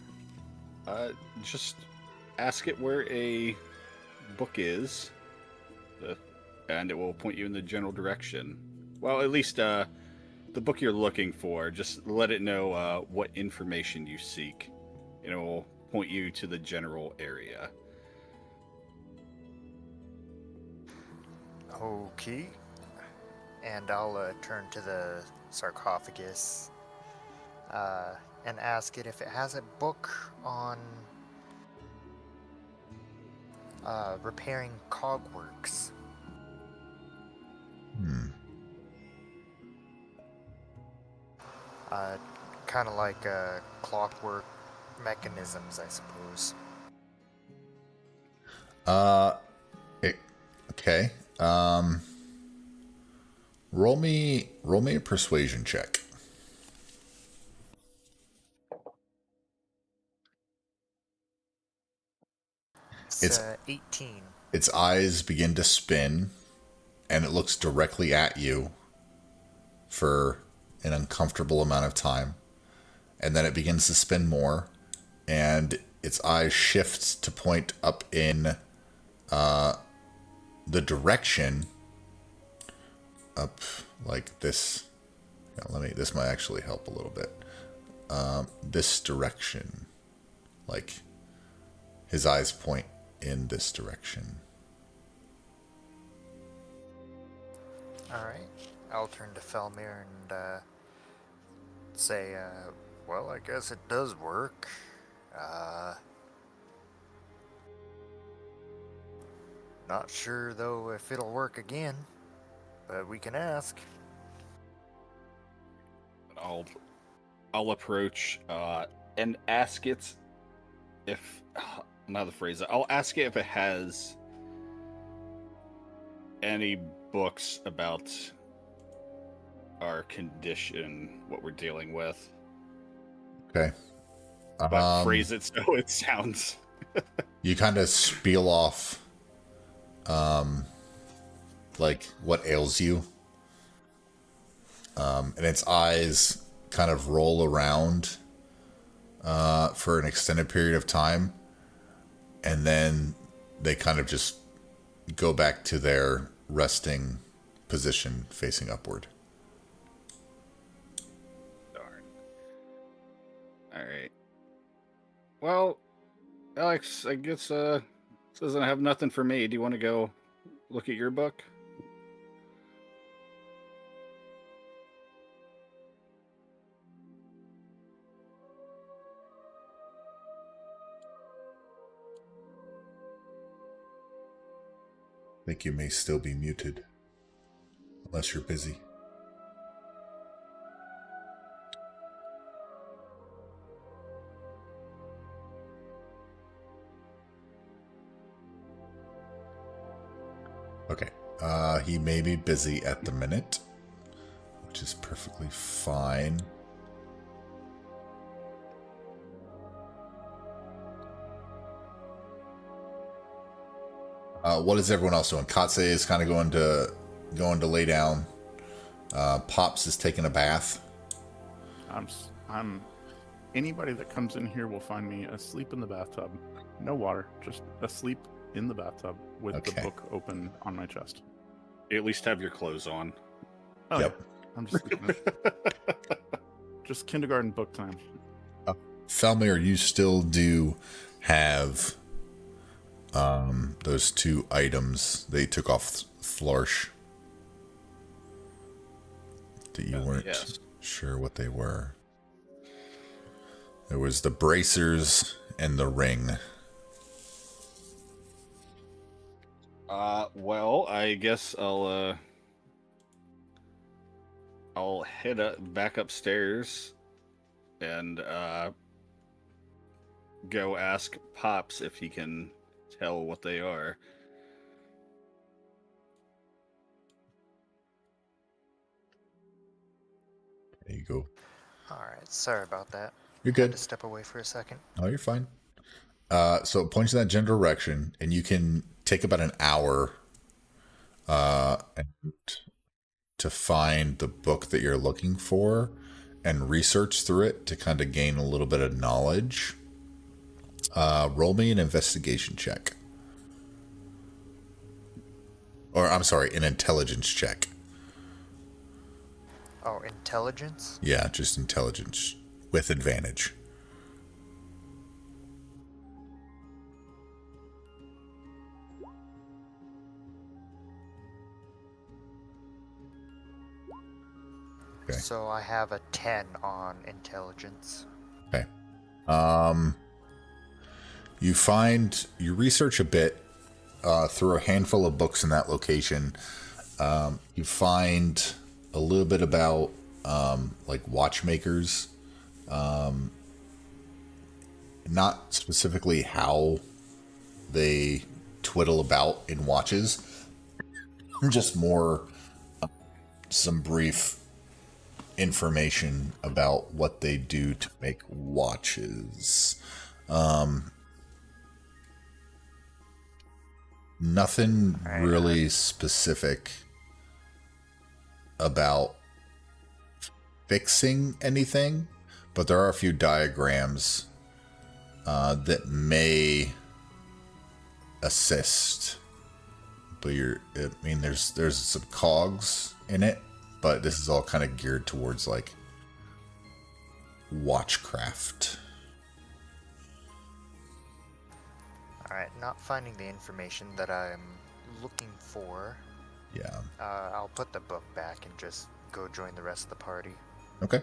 Just ask it where a book is, and it will point you in the general direction. Well, at least the book you're looking for. Just let it know what information you seek, and it will point you to the general area. Okay. And I'll turn to the sarcophagus and ask it if it has a book on repairing cogworks. Kind of like clockwork mechanisms, I suppose. Okay. Roll me a persuasion check. It's 18. Its eyes begin to spin, and it looks directly at you for an uncomfortable amount of time. And then it begins to spin more, and its eyes shift to point up in the direction up like this. This might actually help a little bit. This direction. Like, his eyes point in this direction. Alright. I'll turn to Felmir and say, well, I guess it does work. Not sure, though, if it'll work again, but we can ask. I'll approach and ask it if another phrase. I'll ask it if it has any books about our condition, what we're dealing with. Okay. But phrase it so it sounds. You kind of spiel off, like what ails you, and its eyes kind of roll around for an extended period of time, and then they kind of just go back to their resting position, facing upward. Darn. All right. Well, Alex, I guess this doesn't have nothing for me. Do you want to go look at your book? I think you may still be muted, unless you're busy. Okay. He may be busy at the minute, which is perfectly fine. What is everyone else doing? Katse is kind of going to lay down. Pops is taking a bath. I'm anybody that comes in here will find me asleep in the bathtub. No water, just asleep in the bathtub with the Okay. book open on my chest. You at least have your clothes on. Oh, Yep. yeah. I'm just sleeping. Just kindergarten book time. Falmir, you still do have those 2 items they took off Florsh that you weren't yes. sure what they were. There was the bracers and the ring. Well, I guess I'll head back upstairs and go ask Pops if he can tell what they are. There you go. Alright, sorry about that. You're Had good. to step away for a second. Oh, you're fine. So it points in that general direction, and you can take about an hour and to find the book that you're looking for and research through it to kind of gain a little bit of knowledge. Roll me an investigation check. Or, I'm sorry, an intelligence check. Oh, intelligence? Yeah, just intelligence with advantage. Okay. So I have a 10 on intelligence. Okay. You research a bit through a handful of books in that location. You find a little bit about like watchmakers, not specifically how they twiddle about in watches, just more some brief information about what they do to make watches. Nothing really specific about fixing anything, but there are a few diagrams that may assist. But there's some cogs in it, but this is all kind of geared towards like watchcraft. Alright, not finding the information that I'm looking for. Yeah. I'll put the book back and just go join the rest of the party. Okay.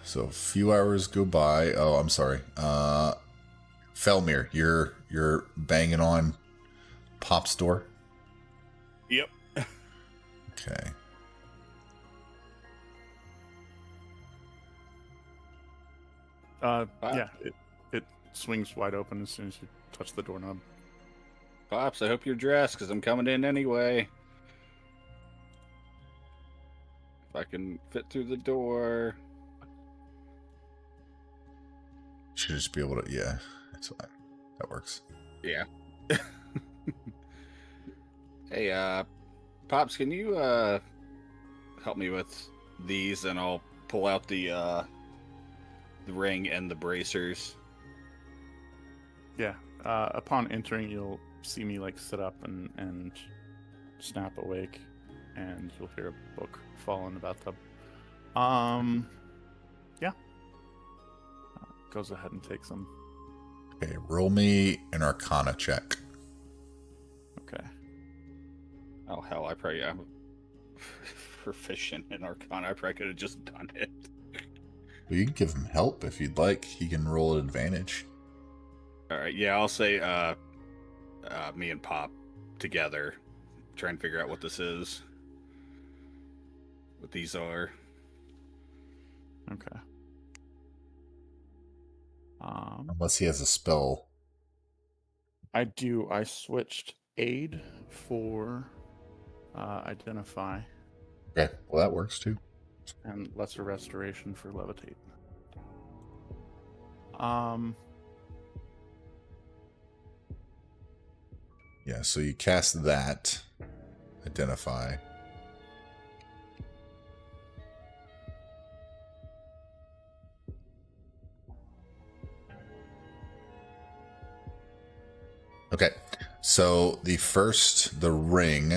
So a few hours go by. Oh, I'm sorry. Felmir, you're banging on Pop's door. Yep. Okay. Yeah, it swings wide open as soon as you touch the doorknob. Pops, I hope you're dressed, because I'm coming in anyway. If I can fit through the door. Should just be able to. Yeah, that's fine. That works. Yeah. Hey, Pops, can you help me with these, and I'll pull out the ring and the bracers. Yeah. Upon entering, you'll see me like sit up and snap awake, and you'll hear a book fall in the bathtub. Yeah. Goes ahead and takes them. Okay, roll me an Arcana check. Okay. Oh hell, I'm proficient in Arcana. I probably could have just done it. Well, you can give him help if you'd like. He can roll at advantage. All right, yeah, I'll say me and Pop together try and figure out what this is. What these are. Okay. Unless he has a spell. I do. I switched aid for identify Okay, well that works too. and lesser restoration for levitate. Yeah, so you cast that. Identify. Okay, so the ring,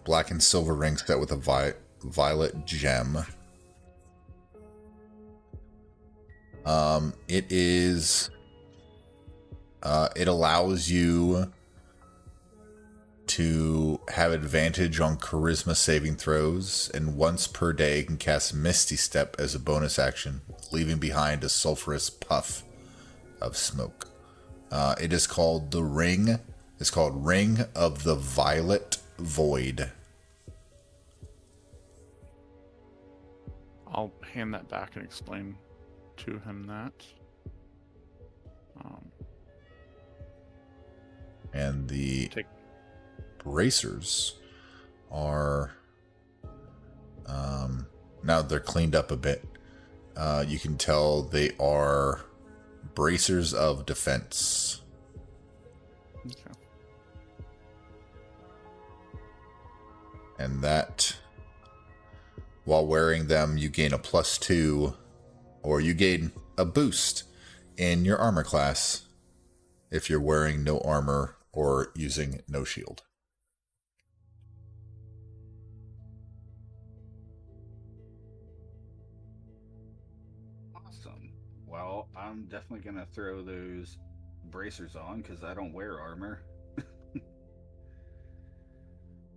black and silver ring set with a violet gem. It is, it allows you to have advantage on charisma saving throws, and once per day can cast Misty Step as a bonus action, leaving behind a sulfurous puff of smoke. It is called the Ring. It's called Ring of the Violet Void. I'll hand that back and explain to him that. And the Take bracers are now they're cleaned up a bit. You can tell they are bracers of defense. okay. And that, while wearing them, you gain a +2, or you gain a boost in your armor class if you're wearing no armor or using no shield. Awesome. Well, I'm definitely gonna throw those bracers on because I don't wear armor.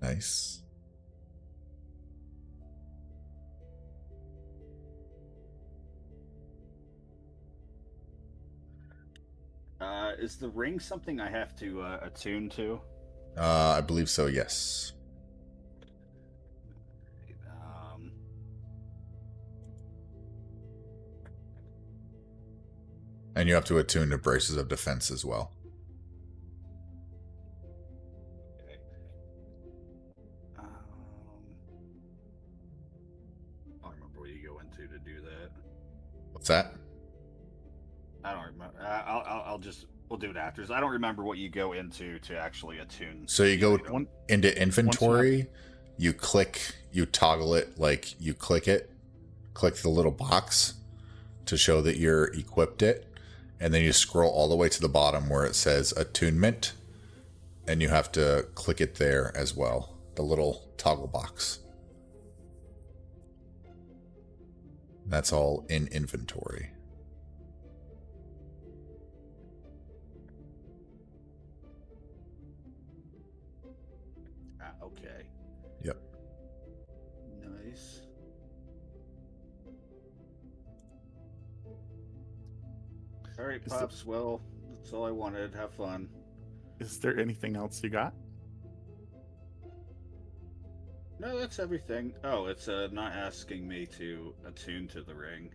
Nice. Is the ring something I have to attune to? I believe so, yes. Um, And you have to attune to braces of defense as well. okay. I don't remember what you go into to do that. What's that? I don't remember. We'll do it after. I don't remember what you go into to actually attune. So you go One, into inventory, you toggle it, like you click the little box to show that you're equipped it, and then you scroll all the way to the bottom where it says attunement, and you have to click it there as well, the little toggle box. That's all in inventory. Okay. Yep. Nice. All right, Is the- Pops. Well, that's all I wanted. Have fun. is there anything else you got? No, that's everything. Oh, it's not asking me to attune to the ring.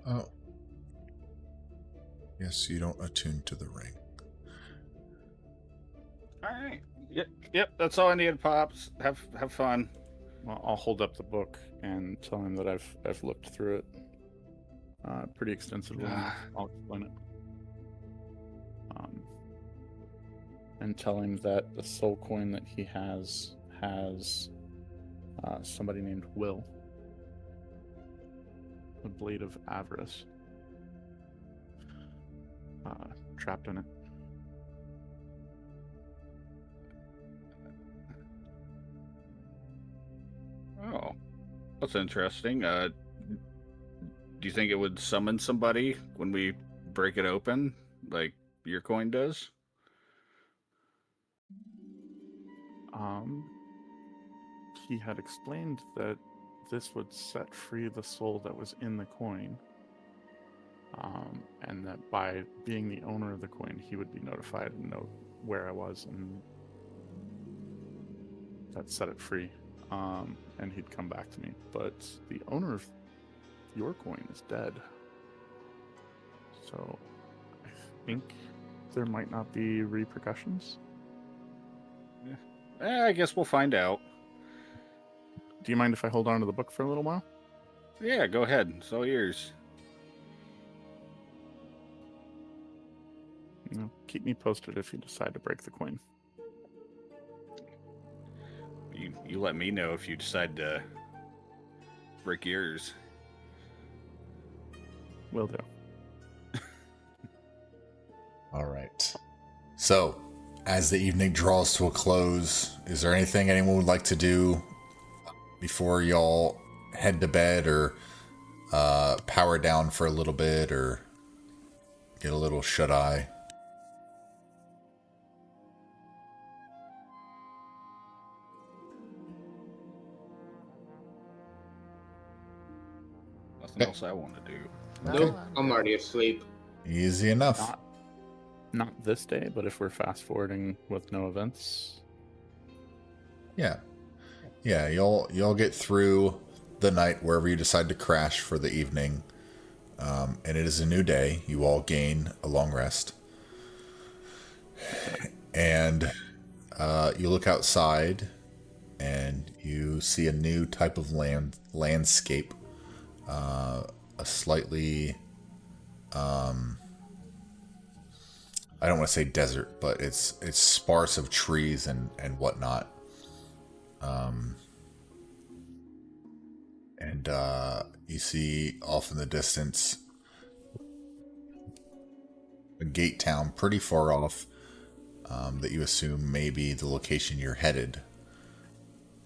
Oh. Yes, you don't attune to the ring. All right. Yep. That's all I needed, Pops. Have fun. Well, I'll hold up the book and tell him that I've looked through it pretty extensively. And I'll explain it. And tell him that the soul coin that he has somebody named Will, the Blade of Avarice, trapped in it. Oh, that's interesting. Do you think it would summon somebody when we break it open, like your coin does? He had explained that this would set free the soul that was in the coin, and that by being the owner of the coin, he would be notified and know where I was, and that set it free. And he'd come back to me. But the owner of your coin is dead, so I think there might not be repercussions. I guess we'll find out. Do you mind if I hold on to the book for a little while? Yeah, go ahead. It's all yours. You know, keep me posted if you decide to break the coin. You let me know if you decide to break yours. Will do. All right. So, as the evening draws to a close, is there anything anyone would like to do before y'all head to bed, or power down for a little bit, or get a little shut-eye? Nothing else I want to do. Nope, I'm already asleep. Easy enough. Not this day, but if we're fast forwarding with no events. Yeah. Yeah, you'll get through the night wherever you decide to crash for the evening. And it is a new day. You all gain a long rest. And you look outside and you see a new type of landscape. A slightly, I don't want to say desert, but it's sparse of trees and whatnot. And you see off in the distance a gate town pretty far off, that you assume may be the location you're headed.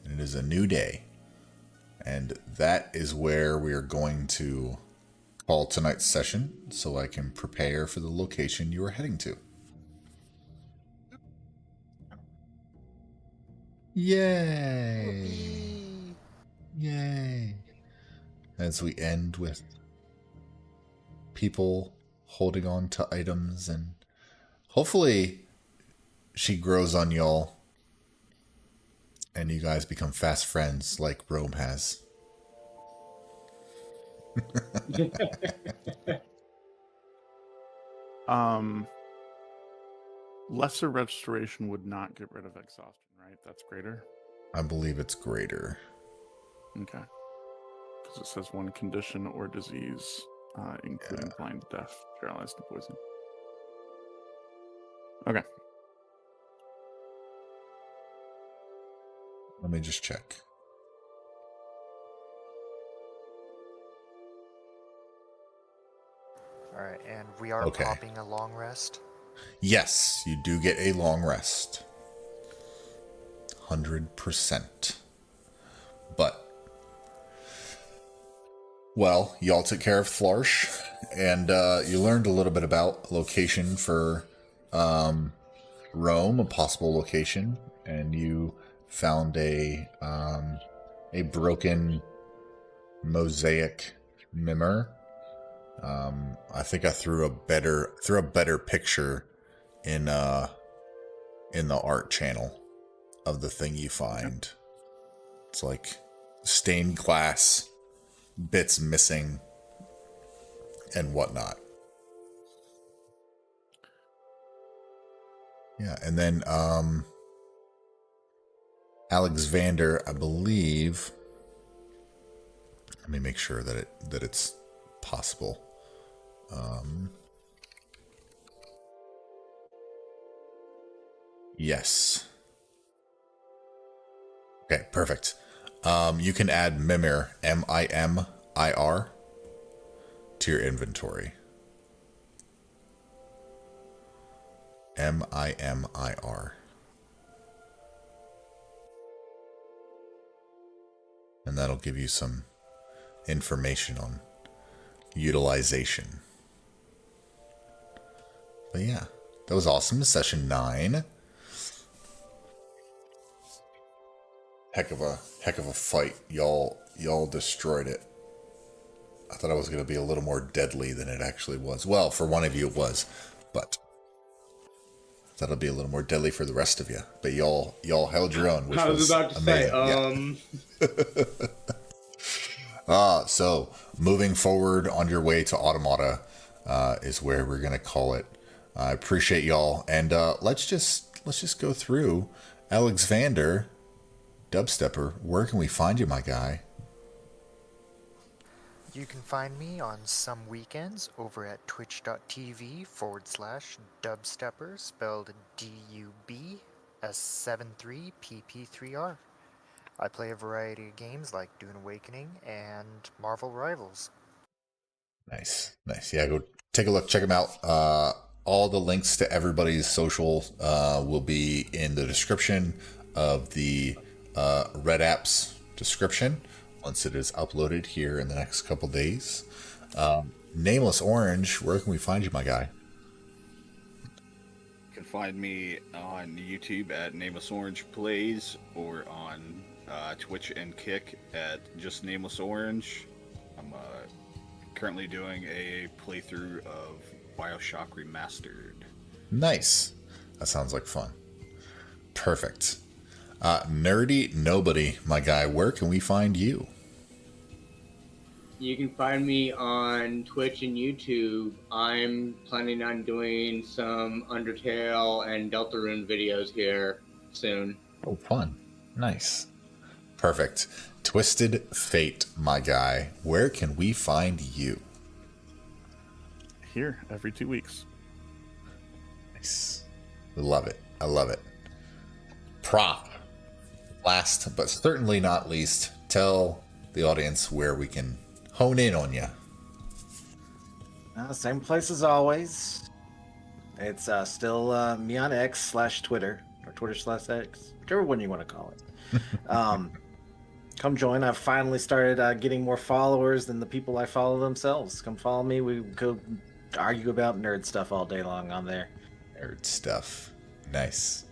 And it is a new day. And that is where we are going to call tonight's session, so I can prepare for the location you are heading to. Yay! Yay! As we end with people holding on to items, and hopefully she grows on y'all and you guys become fast friends like Rome has. Lesser restoration would not get rid of exhaustion, right? That's greater. I believe it's greater. Okay. Because it says one condition or disease, including blind, death, paralyzed, and poison. Okay. Let me just check. All right, and we are Okay. popping a long rest. Yes, you do get a long rest. 100%. But, well, y'all took care of Flarsh, and you learned a little bit about location for Rome, a possible location, and you found a broken mosaic mimmer. I think I threw a better picture in the art channel of the thing you find. It's like stained glass, bits missing, and whatnot. Yeah, and then Alexander, I believe. Let me make sure that it's possible. Yes. Okay, perfect. You can add Mimir, M-I-M-I-R, to your inventory. M-I-M-I-R. And that'll give you some information on utilization. But yeah, that was awesome. Session 9. Heck of a fight. Y'all destroyed it. I thought it was going to be a little more deadly than it actually was. Well, for one of you it was, but that'll be a little more deadly for the rest of you. But y'all held your own, which I was about to amazing. So moving forward on your way to Automata is where we're gonna call it. I appreciate y'all, and let's just go through. Alexander, Dubstepper, where can we find you, my guy? You can find me on some weekends over at twitch.tv/dubstepper, spelled DUBS73PP3R. I play a variety of games like Dune Awakening and Marvel Rivals. Nice. Yeah, go take a look. Check him out. All the links to everybody's social will be in the description of the Red Apps description once it is uploaded here in the next couple days. Nameless Orange, where can we find you, my guy? You can find me on YouTube at Nameless Orange Plays, or on Twitch and Kick at just Nameless Orange. I'm currently doing a playthrough of BioShock Remastered. Nice. That sounds like fun. Perfect. Nerdy Nobody, my guy, where can we find you? You can find me on Twitch and YouTube. I'm planning on doing some Undertale and Deltarune videos here soon. Oh, fun. Nice. Perfect. Twisted Fate, my guy, where can we find you? Here every 2 weeks. Nice. Love it. I love it. Prop. Last but certainly not least, tell the audience where we can hone in on you. Same place as always. It's still me on X/Twitter, or Twitter/X, whichever one you want to call it. Come join. I've finally started getting more followers than the people I follow themselves. Come follow me. We go argue about nerd stuff all day long on there. Nerd stuff. Nice.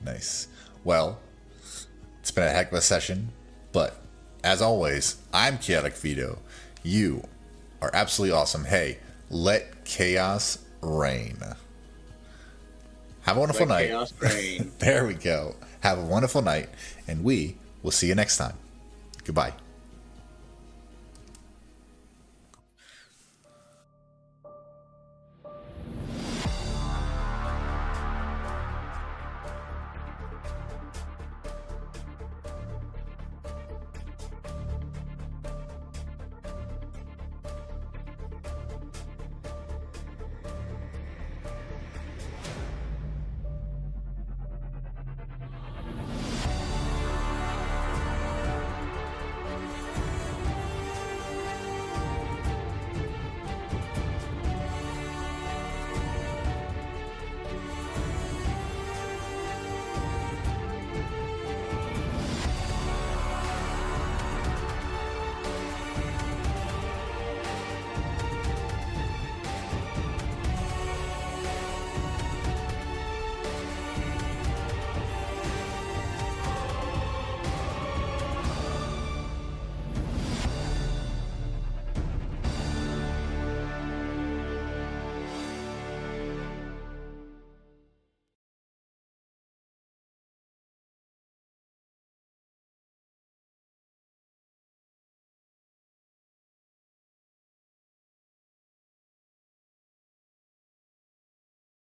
Nice. Well, it's been a heck of a session, but as always, I'm Chaotic Vito. You are absolutely awesome. Hey, let chaos reign. Have a wonderful Let night. chaos reign. There we go. Have a wonderful night, and we will see you next time. Goodbye.